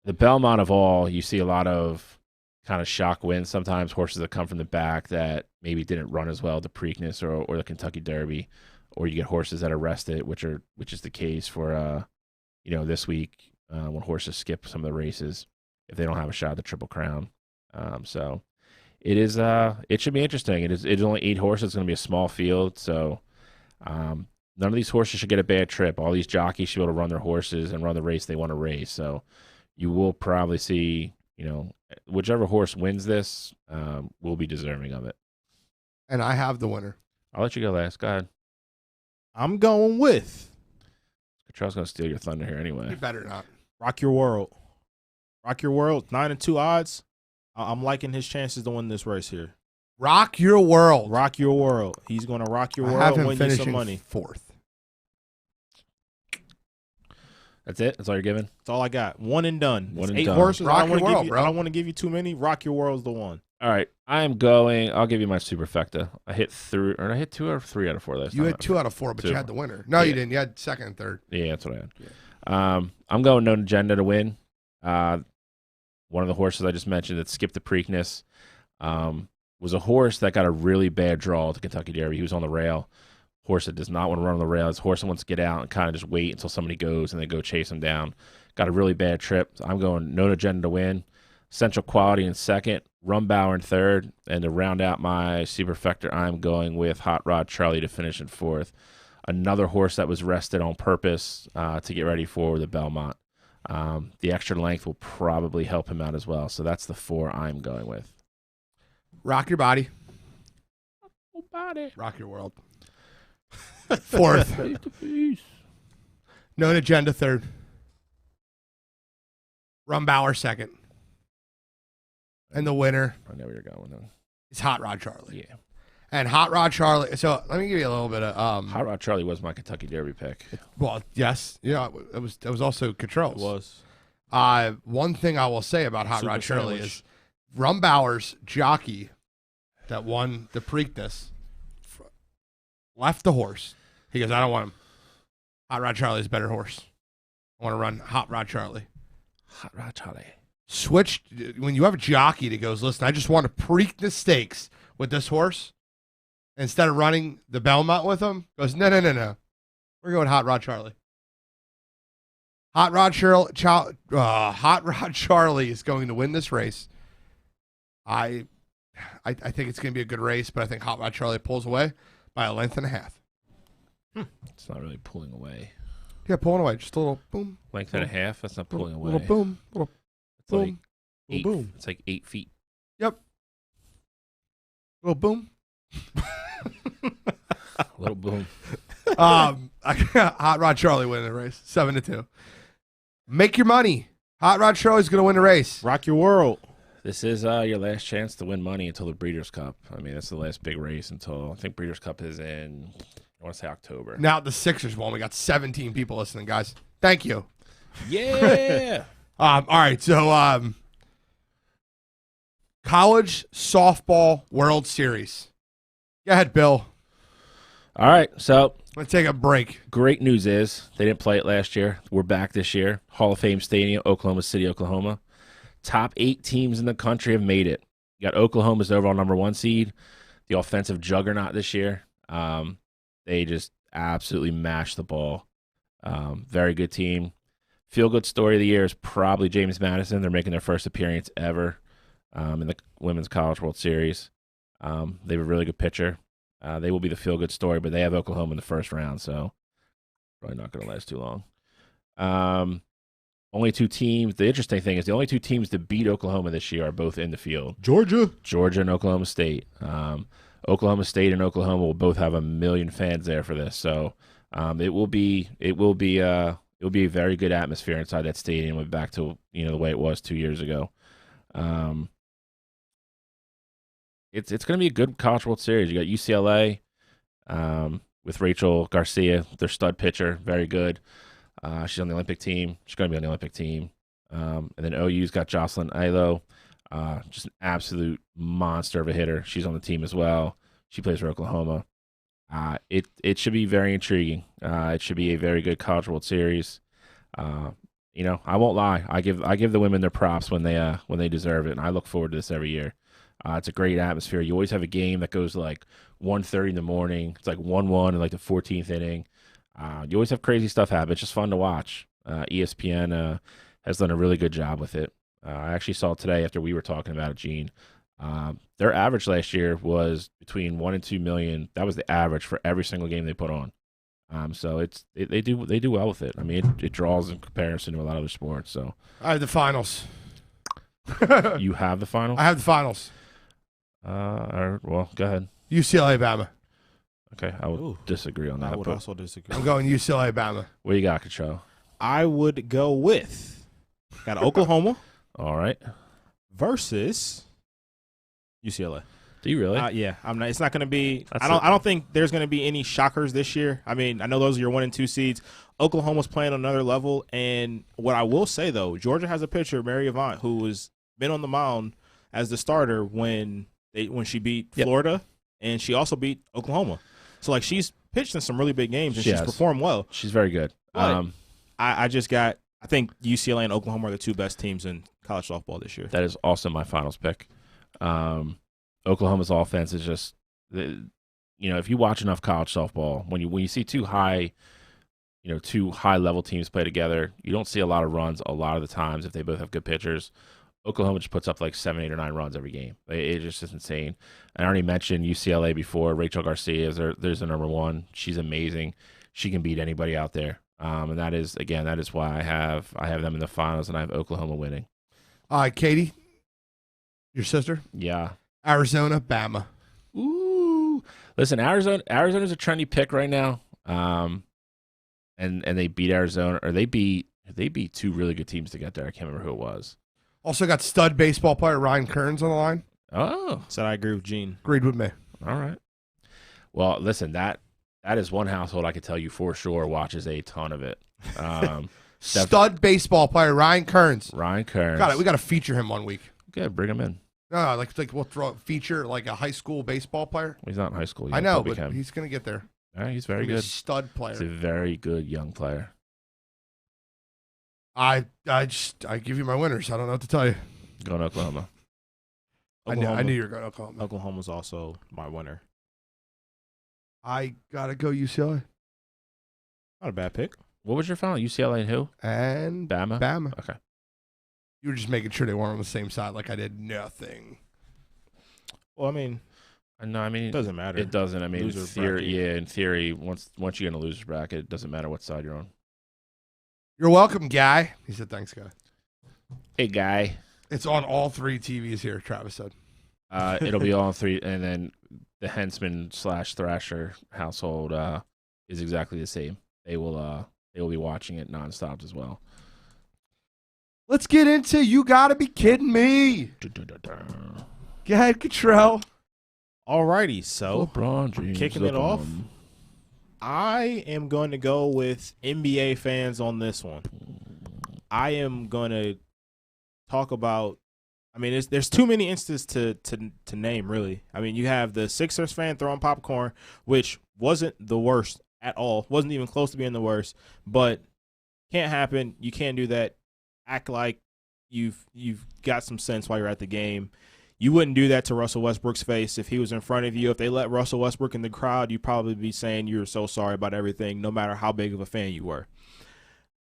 [SPEAKER 6] the Belmont of all, you see a lot of kind of shock wins sometimes, horses that come from the back that maybe didn't run as well at the Preakness or the Kentucky Derby, or you get horses that are rested, which is the case for this week when horses skip some of the races if they don't have a shot at the Triple Crown. So it should be interesting. It's only 8 horses. It's going to be a small field, so none of these horses should get a bad trip. All these jockeys should be able to run their horses and run the race they want to race. So you will probably see, whichever horse wins this will be deserving of it.
[SPEAKER 5] And I have the winner.
[SPEAKER 6] I'll let you go last. Go ahead.
[SPEAKER 7] I'm going with
[SPEAKER 6] Cottrell's going to steal your thunder here anyway.
[SPEAKER 5] You better not.
[SPEAKER 7] Rock Your World. Rock Your World, 9-2 odds. I'm liking his chances to win this race here.
[SPEAKER 5] Rock Your World.
[SPEAKER 7] Rock Your World. He's going to rock your
[SPEAKER 5] I
[SPEAKER 7] world
[SPEAKER 5] have
[SPEAKER 7] and
[SPEAKER 5] him
[SPEAKER 7] win you
[SPEAKER 5] finishing
[SPEAKER 7] some money.
[SPEAKER 5] 4th.
[SPEAKER 6] That's it? That's all you're giving?
[SPEAKER 7] That's all I got. One and done.
[SPEAKER 6] One
[SPEAKER 7] It's
[SPEAKER 6] and
[SPEAKER 7] 8
[SPEAKER 6] done.
[SPEAKER 7] horses.
[SPEAKER 5] Rock
[SPEAKER 7] I don't
[SPEAKER 5] Your
[SPEAKER 7] wanna
[SPEAKER 5] World,
[SPEAKER 7] give you,
[SPEAKER 5] bro.
[SPEAKER 7] I don't want to give you too many. Rock Your World's the one.
[SPEAKER 6] All right. I'll give you my superfecta. I hit 2 or 3 out of 4 last
[SPEAKER 5] You
[SPEAKER 6] time.
[SPEAKER 5] had 2 out of 4, but
[SPEAKER 6] 2.
[SPEAKER 5] you had the winner. No, you didn't. You had 2nd and 3rd.
[SPEAKER 6] Yeah, that's what I had. Yeah. I'm going No Agenda to win. One of the horses I just mentioned that skipped the Preakness was a horse that got a really bad draw at the Kentucky Derby. He was on the rail. Horse that does not want to run on the rail. It's a horse that wants to get out and kind of just wait until somebody goes and they go chase him down. Got a really bad trip. So I'm going No Agenda to win. Central Quality in 2nd. Rumbauer in 3rd. And to round out my superfecta, I'm going with Hot Rod Charlie to finish in 4th. Another horse that was rested on purpose to get ready for the Belmont. The extra length will probably help him out as well. So that's the 4 I'm going with.
[SPEAKER 5] Rock Your Body. Rock Your World. 4th. No Agenda 3rd. Rumbauer 2nd. And the winner
[SPEAKER 6] I know where you're going with that.
[SPEAKER 5] is Hot Rod Charlie.
[SPEAKER 6] Yeah.
[SPEAKER 5] And Hot Rod Charlie. So let me give you a little bit of
[SPEAKER 6] Hot Rod Charlie was my Kentucky Derby pick.
[SPEAKER 5] Well, yes. Yeah, it was also Cottrell's.
[SPEAKER 7] It was.
[SPEAKER 5] One thing I will say about Hot
[SPEAKER 7] Super
[SPEAKER 5] Rod Charlie
[SPEAKER 7] sandwich.
[SPEAKER 5] is Rumbauer's jockey that won the Preakness left the horse. He goes, I don't want him. Hot Rod Charlie is a better horse. I want to run Hot Rod Charlie.
[SPEAKER 6] Hot Rod Charlie.
[SPEAKER 5] Switched when you have a jockey that goes, listen, I just want to Preakness stakes with this horse. Instead of running the Belmont with him, goes, no. We're going Hot Rod Charlie. Hot Rod Charlie is going to win this race. I think it's going to be a good race, but I think Hot Rod Charlie pulls away by a length and a half.
[SPEAKER 6] It's not really pulling away.
[SPEAKER 5] Yeah, pulling away. Just a little boom.
[SPEAKER 6] Length and a half? That's not pulling away.
[SPEAKER 5] Little boom. Little
[SPEAKER 6] It's like
[SPEAKER 5] boom.
[SPEAKER 6] 8,
[SPEAKER 5] boom.
[SPEAKER 6] It's like 8 feet.
[SPEAKER 5] Yep. Little boom.
[SPEAKER 6] Little boom.
[SPEAKER 5] Hot Rod Charlie winning the race. 7-2. Make your money. Hot Rod Charlie's going to win the race.
[SPEAKER 7] Rock Your World.
[SPEAKER 6] This is your last chance to win money until the Breeders' Cup. I mean, that's the last big race until, I think Breeders' Cup is in, I want to say October.
[SPEAKER 5] Now the Sixers won. We got 17 people listening, guys. Thank you.
[SPEAKER 6] Yeah.
[SPEAKER 5] All right, so College Softball World Series. Go ahead, Bill.
[SPEAKER 6] All right, so
[SPEAKER 5] Let's take a break.
[SPEAKER 6] great news is they didn't play it last year. We're back this year. Hall of Fame Stadium, Oklahoma City, Oklahoma. Top 8 teams in the country have made it. You got Oklahoma's overall number 1 seed, the offensive juggernaut this year. They just absolutely mashed the ball. Very good team. Feel-good story of the year is probably James Madison. They're making their first appearance ever in the Women's College World Series. They have a really good pitcher. They will be the feel-good story, but they have Oklahoma in the first round, so probably not going to last too long. Only 2 teams. The interesting thing is the only 2 teams to beat Oklahoma this year are both in the field.
[SPEAKER 7] Georgia
[SPEAKER 6] and Oklahoma State. Oklahoma State and Oklahoma will both have 1 million fans there for this, so it will be a very good atmosphere inside that stadium. We're back to the way it was 2 years ago. It's going to be a good College World Series. You got UCLA. with Rachel Garcia, their stud pitcher, very good. She's on the Olympic team. She's going to be on the Olympic team. And then OU's got Jocelyn Ilo, just an absolute monster of a hitter. She's on the team as well. She plays for Oklahoma. It should be very intriguing. It should be a very good College World Series. I won't lie. I give the women their props when they deserve it, and I look forward to this every year. It's a great atmosphere. You always have a game that goes like 1:30 in the morning. It's like 1-1 in like the 14th inning. You always have crazy stuff happen. It's just fun to watch. ESPN has done a really good job with it. I actually saw today after we were talking about it, Gene. Their average last year was between 1 and 2 million. That was the average for every single game they put on. So they do well with it. I mean, it draws in comparison to a lot of other sports. So
[SPEAKER 5] I have the finals.
[SPEAKER 6] You have the finals?
[SPEAKER 5] I have the finals.
[SPEAKER 6] All right, well, go ahead.
[SPEAKER 5] UCLA, Bama.
[SPEAKER 6] Okay, I would disagree on that.
[SPEAKER 7] I would
[SPEAKER 6] but
[SPEAKER 7] also disagree.
[SPEAKER 5] I'm going UCLA, Bama.
[SPEAKER 6] what you got, Control?
[SPEAKER 7] I would go with Oklahoma
[SPEAKER 6] All right.
[SPEAKER 7] versus UCLA.
[SPEAKER 6] Do you really?
[SPEAKER 7] Yeah, I'm not. It's not going to be.
[SPEAKER 6] That's
[SPEAKER 7] I don't think there's going to be any shockers this year. I mean, I know those are your 1 and 2 seeds. Oklahoma's playing on another level, and what I will say though, Georgia has a pitcher, Mary Avant, who has been on the mound as the starter when she beat Florida, and she also beat Oklahoma. So like she's pitched in some really big games, and she's performed well.
[SPEAKER 6] She's very good.
[SPEAKER 7] But I think UCLA and Oklahoma are the two best teams in college softball this year.
[SPEAKER 6] That is also my finals pick. Oklahoma's offense is just, if you watch enough college softball, when you see two high level teams play together, you don't see a lot of runs a lot of the times if they both have good pitchers. Oklahoma just puts up like 7, 8, or 9 runs every game. It just is insane. I already mentioned UCLA before. Rachel Garcia is there's the number one. She's amazing. She can beat anybody out there. And that is why I have them in the finals, and I have Oklahoma winning.
[SPEAKER 5] All right, Katie, your sister?
[SPEAKER 6] Yeah.
[SPEAKER 5] Arizona, Bama.
[SPEAKER 6] Ooh. Listen, Arizona's a trendy pick right now. And they beat Arizona, or they beat two really good teams to get there. I can't remember who it was.
[SPEAKER 5] Also got stud baseball player Ryan Kearns on the line.
[SPEAKER 6] Oh.
[SPEAKER 7] So I agree with Gene.
[SPEAKER 5] Agreed with me.
[SPEAKER 6] All right. Well, listen, that is one household I could tell you for sure watches a ton of it.
[SPEAKER 5] Stud baseball player Ryan Kearns.
[SPEAKER 6] Ryan Kearns.
[SPEAKER 5] Got it. We got to feature him one week.
[SPEAKER 6] Good, bring him in.
[SPEAKER 5] No, like we'll feature like a high school baseball player.
[SPEAKER 6] He's not in high school yet.
[SPEAKER 5] I know, but he's gonna get there.
[SPEAKER 6] All right, he's very good.
[SPEAKER 5] Stud player.
[SPEAKER 6] He's a very good young player.
[SPEAKER 5] I give you my winners. I don't know what to tell you.
[SPEAKER 6] Going to Oklahoma.
[SPEAKER 5] I knew you were going to Oklahoma.
[SPEAKER 7] Oklahoma's also my winner.
[SPEAKER 5] I gotta go UCLA.
[SPEAKER 7] Not a bad pick.
[SPEAKER 6] What was your final? UCLA and who?
[SPEAKER 5] And
[SPEAKER 6] Bama.
[SPEAKER 5] Bama.
[SPEAKER 6] Okay.
[SPEAKER 5] You were just making sure they weren't on the same side, like I did nothing.
[SPEAKER 7] Well, I mean, it doesn't matter.
[SPEAKER 6] It doesn't. I mean,
[SPEAKER 7] Loser
[SPEAKER 6] in theory, once you get in a loser's bracket, it doesn't matter what side you're on.
[SPEAKER 5] You're welcome, guy. He said, thanks, guy.
[SPEAKER 6] Hey, guy.
[SPEAKER 5] It's on all 3 TVs here, Travis said.
[SPEAKER 6] It'll be all 3, and then the Hensman / Thrasher household is exactly the same. They will be watching it nonstop as well.
[SPEAKER 5] Let's get into You Gotta Be Kidding Me. Go ahead, Cottrell.
[SPEAKER 7] Alrighty, so
[SPEAKER 6] LeBron James,
[SPEAKER 7] kicking it off. I am going to go with NBA fans on this one. I am going to talk about. I mean, there's too many instances to name, really. I mean, you have the Sixers fan throwing popcorn, which wasn't the worst at all. Wasn't even close to being the worst, but can't happen. You can't do that. Act like you've got some sense while you're at the game. You wouldn't do that to Russell Westbrook's face if he was in front of you. If they let Russell Westbrook in the crowd, you'd probably be saying you were so sorry about everything, no matter how big of a fan you were.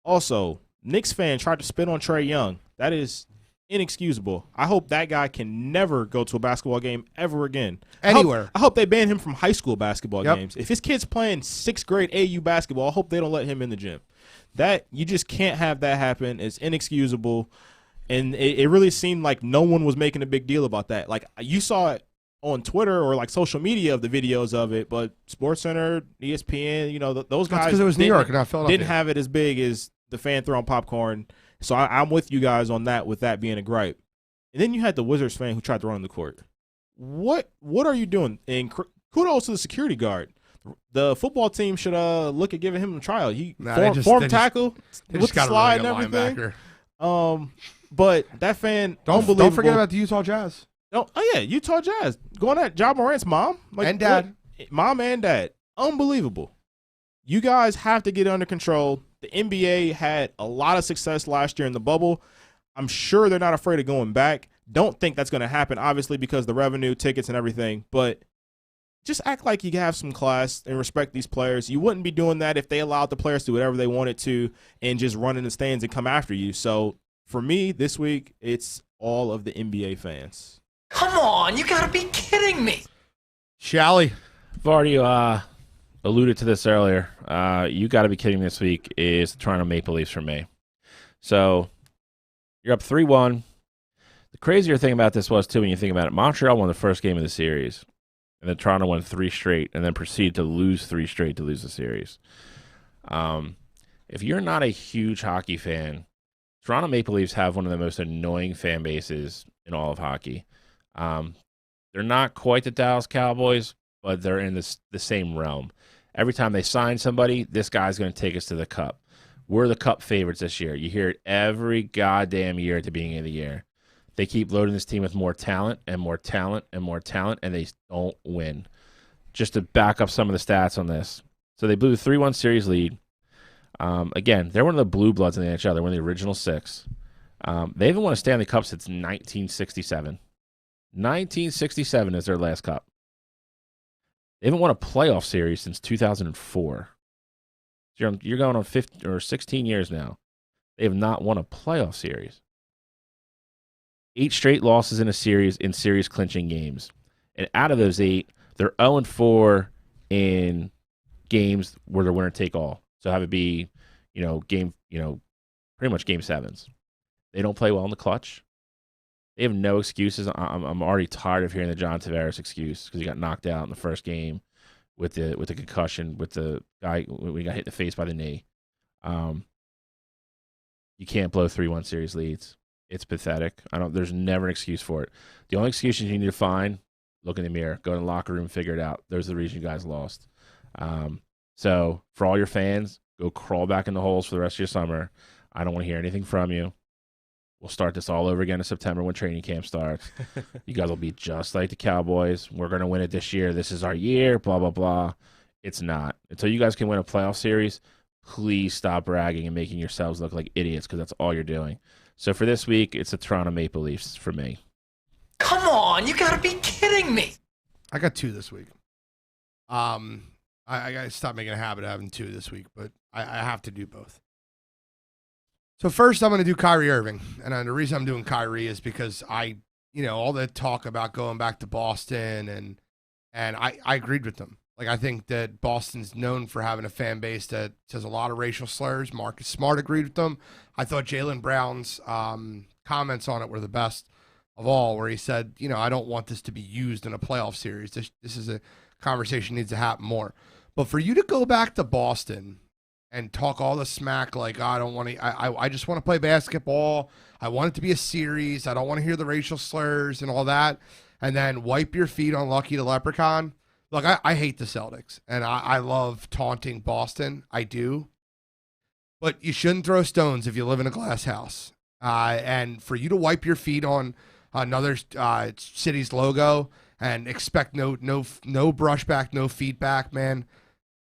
[SPEAKER 7] Also, Knicks fan tried to spit on Trae Young. That is inexcusable. I hope that guy can never go to a basketball game ever again.
[SPEAKER 5] Anywhere.
[SPEAKER 7] I hope they ban him from high school basketball games. If his kid's playing 6th grade AU basketball, I hope they don't let him in the gym. That you just can't have that happen. It's inexcusable. And it really seemed like no one was making a big deal about that. Like, you saw it on Twitter or like social media of the videos of it, but SportsCenter, ESPN, those guys.
[SPEAKER 5] Because it was New York and not Philadelphia.
[SPEAKER 7] Didn't have it as big as the fan throwing popcorn. So I'm with you guys on that, with that being a gripe. And then you had the Wizards fan who tried to run on the court. What are you doing? And kudos to the security guard. the football team should look at giving him a trial. He
[SPEAKER 5] Nah,
[SPEAKER 7] form tackle
[SPEAKER 5] They
[SPEAKER 7] with
[SPEAKER 5] just
[SPEAKER 7] the
[SPEAKER 5] got
[SPEAKER 7] slide and
[SPEAKER 5] a really good
[SPEAKER 7] everything.
[SPEAKER 5] linebacker.
[SPEAKER 7] But that fan,
[SPEAKER 5] Don't
[SPEAKER 7] unbelievable.
[SPEAKER 5] forget about the Utah Jazz.
[SPEAKER 7] Oh yeah, Utah Jazz going at Ja Morant's mom
[SPEAKER 5] And dad.
[SPEAKER 7] mom and dad. Unbelievable. You guys have to get under control. The NBA had a lot of success last year in the bubble. I'm sure they're not afraid of going back. Don't think that's going to happen, obviously, because the revenue, tickets, and everything. But just act like you have some class and respect these players. You wouldn't be doing that if they allowed the players to do whatever they wanted to and just run in the stands and come after you. So for me, this week, it's all of the NBA fans.
[SPEAKER 8] Come on, you gotta be kidding me.
[SPEAKER 5] Shally.
[SPEAKER 6] I've already alluded to this earlier. You got to be kidding me this week is the Toronto Maple Leafs for me. So you're up 3-1. The crazier thing about this was, too, when you think about it, Montreal won the first game of the series, and then Toronto won 3 straight, and then proceeded to lose 3 straight to lose the series. If you're not a huge hockey fan, Toronto Maple Leafs have one of the most annoying fan bases in all of hockey. They're not quite the Dallas Cowboys, but they're in the same realm. Every time they sign somebody, this guy's going to take us to the Cup. We're the Cup favorites this year. You hear it every goddamn year at the beginning of the year. They keep loading this team with more talent and more talent and more talent, and they don't win. Just to back up some of the stats on this. So they blew the 3-1 series lead. Again, they're one of the blue bloods in the NHL. They're one of the original 6. They haven't won a Stanley Cup since 1967. 1967 is their last cup. They haven't won a playoff series since 2004. So you're going on 15 or 16 years now. They have not won a playoff series. 8 straight losses in a series in series clinching games. And out of those 8, they're 0-4 in games where they're winner take all. So have it be, pretty much game 7s. They don't play well in the clutch. They have no excuses. I'm already tired of hearing the John Tavares excuse because he got knocked out in the first game with the concussion with the guy when he got hit in the face by the knee. You can't blow 3-1 series leads. It's pathetic. There's never an excuse for it. The only excuses you need to find, look in the mirror, go in the locker room, figure it out. There's the reason you guys lost. So for all your fans, go crawl back in the holes for the rest of your summer. I don't want to hear anything from you. We'll start this all over again in September when training camp starts. You guys will be just like the Cowboys. We're going to win it this year. This is our year, blah, blah, blah. It's not. Until you guys can win a playoff series, please stop bragging and making yourselves look like idiots because that's all you're doing. So for this week, it's the Toronto Maple Leafs for me.
[SPEAKER 8] Come on, you gotta be kidding me.
[SPEAKER 5] I got 2 this week. I got to stop making a habit of having 2 this week, but I have to do both. So first, I'm going to do Kyrie Irving, and the reason I'm doing Kyrie is because all the talk about going back to Boston, and I agreed with them. Like, I think that Boston's known for having a fan base that says a lot of racial slurs. Marcus Smart agreed with them. I thought Jaylen Brown's comments on it were the best of all, where he said, I don't want this to be used in a playoff series. This is a conversation that needs to happen more. But for you to go back to Boston and talk all the smack like, I don't want to, I just want to play basketball. I want it to be a series. I don't want to hear the racial slurs and all that. And then wipe your feet on Lucky the Leprechaun. Look, I hate the Celtics, and I love taunting Boston. I do. But you shouldn't throw stones if you live in a glass house. And for you to wipe your feet on another city's logo and expect no brushback, no feedback, man,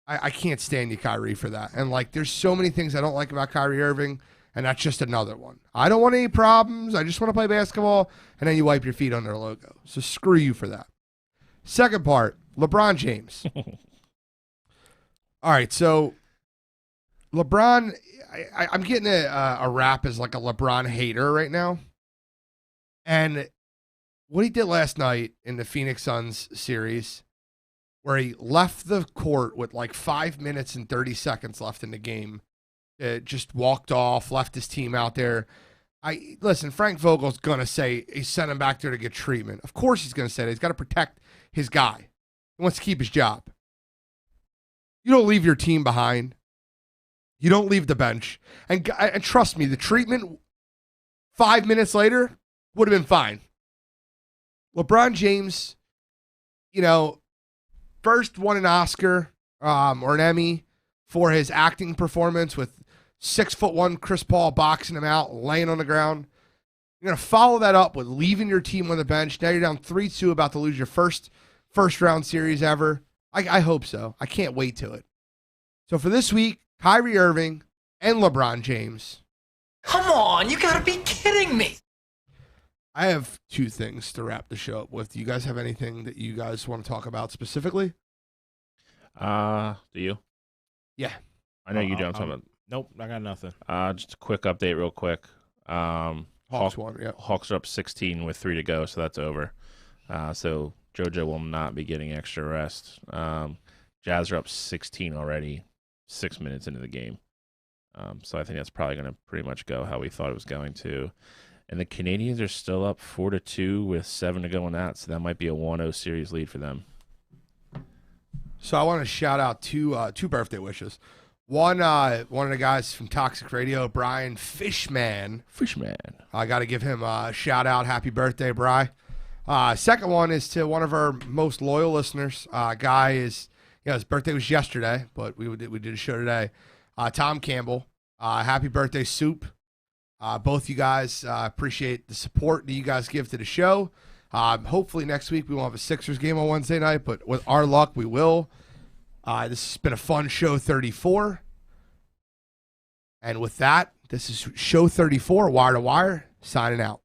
[SPEAKER 5] I can't stand you, Kyrie, for that. And, there's so many things I don't like about Kyrie Irving, and that's just another one. I don't want any problems. I just want to play basketball, and then you wipe your feet on their logo. So screw you for that. Second part, LeBron James. All right, so LeBron, I'm getting a rap as like a LeBron hater right now. And what he did last night in the Phoenix Suns series, where he left the court with 5 minutes and 30 seconds left in the game, just walked off, left his team out there. Listen, Frank Vogel's going to say he sent him back there to get treatment. Of course he's going to say that. He's got to protect his guy. He wants to keep his job. You don't leave your team behind. You don't leave the bench. And trust me, the treatment 5 minutes later would have been fine. LeBron James, first won an Oscar or an Emmy for his acting performance with 6'1" Chris Paul boxing him out, laying on the ground. You're going to follow that up with leaving your team on the bench. Now you're down 3-2, about to lose your first round series ever. I hope so. I can't wait to it. So for this week, Kyrie Irving and LeBron James.
[SPEAKER 8] Come on, you gotta be kidding me.
[SPEAKER 5] I have 2 things to wrap the show up with. Do you guys have anything that you guys want to talk about specifically?
[SPEAKER 6] Do you?
[SPEAKER 5] Yeah.
[SPEAKER 6] I know you don't. Talk about.
[SPEAKER 7] Nope, I got nothing.
[SPEAKER 6] Just a quick update, real quick.
[SPEAKER 5] Hawks won. Yeah.
[SPEAKER 6] Hawks are up 16 with 3 to go, so that's over. So JoJo will not be getting extra rest. Jazz are up 16 already, 6 minutes into the game. So I think that's probably going to pretty much go how we thought it was going to. And the Canadians are still up 4-2 with 7 to go in that, so that might be a 1-0 series lead for them.
[SPEAKER 5] So I want to shout out two birthday wishes. One of the guys from Toxic Radio, Brian Fishman. I got to give him a shout out. Happy birthday, Bri. Second one is to one of our most loyal listeners. Guy is, his birthday was yesterday, but we did a show today. Tom Campbell. Happy birthday, Soup. Both you guys, appreciate the support that you guys give to the show. Hopefully next week we won't have a Sixers game on Wednesday night, but with our luck, we will. This has been a fun show 34. And with that, this is show 34, Wire to Wire, signing out.